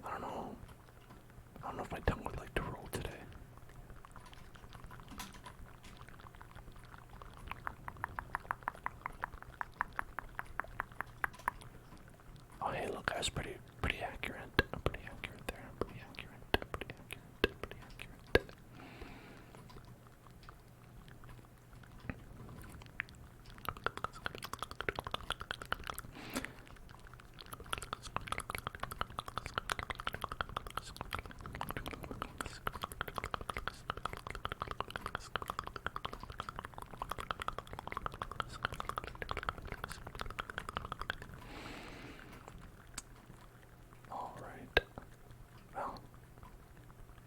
I don't know. I don't know if my tongue would like to roll today. Oh, hey, look, I was pretty accurate. I'm pretty accurate there. I'm pretty accurate. Pretty accurate. Pretty accurate. All right. Well,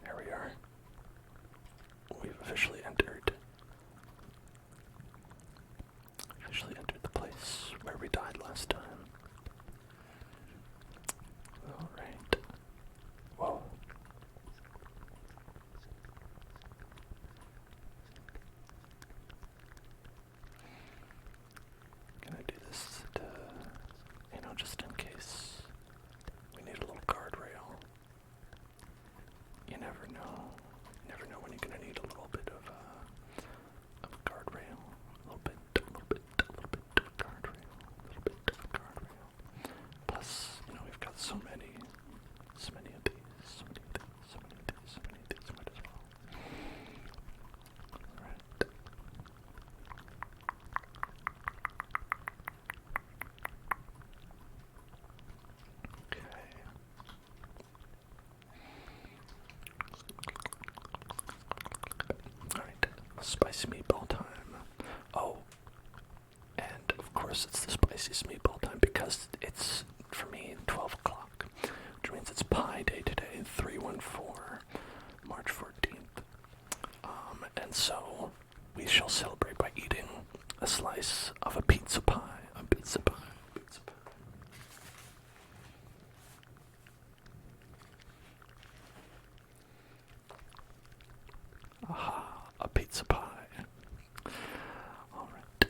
here we are. We've officially entered the place where we died last time. All right. Whoa. Can I do this to, just in case we need a little guardrail? You never know. You never know when you're gonna need a little bit of a guardrail. A little bit of guardrail. A little bit of guardrail. Plus, we've got so many of these, might as well. Alright. Okay. Alright, spicy meatball time. Oh, and of course it's the spiciest meatball time because it's, for me, 12 o'clock, which means it's Pie Day today, 314, March 14th. And so we shall celebrate by eating a slice of a pizza pie. Aha, a pizza pie. All right.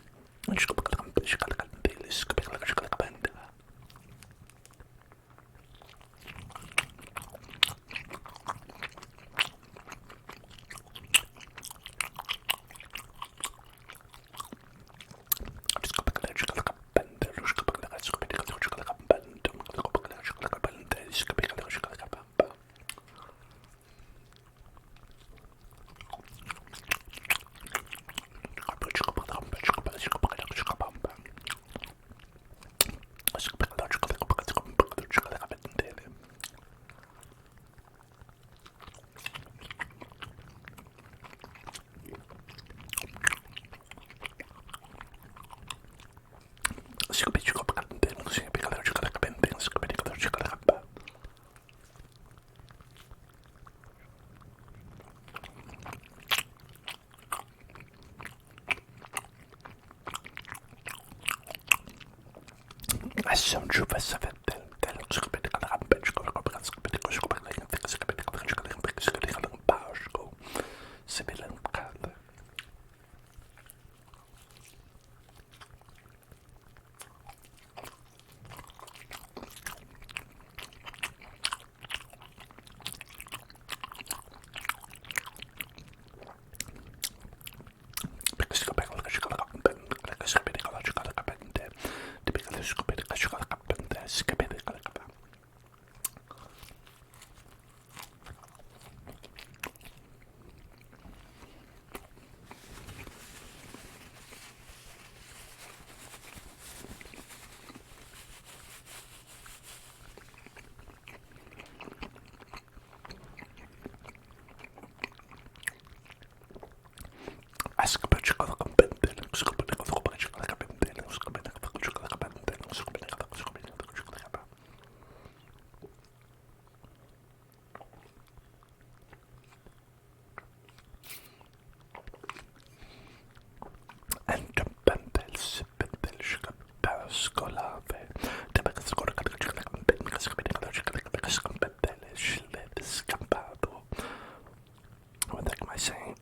What the heck am I saying?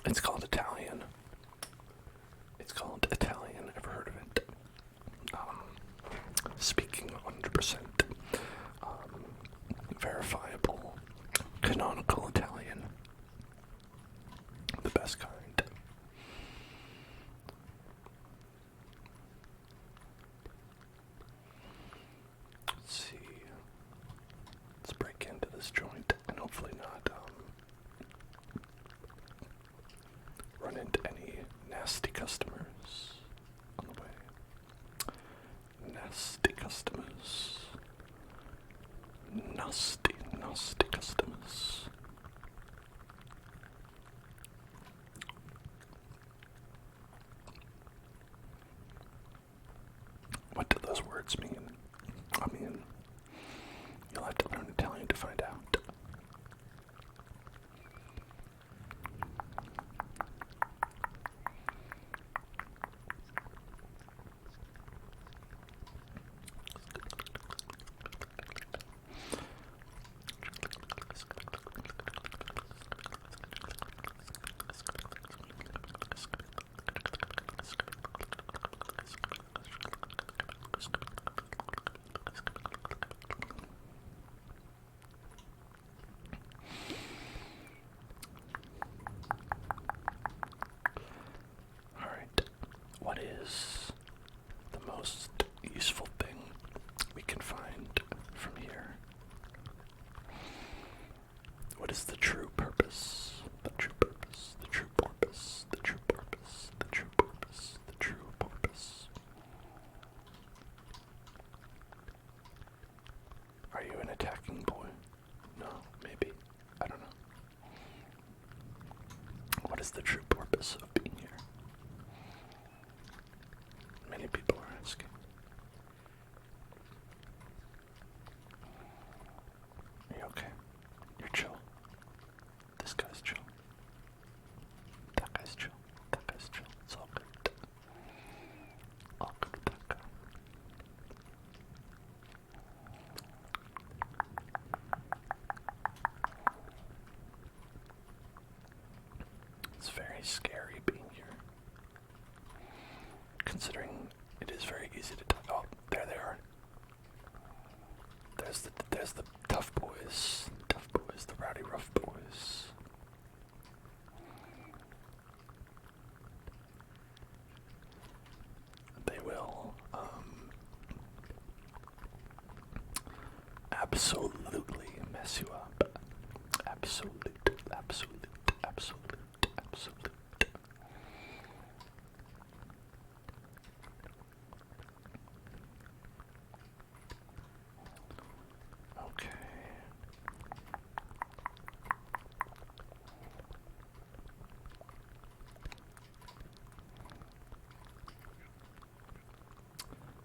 It's called Italian. It's called Italian. Ever heard of it? Speaking 100% verifiable, canonical Italian. The best kind. Let's see. Let's break into this joint and hopefully not run into any nasty customers on the way. Nasty customers. Nasty, nasty customers. What do those words mean? I mean, you'll have to learn Italian to find out. Alright, what is the most useful thing we can find from here? What is the true purpose? The true purpose, the true purpose, the true purpose, the true purpose, the true purpose. Are you an attacking boy? No, maybe. I don't know. What is the true purpose of being here? Many people are asking. Are you okay? You're chill. This guy's chill. That guy's chill. That guy's chill. It's all good. All good with that guy. It's very scary being here. Considering it is very easy to oh, there they are. There's the tough boys. Tough boys, the rowdy rough boys. They will absolutely mess you up. Absolute, absolute, absolute, absolute. Okay.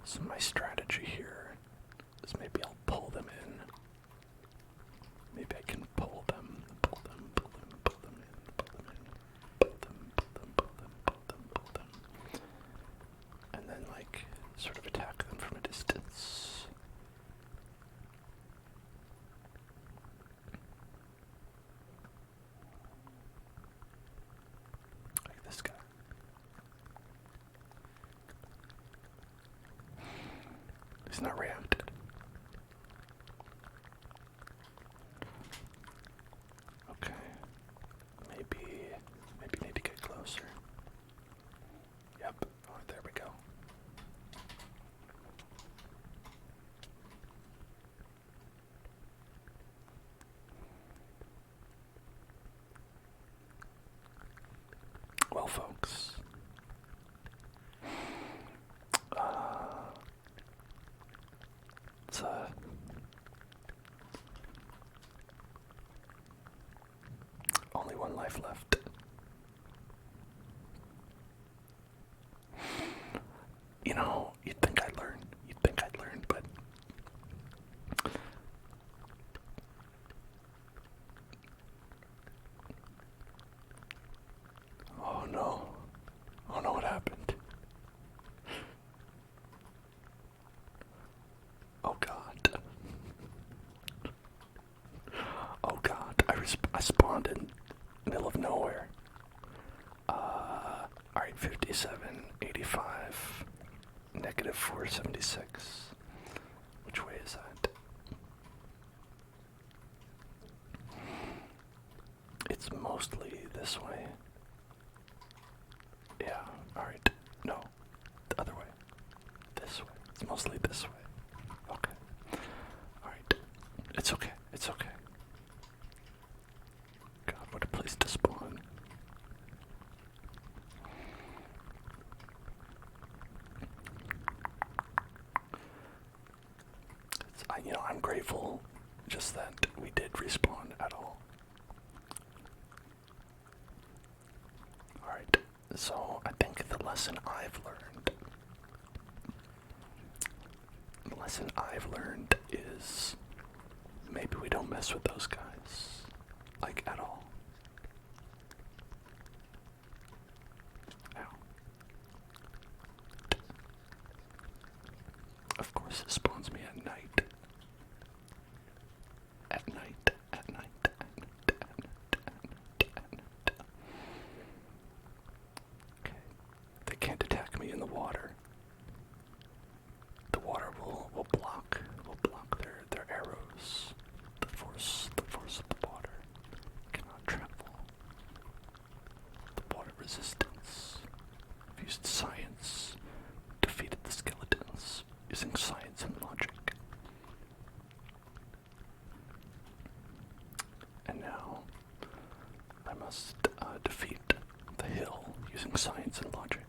So my strategy here is maybe I'll pull them in. Maybe I can pull them, pull them, pull them, pull them in, pull them in, pull them, pull them, pull them, pull them, pull them. And then like sort of attack them from a distance. one life left. You know, you'd think I'd learn. You'd think I'd learn, but oh no. Oh no, what happened? Oh god. Oh god. I spawned in the middle of nowhere. Alright, 57, 85, negative 476. Which way is that? It's mostly this way. Yeah, alright. No, the other way. This way. It's mostly this way. Okay. Alright. It's okay. It's okay. God, what a place to spawn. I'm grateful just that we did respawn at all. Alright, so I think the lesson I've learned is maybe we don't mess with those guys, like, at all. Ow. Of course, it spawns me at night. At night. Okay. They can't attack me in the water. The water will block their arrows. The force of the water cannot travel. The water resistance. I've used science, defeated the skeletons using science and logic. And now I must defeat the hill using science and logic.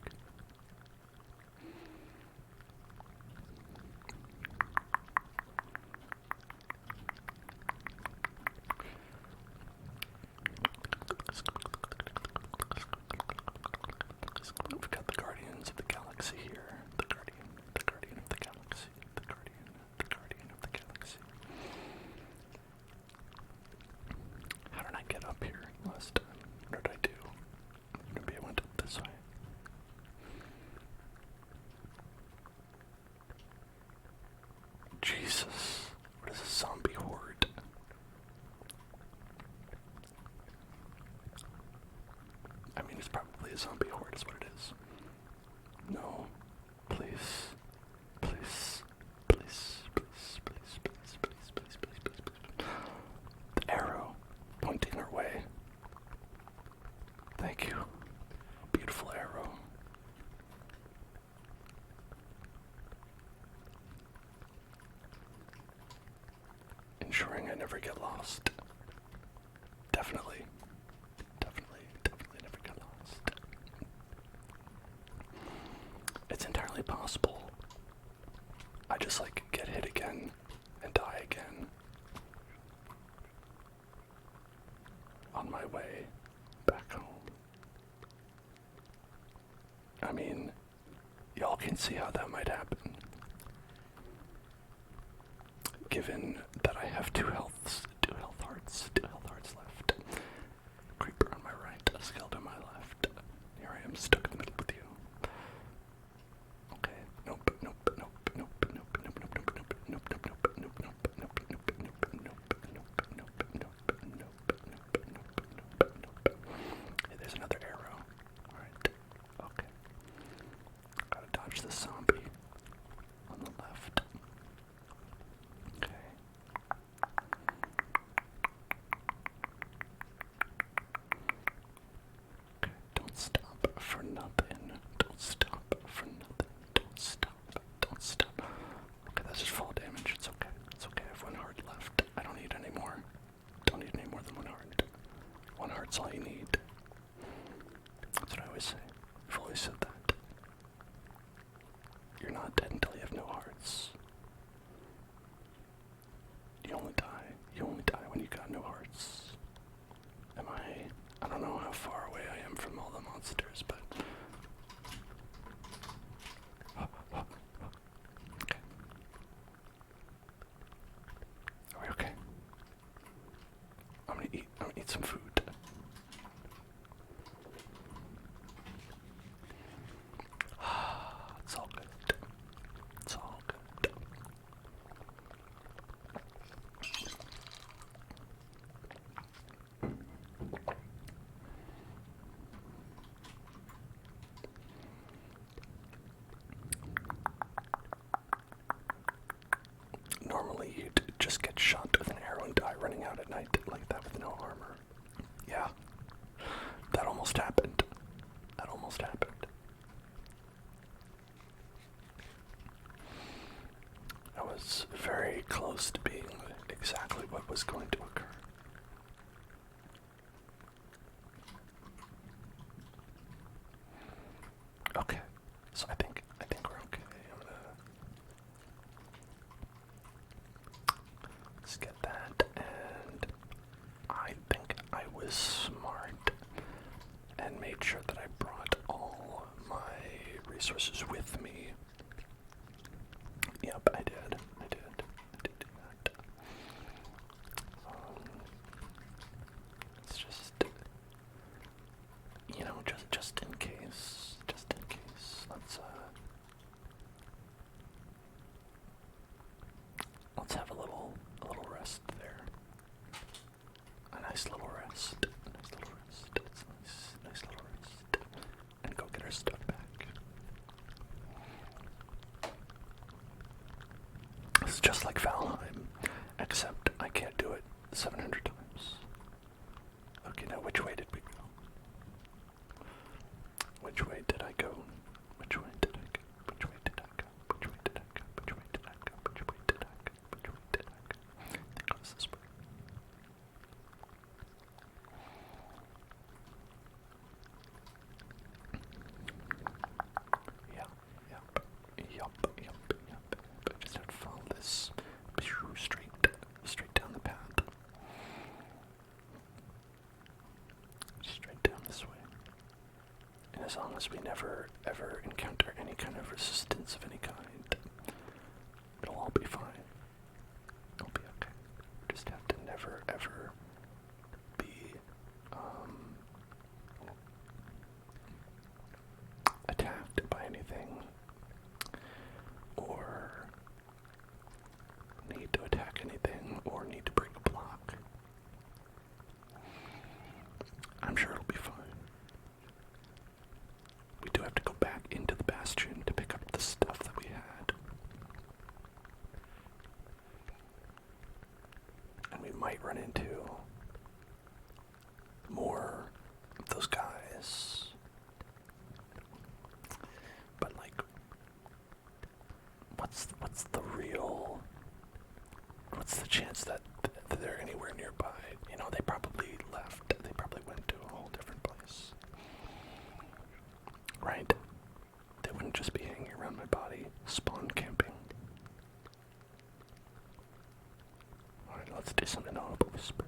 We've got the Guardians of the Galaxy here. The Guardian of the Galaxy. The Guardian of the Galaxy. How did I get up here last time? What did I do? Maybe I went up this way. Jesus, what is a zombie horde? I mean, it's probably a zombie horde is what it is. No, please, please, please, please, please, please, please, please, please, please, please. The arrow pointing our way. Thank you. Beautiful arrow. Ensuring I never get lost. Definitely never get lost. It's entirely possible I just get hit again and die again on my way back home. I mean, y'all can see how that might happen. Given that I have two health hearts left. Creeper on my right, a skeleton on my left. Here I am stuck in the middle with you. Okay, nope. Hey, there's another arrow. Alright, okay. Gotta dodge the zombie on the left. Okay. Okay, don't stop for nothing. Don't stop for nothing. Don't stop. Okay, that's just fall damage. It's okay. It's okay. I have one heart left. I don't need any more. Don't need any more than one heart. One heart's all you need. That's what I always say. I've always said that. You're not dead until you have no hearts. You only die when you got no hearts. Am some food. It's all good. It's all good. Normally you'd just get shot with an arrow and die running out at night like that with no armor. Yeah. That almost happened. That almost happened. I was very close to being exactly what was going to occur. Okay, so I think we're okay. Let's get that, and I think I was smart and made sure that I brought all my resources with me. Yep, I did do that. It's just, just in case, let's have a little rest there. A nice little rest. It's nice little rest. And go get our stuff back. It's just like Valheim, except I can't do it 700 times. Okay, now which way did we go? Which way did I go? Which way did I go? Which way did I go? Which way did I go? Which way did I go? Which way did I go? Which way did I go? I think it was this way. Yup. I just have to follow this straight down the path. Straight down this way. And as long as we never ever encounter any kind of resistance of any kind, it'll all be fine. It'll be okay. We just have to never ever be attacked by anything or need to attack anything or need to break a block. I'm sure it'll be fine. We do have to go back into the bastion to pick up the stuff that we had. And we might run into more of those guys. But like, what's the chance that they're anywhere nearby? You know, they probably left. They probably went to a whole different place. Right? They wouldn't just be hanging around my body, spawn camping. Alright, let's do some inaudible whispers.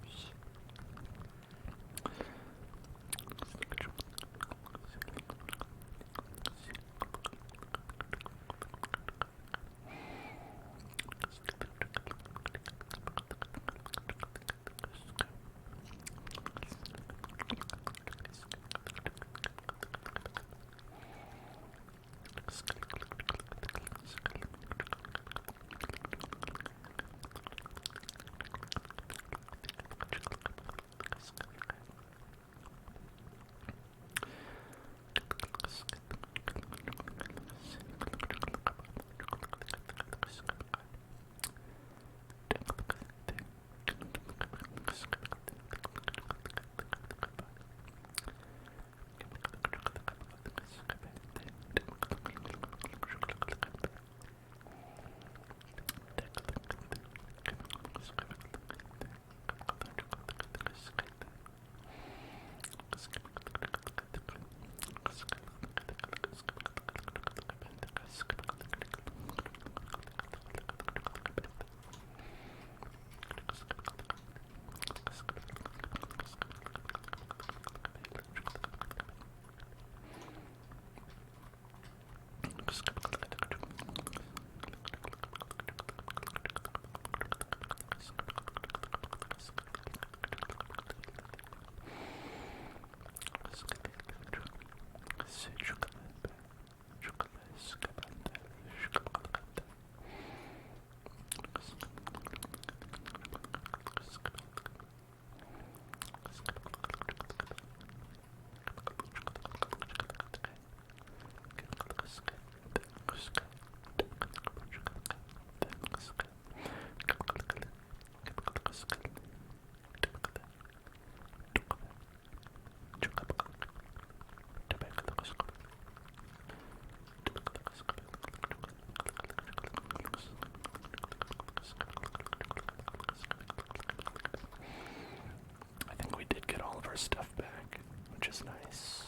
I think we did get all of our stuff back, which is nice.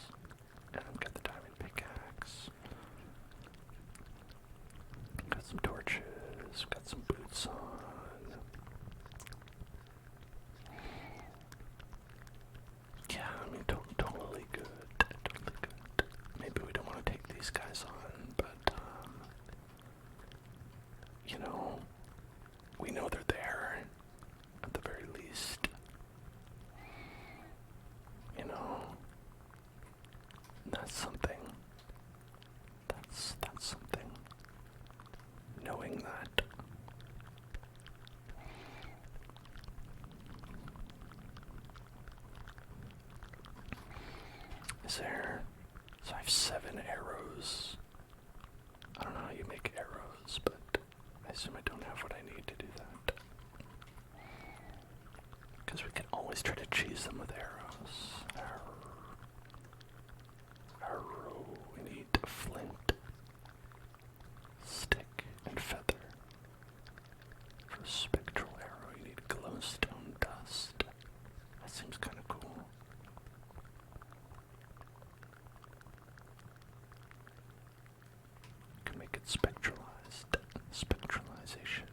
And I've got the diamond pickaxe. Got some torches, got some boots on. Yeah, I mean, totally good. Totally good. Maybe we don't want to take these guys on, but, you know, we know they're there, at the very least. You know, that's something. That's something. Knowing that. Is there... So I have 7 arrows. I don't know how you make arrows, but I assume I don't have what I need to do that. Because we can always try to cheese them with arrows. Arrow. We need flint, stick, and feather. For a spectral arrow, you need glowstone dust. That seems kind of cool. You can make it spectralized. Spectralization.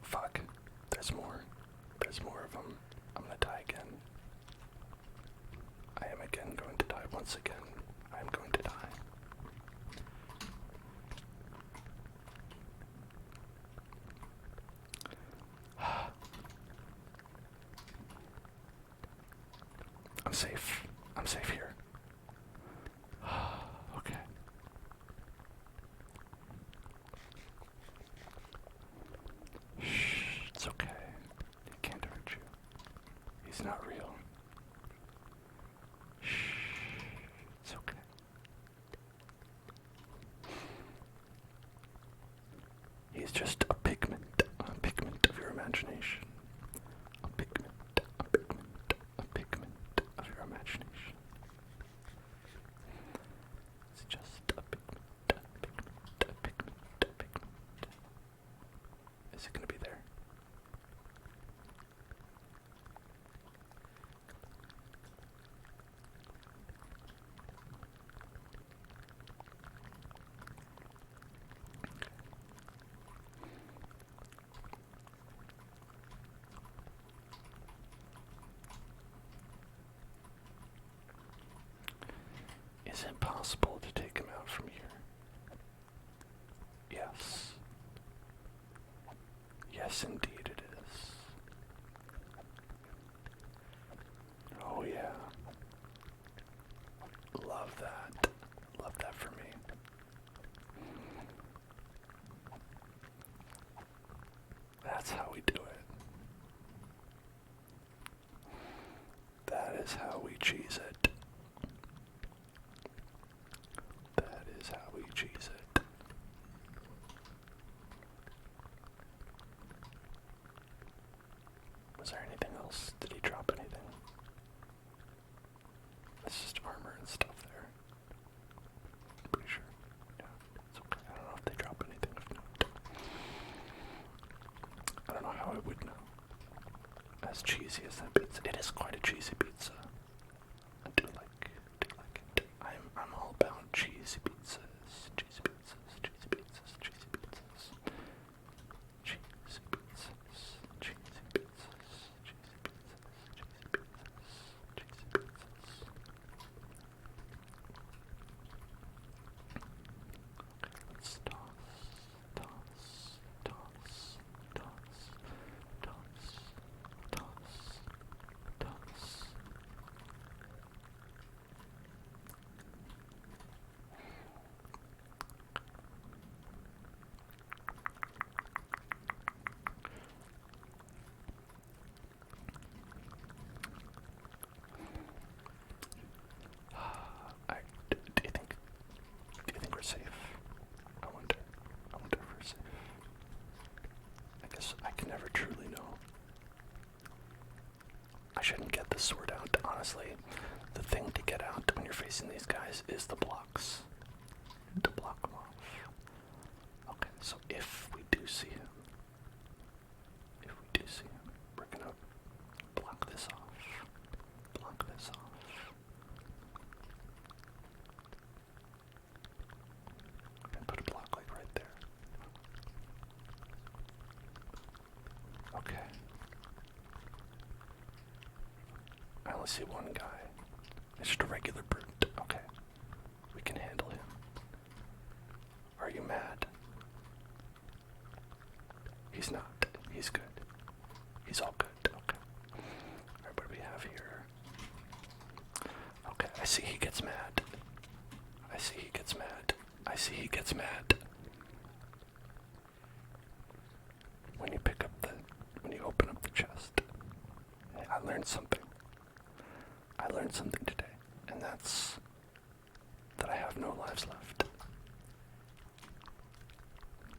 Fuck. There's more. There's more of them. I'm gonna die again. I am again going to die once again. I am going to die. I'm safe. I'm safe here. Okay. Shh, it's okay. He can't hurt you. He's not real. Shh, it's okay. He's just a pigment of your imagination. A pigment of your imagination. It's just a pigment. Is it gonna be there? Is it possible to take him out from here? Yes. Yes, indeed it is. Oh yeah. Love that. Love that for me. That's how we do it. That is how we cheese it. That is how we cheese it. Was there anything else? Did he drop anything? It's just armor and stuff there. I'm pretty sure. Yeah, it's okay. I don't know if they drop anything. If not, I don't know how I would know. As cheesy as that pizza. It is quite a cheesy pizza. I do like it. I'm all about cheesy pizzas. Cheesy pizzas, cheesy pizzas, cheesy pizzas. facing these guys is the blocks. To block them off. Okay, so if we do see him, we're gonna block this off. Block this off. And put a block like right there. Okay. I only see one guy. It's just a regular brute. Okay. We can handle him. Are you mad? He's not. He's good. He's all good. Okay. Alright, what do we have here? Okay, I see he gets mad. I see he gets mad. I see he gets mad. When you open up the chest. Hey, I learned something. I learned something today. And that's that I have no lives left.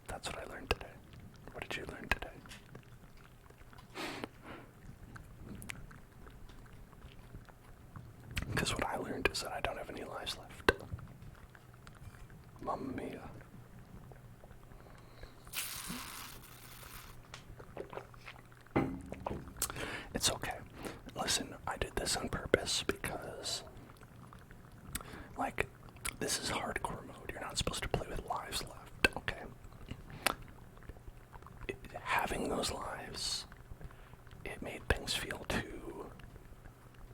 That's what I learned today. What did you learn today? Because what I learned is that I don't have any lives left. Mamma mia. It's okay. Listen, I did this on purpose because, like, this is hardcore mode. You're not supposed to play with lives left, okay? Having those lives, it made things feel too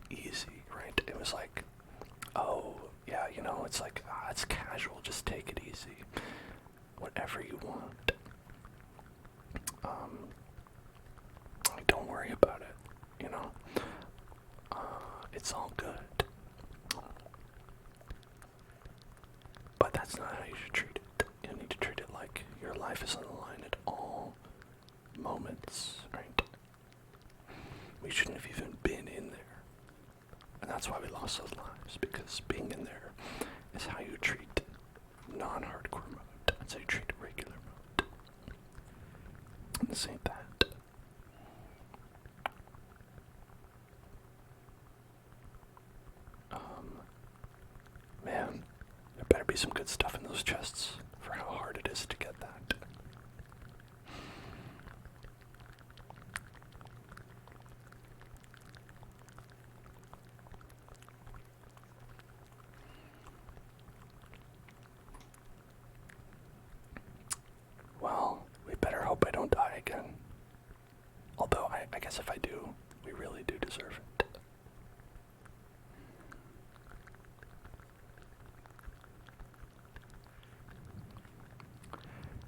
easy, right? It was like, oh, yeah, you know, it's like, it's casual, just take it easy. Whatever you want. Don't worry about it, you know? It's all good. But that's not how you should treat it. You need to treat it like your life is on the line at all moments, right? We shouldn't have even been in there. And that's why we lost those lives, because being in there is how you treat non-hardcore mode. That's how you treat regular mode. And this ain't that. Man, there better be some good stuff in those chests for how hard it is to get that. Well, we better hope I don't die again. Although, I guess if I do, we really do deserve it.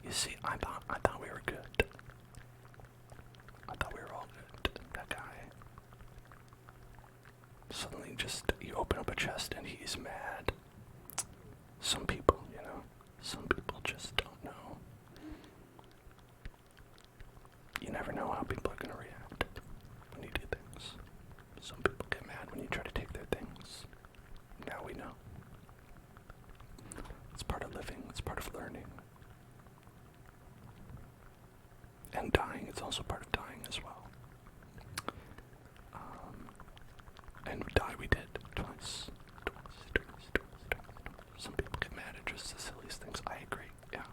You see, I thought we were good. I thought we were all good. That guy. Suddenly you open up a chest and he's mad. Some people, you know, some people just don't know. You never know how people are gonna react when you do things. Some people get mad when you try to take their things. Now we know. It's part of living, it's part of learning. And dying is also part of dying as well. And die we did. Twice. Some people get mad at just the silliest things. I agree, yeah.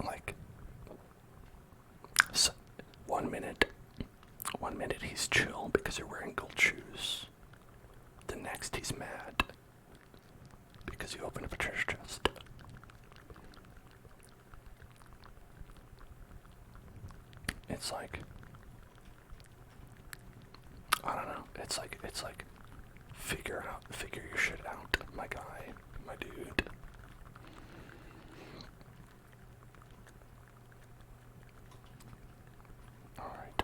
Like, so 1 minute he's chill because you're wearing gold shoes. The next he's mad because you open up a treasure chest. It's like, I don't know, it's like, figure your shit out, my guy, my dude. Alright,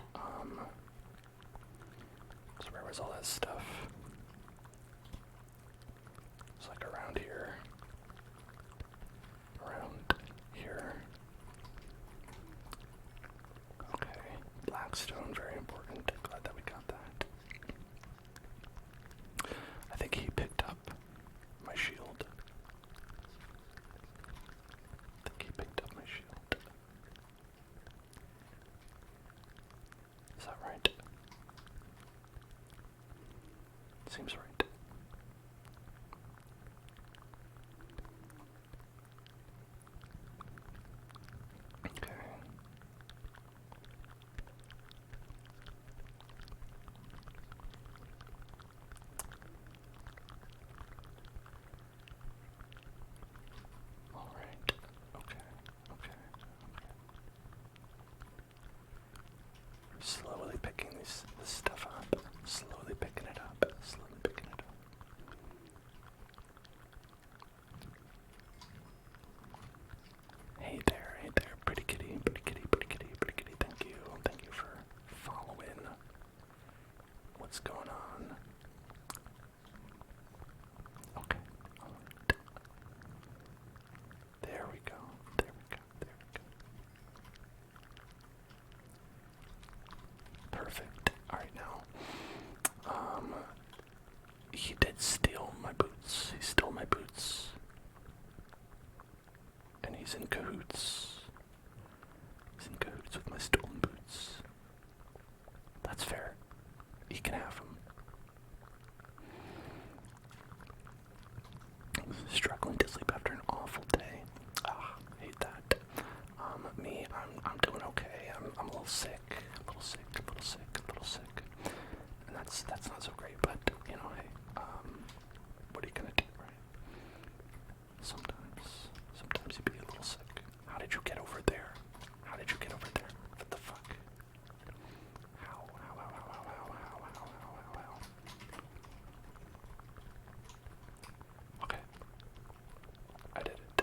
so where was all that stuff? It's like around here. Okay, Blackstone, very important. Glad that we got that. I think he picked up my shield. Is that right? steal my boots. He stole my boots. And he's in cahoots. He's in cahoots with my stolen boots. That's fair. He can have them. Struggling to sleep after an awful day. Hate that. I'm doing okay. I'm a little sick. And that's not so great, but you know, hey, what are you gonna do, right? Sometimes you be a little sick. How did you get over there? What the fuck? How? Okay. I did it.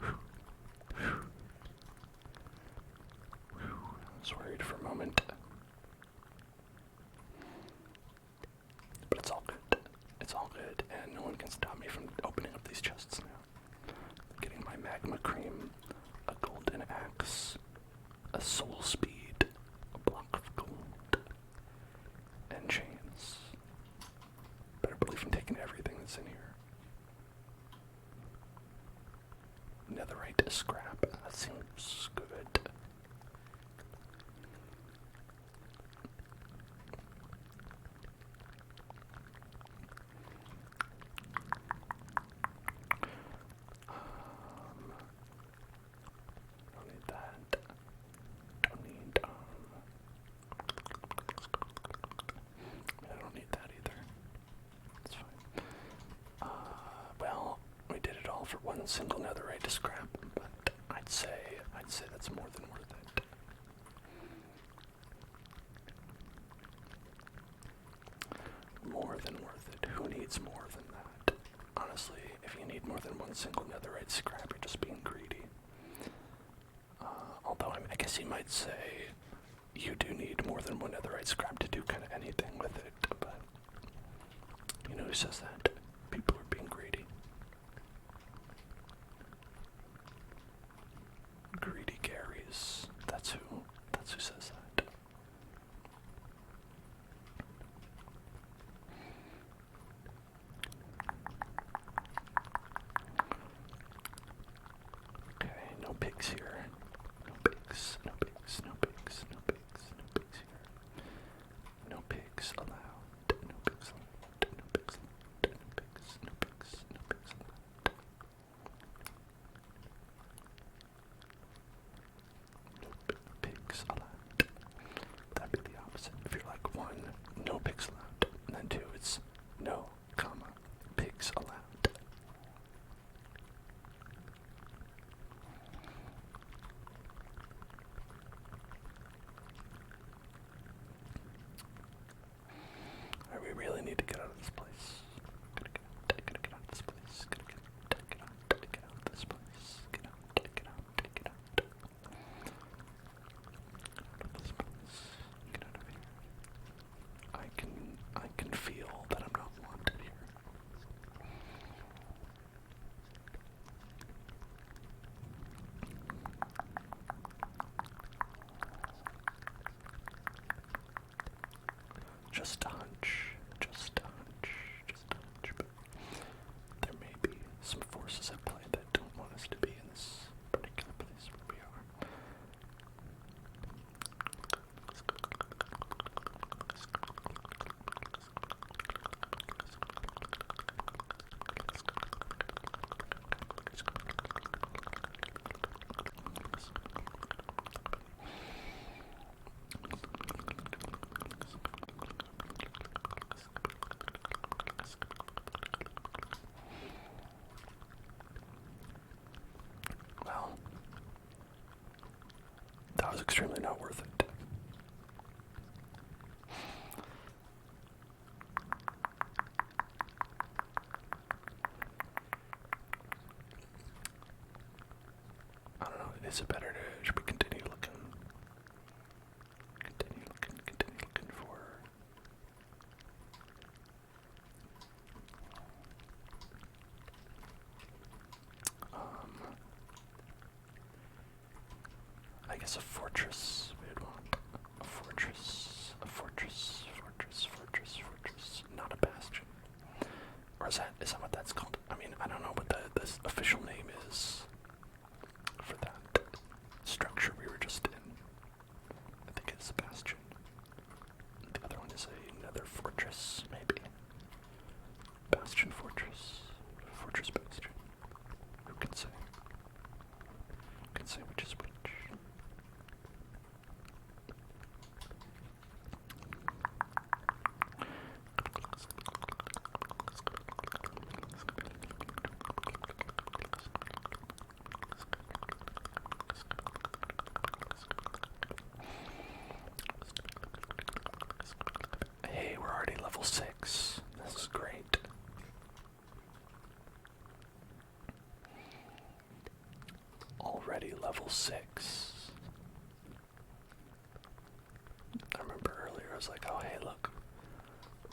I was worried for a moment. But it's all good. It's all good, and no one can stop me from opening up these chests now. Getting my magma cream, a golden axe, a soul speed, a block of gold, and chains. Better believe I'm taking everything that's in here. Netherite scrap. That seems good. Don't need that. Don't need, I don't need that either. It's fine. Well, we did it all for one single netherite scrap, but I'd say that's more than worth it. More than worth it. Who needs more than that? Honestly, if you need more than one single netherite scrap, you're just being greedy. Although I guess you might say you do need more than one netherite scrap to do kind of anything with it, but you know who says that? People are being greedy. Greedy Garys. That's who says that. Okay, no pigs here. No pigs here. No pigs allowed. No pigs allowed. No pigs allowed. No pigs allowed. Pigs allowed. That'd be the opposite. If you're like, one, no pigs allowed, and then two, it's no, comma, pigs allowed. Alright, we really need to get out of this place. Gotta get out of this place. Get out of this place. Get out of this place. Get out of here. I can feel that I'm not wanted here. Just a hunch, but there may be some forces at play that don't want us to be in this particular place where we are. Well, that was extremely not worth it. I don't know, is it better to, should we continue looking for I guess a fortress. We'd want a fortress. Not a bastion. 6. I remember earlier I was like, oh hey look,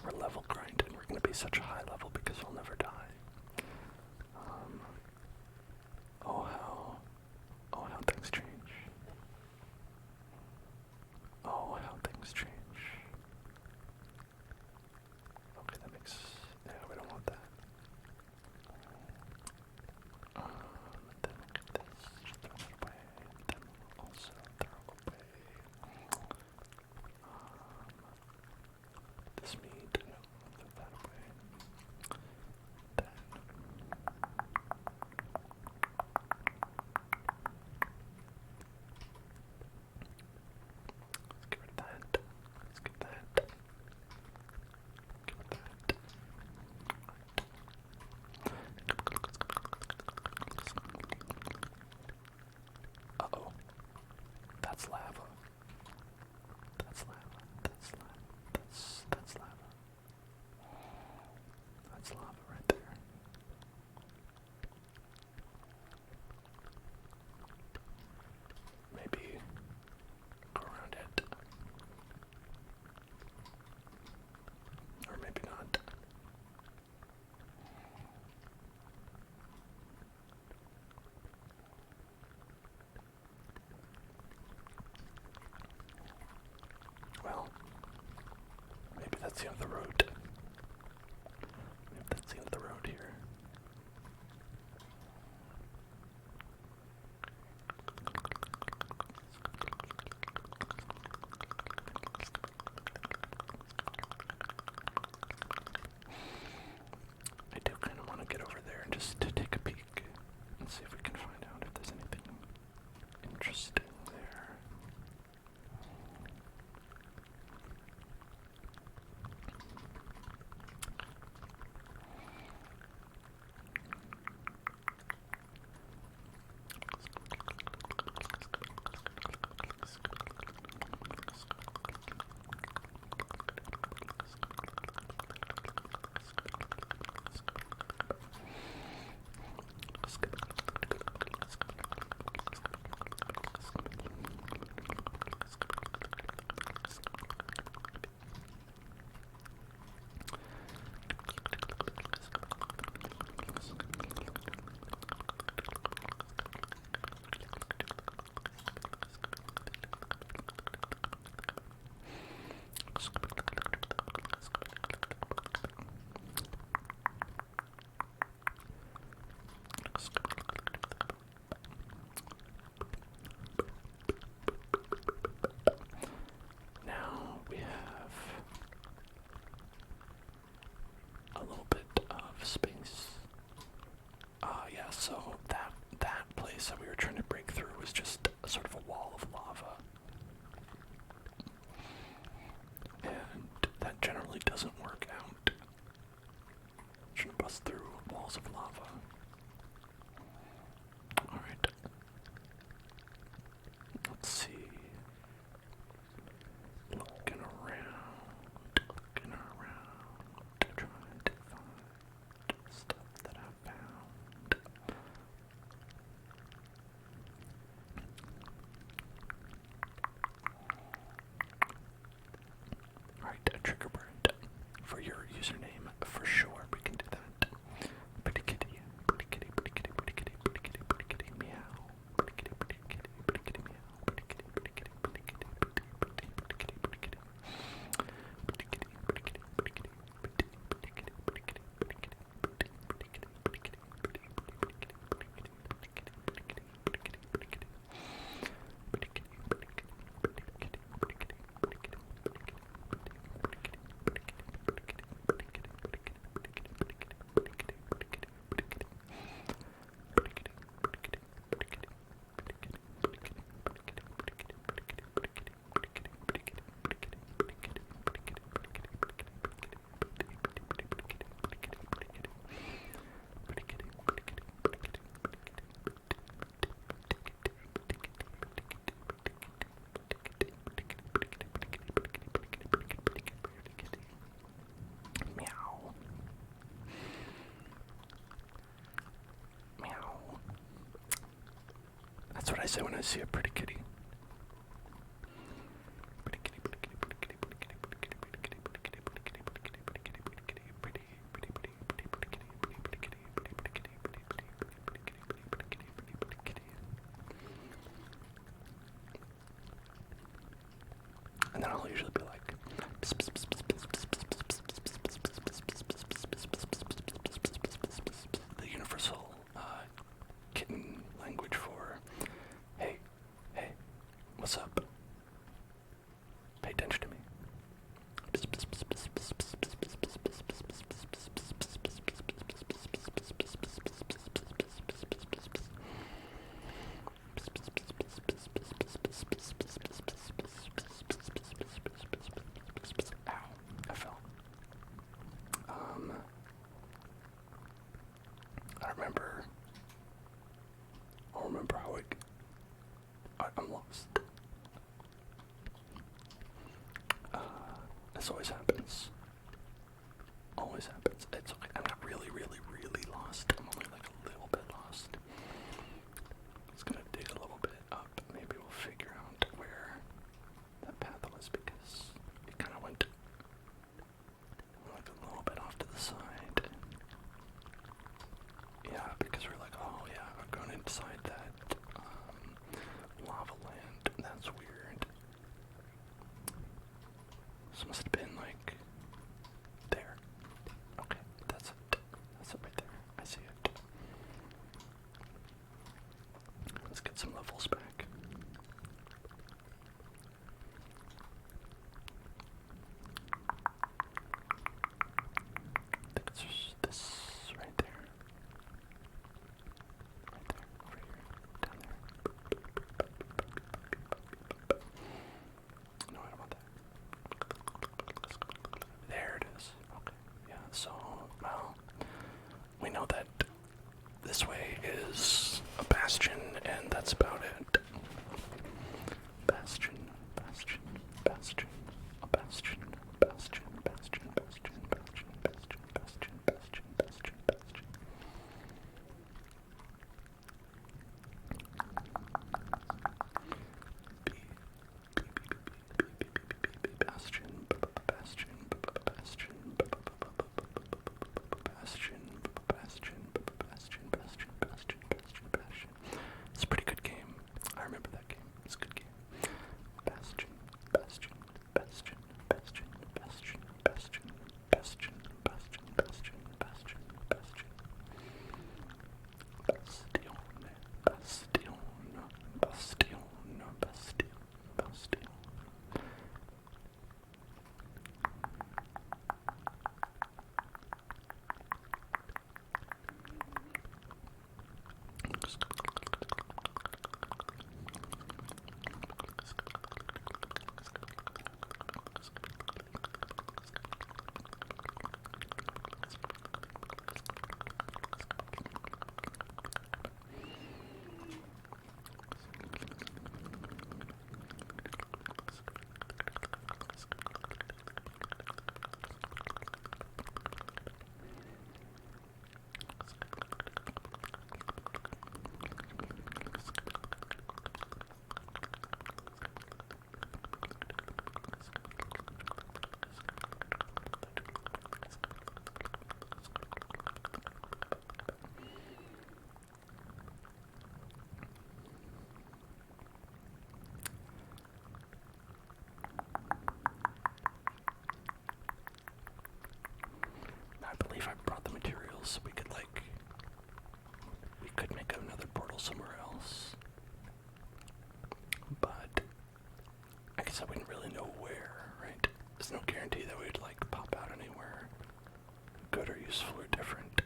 we're level grinding, we're gonna be such a high level because we'll never die. Oh how things change. Oh how things change. Okay, that makes, yeah, we don't want that. Then look at this, just throw it away, then also throw away. This meat, no, throw that away. Then let's get rid of that. Let's get that. Get rid of that. Uh-oh. That's lava. That's lava. That's lava. That's lava. That's lava right there. Maybe go around it. Or maybe not. Well, maybe that's the end of the road. Maybe that's the end of the road here. I do kind of want to get over there and just to take a peek and see if we can find out if there's anything interesting there. Now we have a little bit of space. Yeah, so that place that we were trying to break through was just a sort of a wall of lava. And that generally doesn't work out. Shouldn't bust through walls of lava. Alright. Let's see. Looking around, trying to find stuff that I found. Alright, a trigger bird for your username, for sure, we can do that. Pretty kitty. I say when I see a pretty kitty? Pretty kitty, pretty kitty, pretty kitty, pretty kitty, pretty kitty, pretty kitty, pretty kitty, pretty kitty, pretty kitty, pretty kitty, pretty kitty, pretty, pretty, pretty, pretty, pretty kitty, pretty, pretty kitty, pretty, pretty kitty, pretty, pretty, pretty, pretty kitty, pretty, pretty kitty, pretty, pretty kitty. And then I'll usually be like, the universal kitten language for, hey, hey, what's up? Pay attention to me. Ow, I fell. I'll remember how I'm lost. This always happens. Always happens. It's okay. I'm not really, really, really lost. I'm only like a little bit lost. It's gonna dig a little bit up. Maybe we'll figure out where that path was because it kind of went like a little bit off to the side. Yeah, because we're like, oh yeah, we're going inside that lava land. That's weird. This must have been like there. Okay, that's it. That's it right there. I see it. Let's get some levels back. I think it's just this right there. Right there, over here, down there. No, I don't want that. There it is. Okay, yeah, so, well, we know that this way is a bastion, and that's about it. Bastion, bastion, bastion, a bastion, bastion, bastion, bastion, bastion, bastion, bastion, bastion, bastion, bastion. Bastion, bastion, bastion, bastion, bastion, bastion, bastion, bastion, bastion, bastion. It's a pretty good game. I remember that game. It's a good game. Bastion, bastion, bastion, bastion, bastion, bastion, bastion, bastion, bastion, bastion, bastion. Bastion, bastion, bastion, bastion, bastion. I believe I brought the materials so we could make another portal somewhere else. But I guess I wouldn't really know where, right? There's no guarantee that we'd like pop out anywhere good or useful or different.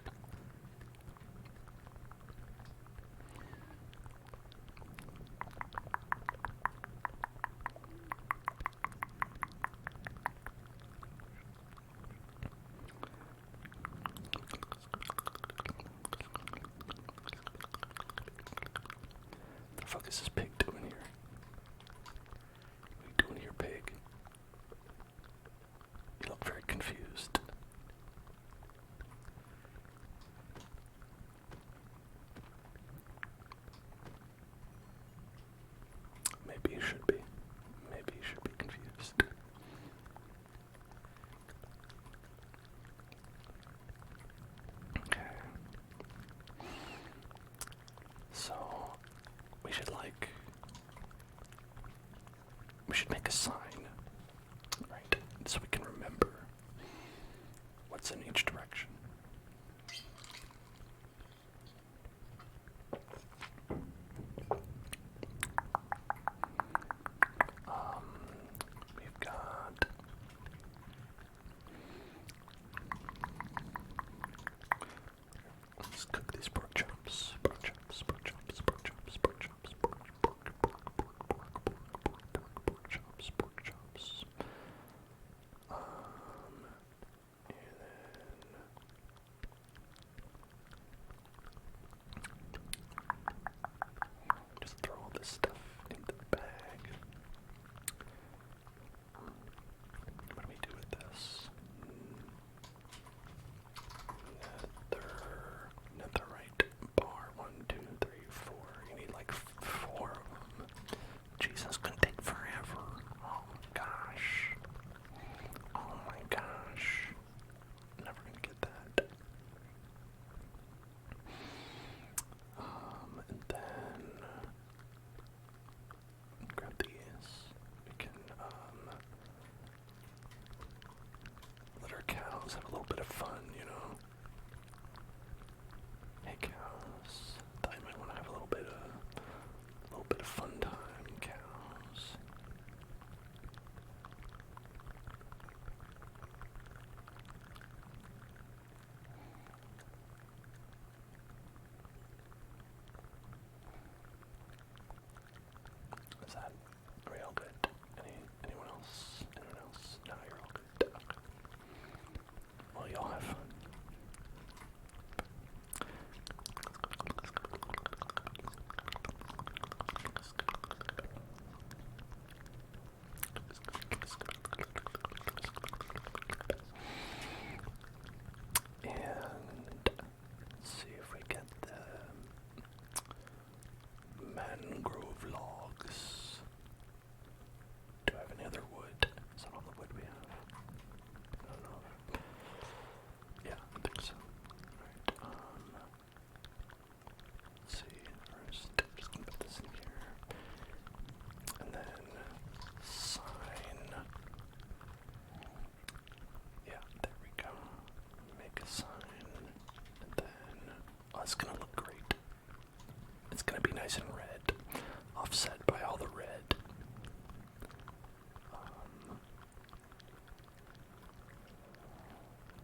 The fuck is this pig doing here? What are you doing here, pig? You look very confused. sign, right? So we can remember what's in each direction. We've got let's cook these pork chops. Pork chops, pork chops, pork chops, pork chops, pork chops, pork chops. And then just throw all this stuff in the bag. What do we do with this? Netherite bar. 1, 2, 3, 4. You need like 4 of them. Jesus, gonna take forever. Oh my gosh. Oh my gosh. Never gonna get that. And then grab these. We can let our cows have a little bit of fun, you know. Hey cows, thought you might want to have a little bit of fun time, cows. Is that? Are we all good? Anyone else? Anyone else? No, you're all good. Okay. Well, y'all have fun. And let's see if we get the mangrove logs. Do I have any other wood? Is that all the wood we have? I don't know. Yeah, I think so. Alright, let's see. First, just gonna put this in here. And then sign. Yeah, there we go. Make a sign. And then, oh, it's gonna look great. It's gonna be nice and red, offset by all the red.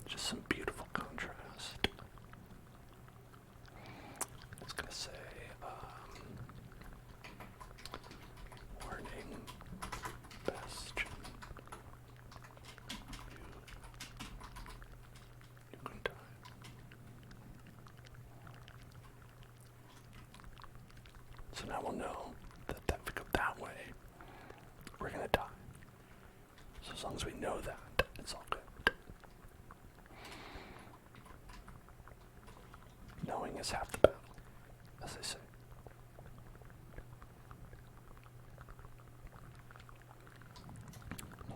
Just some beautiful contrast. It's gonna say, warning, bastion. You can die. So now we'll know that if we go that way, we're gonna die. So as long as we know that, it's all good. Knowing is half the battle, as they say.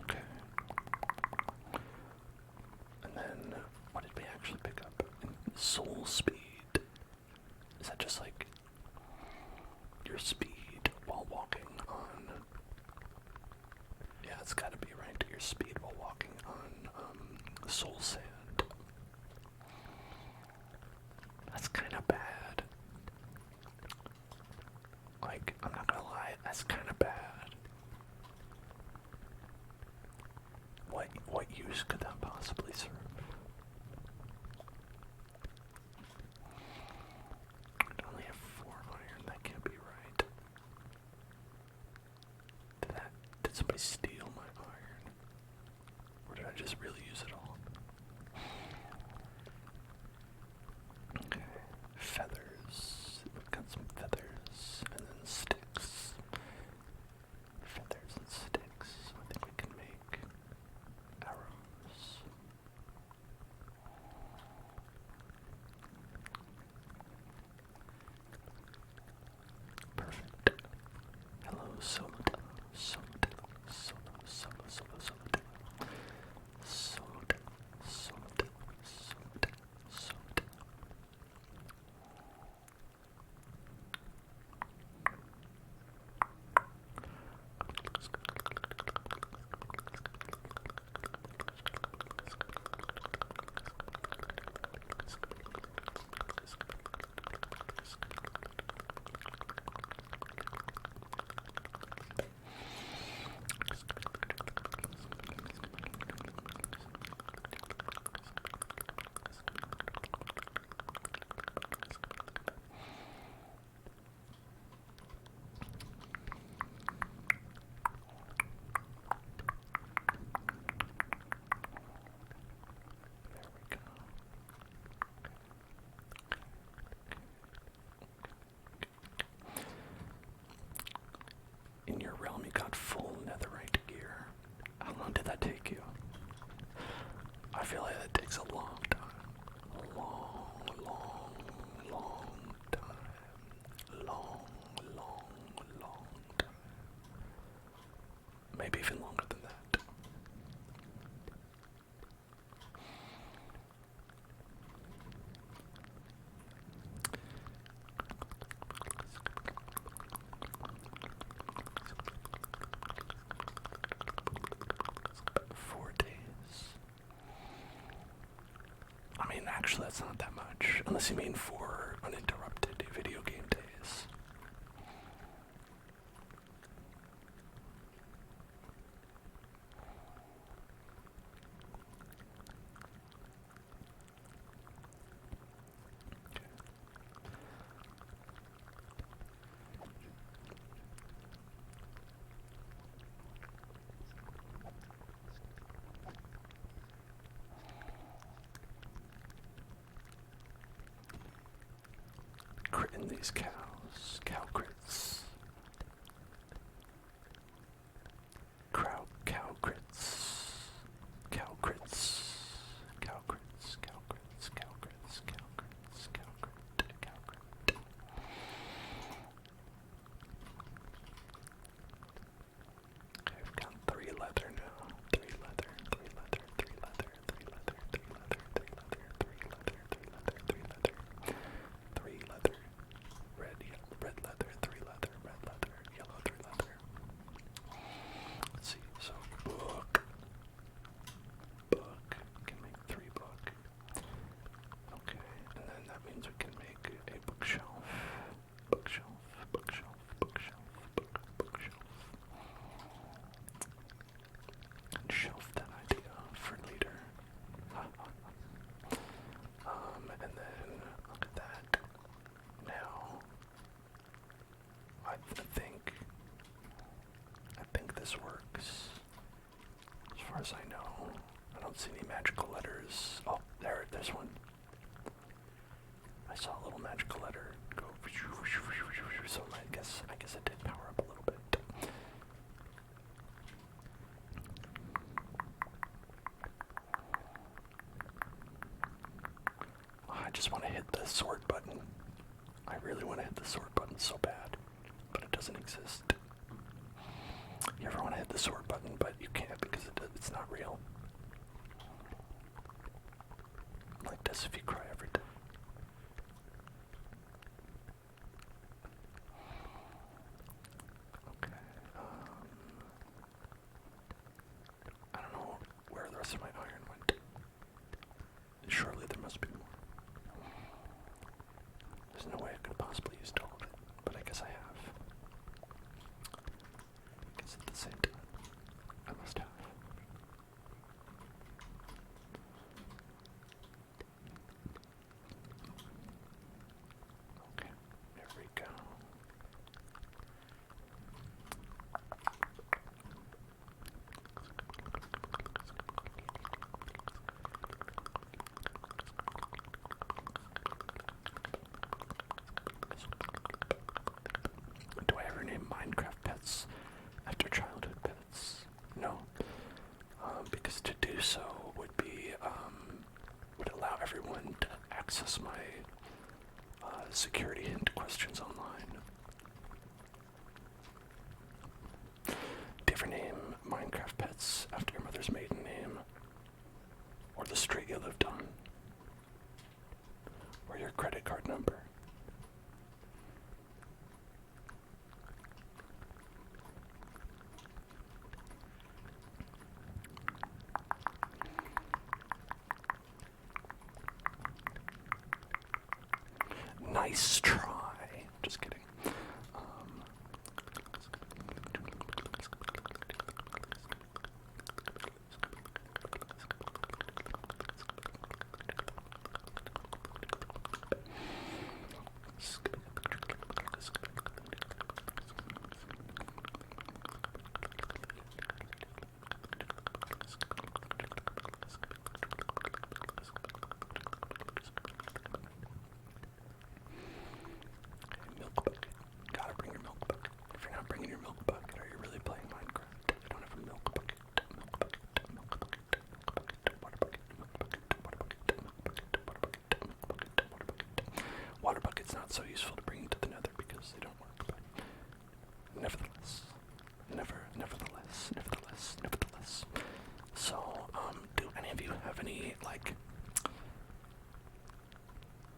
Okay. And then, what did we actually pick up? Soul speed. Is that just like your speed while walking on? Yeah, it's gotta be right. Your speed while walking on soul sand. That's kind of bad. Like, I'm not gonna lie, that's kind of bad. What use could that possibly serve? I only have 4 iron. That can't be right. Did somebody steal my iron? Or did I just really use it all? Okay. Feathers. We've got some feathers. And then sticks. Feathers and sticks. I think we can make arrows. Perfect. Hello, Solo. actually, that's not that much. Unless you mean for uninterrupted video game days. Critting these cows. Cow crits. Cow crits. Cow crits. Cow crits. Cow crits. Cow crits. Cow crits. Cow crit. Cow crit. Okay, we've got 3 leather now. 3 leather. 3 leather. 3 leather. 3 leather. 3 leather. 3 leather. 3 leather. 3 leather. 3 leather. 3 leather. Red leather, 3 leather, red leather, yellow 3 leather. Let's see, so book, can make 3 book. Okay, and then that means we can make a bookshelf, bookshelf, bookshelf, bookshelf, bookshelf. And shelf that idea for later. And then look at that. Now, I think this works. As far as I know, I don't see any magical letters. Oh, there's one. I saw a little magical letter go. So I guess it did power up a little bit. I just want to hit the sword button. I really want to hit the sword button so bad, but it doesn't exist. You ever want to hit the sword button, but you can't because it's not real? Like this if you cry every time. Okay, I don't know where the rest of my iron went. Surely there must be more. There's no way I could possibly use all of it, but I guess I have. I guess at the same time, I must have. Okay, there we go. Do I ever name Minecraft pets after childhood pets? No. Because to do so would would allow everyone to access my security hint questions online. Do you ever name Minecraft pets after your mother's maiden name? Or the street you lived on? Or your credit card number? Nice try. Just kidding. Milk bucket. Gotta bring your milk bucket. If you're not bringing your milk bucket, are you really playing Minecraft? I don't have a milk bucket. Milk bucket. Milk bucket. Milk bucket. Water bucket. Milk bucket. Water bucket. Milk bucket. Water bucket. Milk bucket. Water bucket. Water bucket's not so useful to bring into the Nether because they don't work, but nevertheless. Nevertheless. So, do any of you have any, like,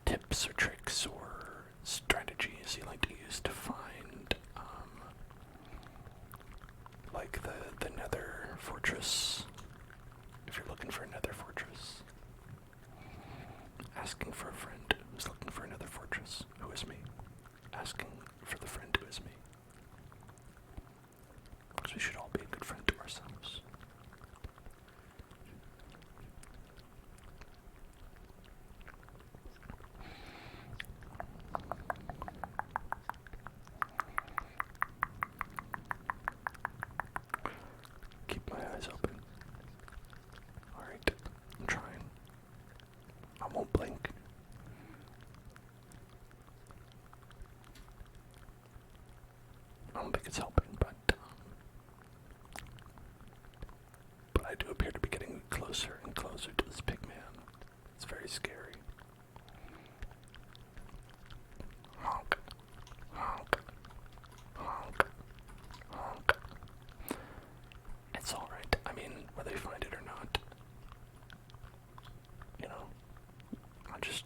tips or tricks or strategies you like to use to find, like the Nether fortress, if you're looking for a Nether fortress? Asking for a friend who's looking for another fortress, who is me. Asking for the friend who is me. Because we should all be a good friend to ourselves. Keep my eyes open. Alright, I'm trying. I won't blink. I don't think it's helping, but I do appear to be getting closer and closer to this pig man. It's very scary. Honk, honk, honk, honk. It's alright. I mean, whether you find it or not, you know,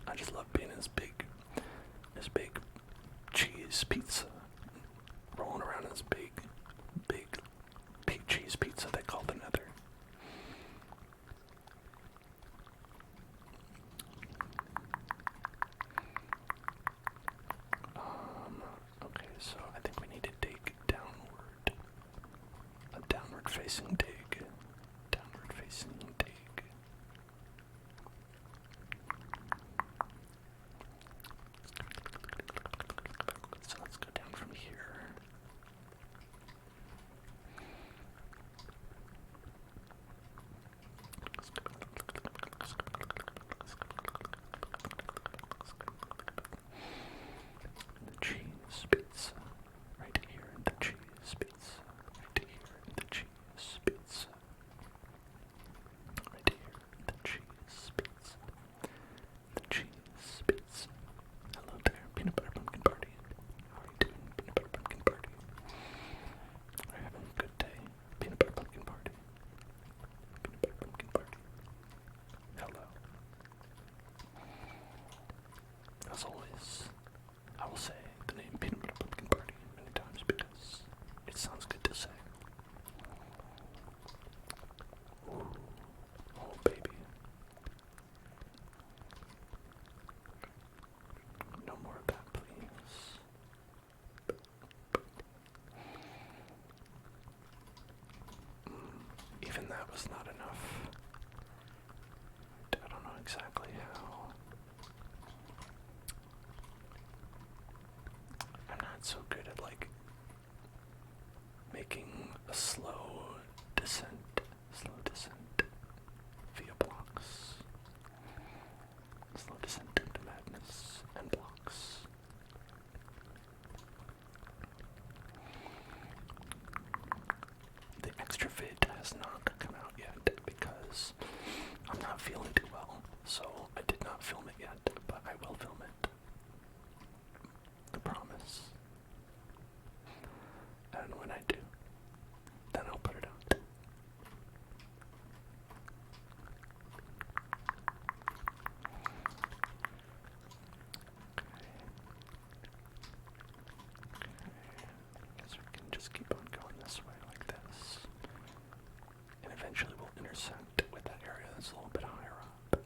I just love being this big cheese pizza, rolling around in this big cheese pizza they call the Nether. Okay, so I think we need to dig downward. A downward facing dig. Downward facing dig. So let's go down from here. The cheese pizza. Right here in the cheese pizza. Right here in the cheese pizza. Right here in the cheese pizza. The cheese pizza. Hello there, peanut butter pumpkin party. How are you doing, peanut butter pumpkin party? Are you having a good day, peanut butter pumpkin party? Peanut butter pumpkin party. Hello. As always, I will say the name peanut butter pumpkin party many times because it sounds good to say. Ooh. Oh baby. No more of that, please. Even that was not enough. I don't know exactly how. I'm not so good at like making a slow descent via blocks. Slow descent into madness and blocks. The extra vid has not come out yet because I'm not feeling too well, so I did not film it yet, but I will film it. I promise. And when I do, then I'll put it out. Guess we can just keep on going this way like this. And eventually we'll intersect with that area that's a little bit higher up.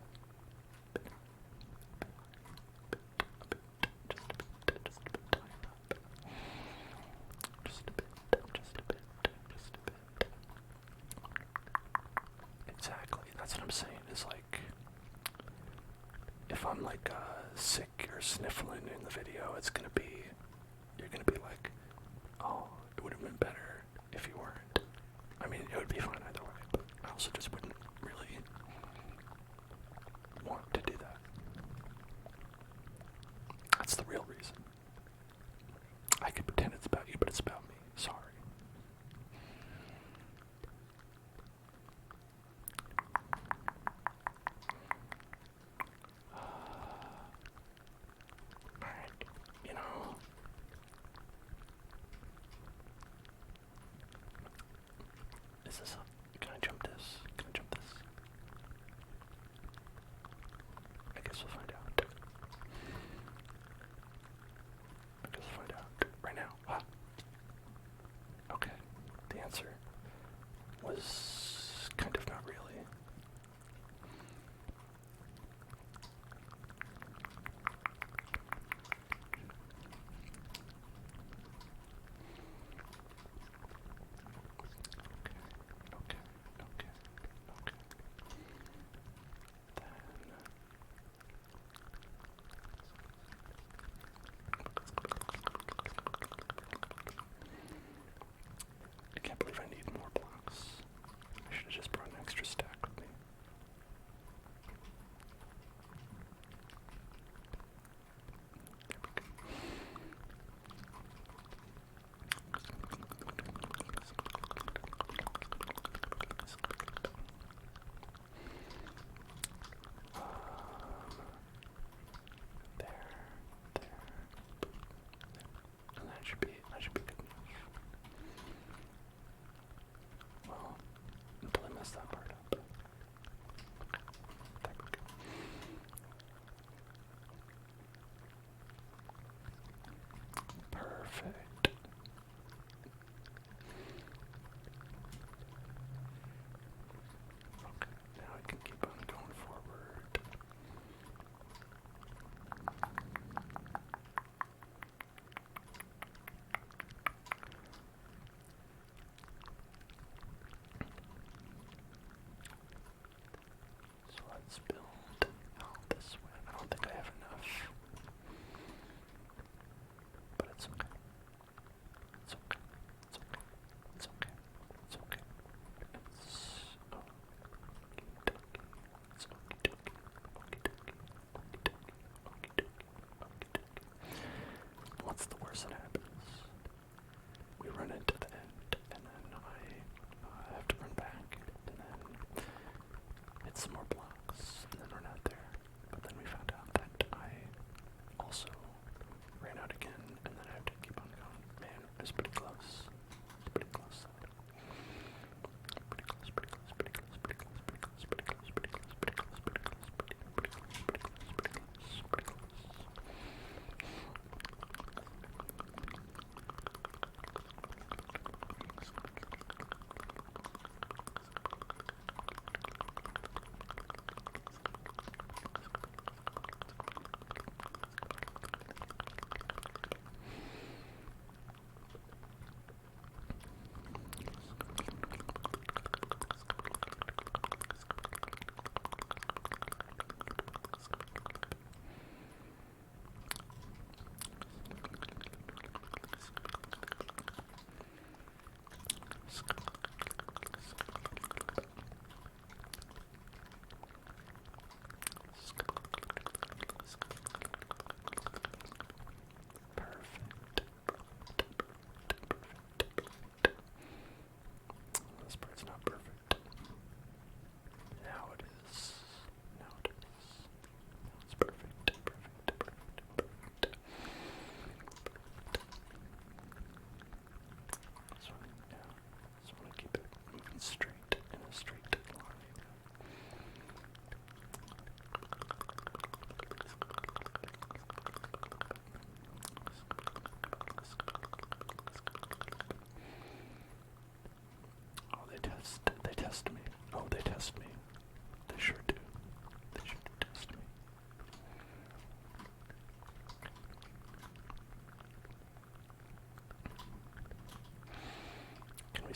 Just a bit higher up. Just a bit. Exactly, that's what I'm saying, is like, if I'm like sick or sniffling in the video, you're gonna be like, oh, it would have been better if you weren't. I mean, it would be fine either way, but I also just wouldn't really want to do that. That's the real reason. I could pretend it's about you, but it's about me. Sorry. Alright, you know, is this can I jump this? Can I jump this? I guess we'll find out.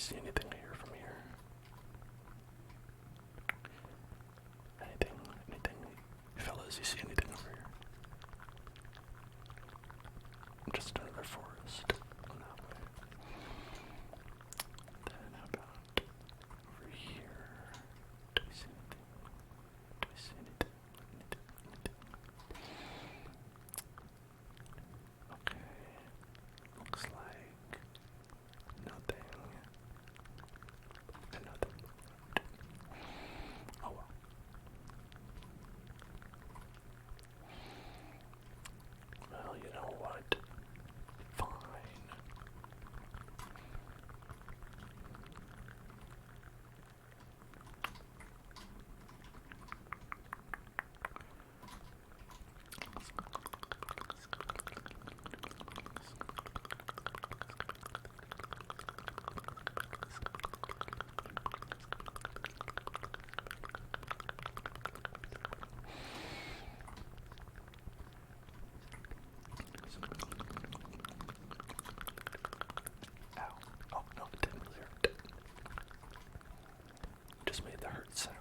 see anything here from here? Anything? Fellas, you see anything over here? Just another forest on that way. Then how about over here? Do we see anything? Do we see anything? Okay. Looks like nothing. And nothing. Oh well. Well, you know what? Fine. Ow. Oh, no, it didn't really hurt. Just made the hurt sound.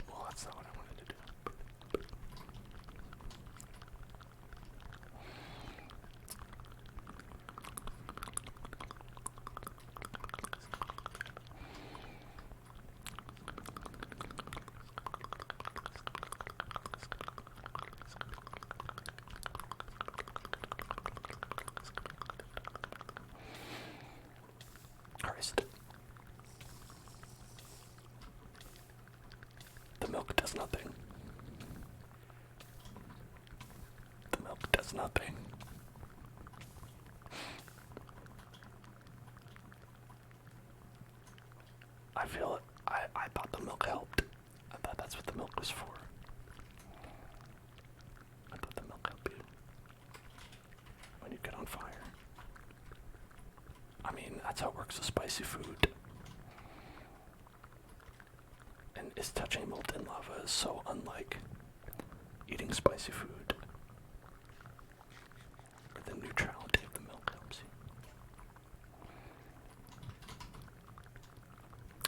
Well, that's not what I wanted to do. Christ. The milk does nothing. The milk does nothing. I feel it. I thought the milk helped. I thought that's what the milk was for. I thought the milk helped you when you get on fire. I mean, that's how it works with spicy food. And is touching molten lava is so unlike eating spicy food. Or the neutrality of the milk helps you.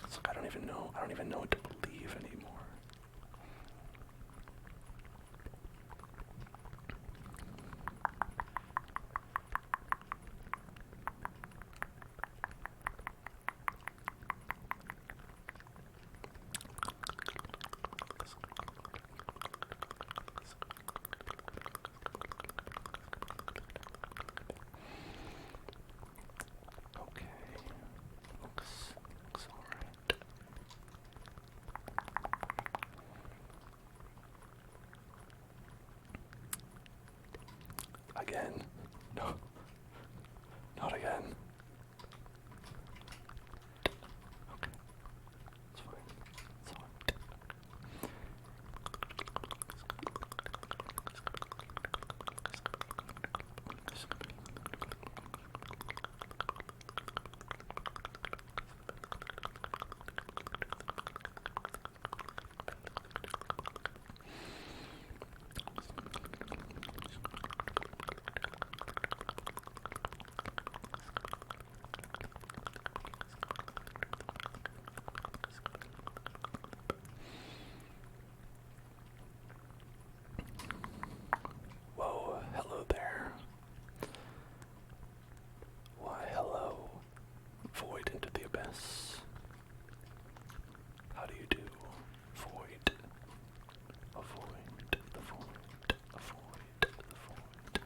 It's like I don't even know what to believe anymore. Okay. Looks alright. Again. No. Not again. Okay. It's fine. It's alright. Whoa, hello there. Why, hello. Void into the abyss. How do you do? Void. Avoid the void. Avoid the void.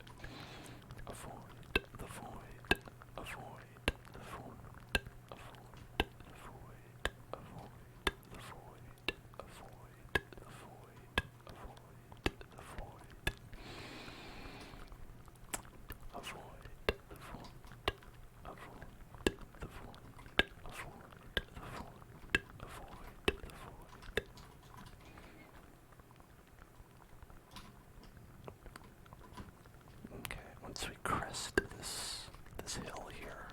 Avoid the void. Avoid the void. Avoid the void. Avoid the void. Avoid the void. Avoid the void. Avoid the void. Avoid the void. Avoid the void. Avoid the void. Okay, once we crest this hill here,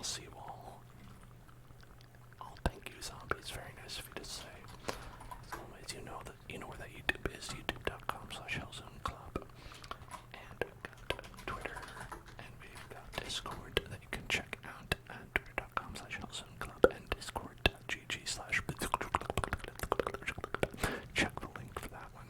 I'll see you all. Oh, thank you, zombies. Very nice of you to say. As always, you know where that YouTube is, youtube.com/hellzoneclub. And we've got Twitter, and we've got Discord that you can check out at twitter.com/hellzoneclub and discord.gg/ check the link for that one.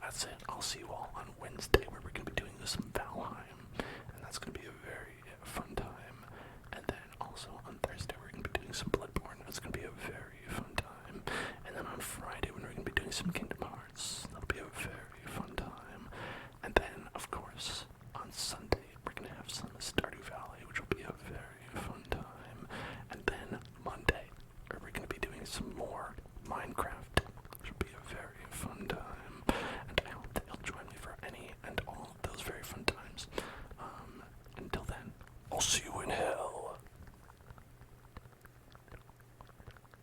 That's it. I'll see you all on Wednesday, where we're going to be doing some Valheim, and that's going to be a very fun time. And then also on Thursday, we're going to be doing some Bloodborne. That's going to be a very fun time. And then on Friday, when we're going to be doing some Kingdom Hearts, that'll be a very fun time. And then, of course, on Sunday, we're going to have some Stardew Valley, which will be a very fun time. And then Monday, we're going to be doing some more Minecraft, which will be a very fun time. And I hope that you'll join me for any and all of those very fun times. Until then, I'll see you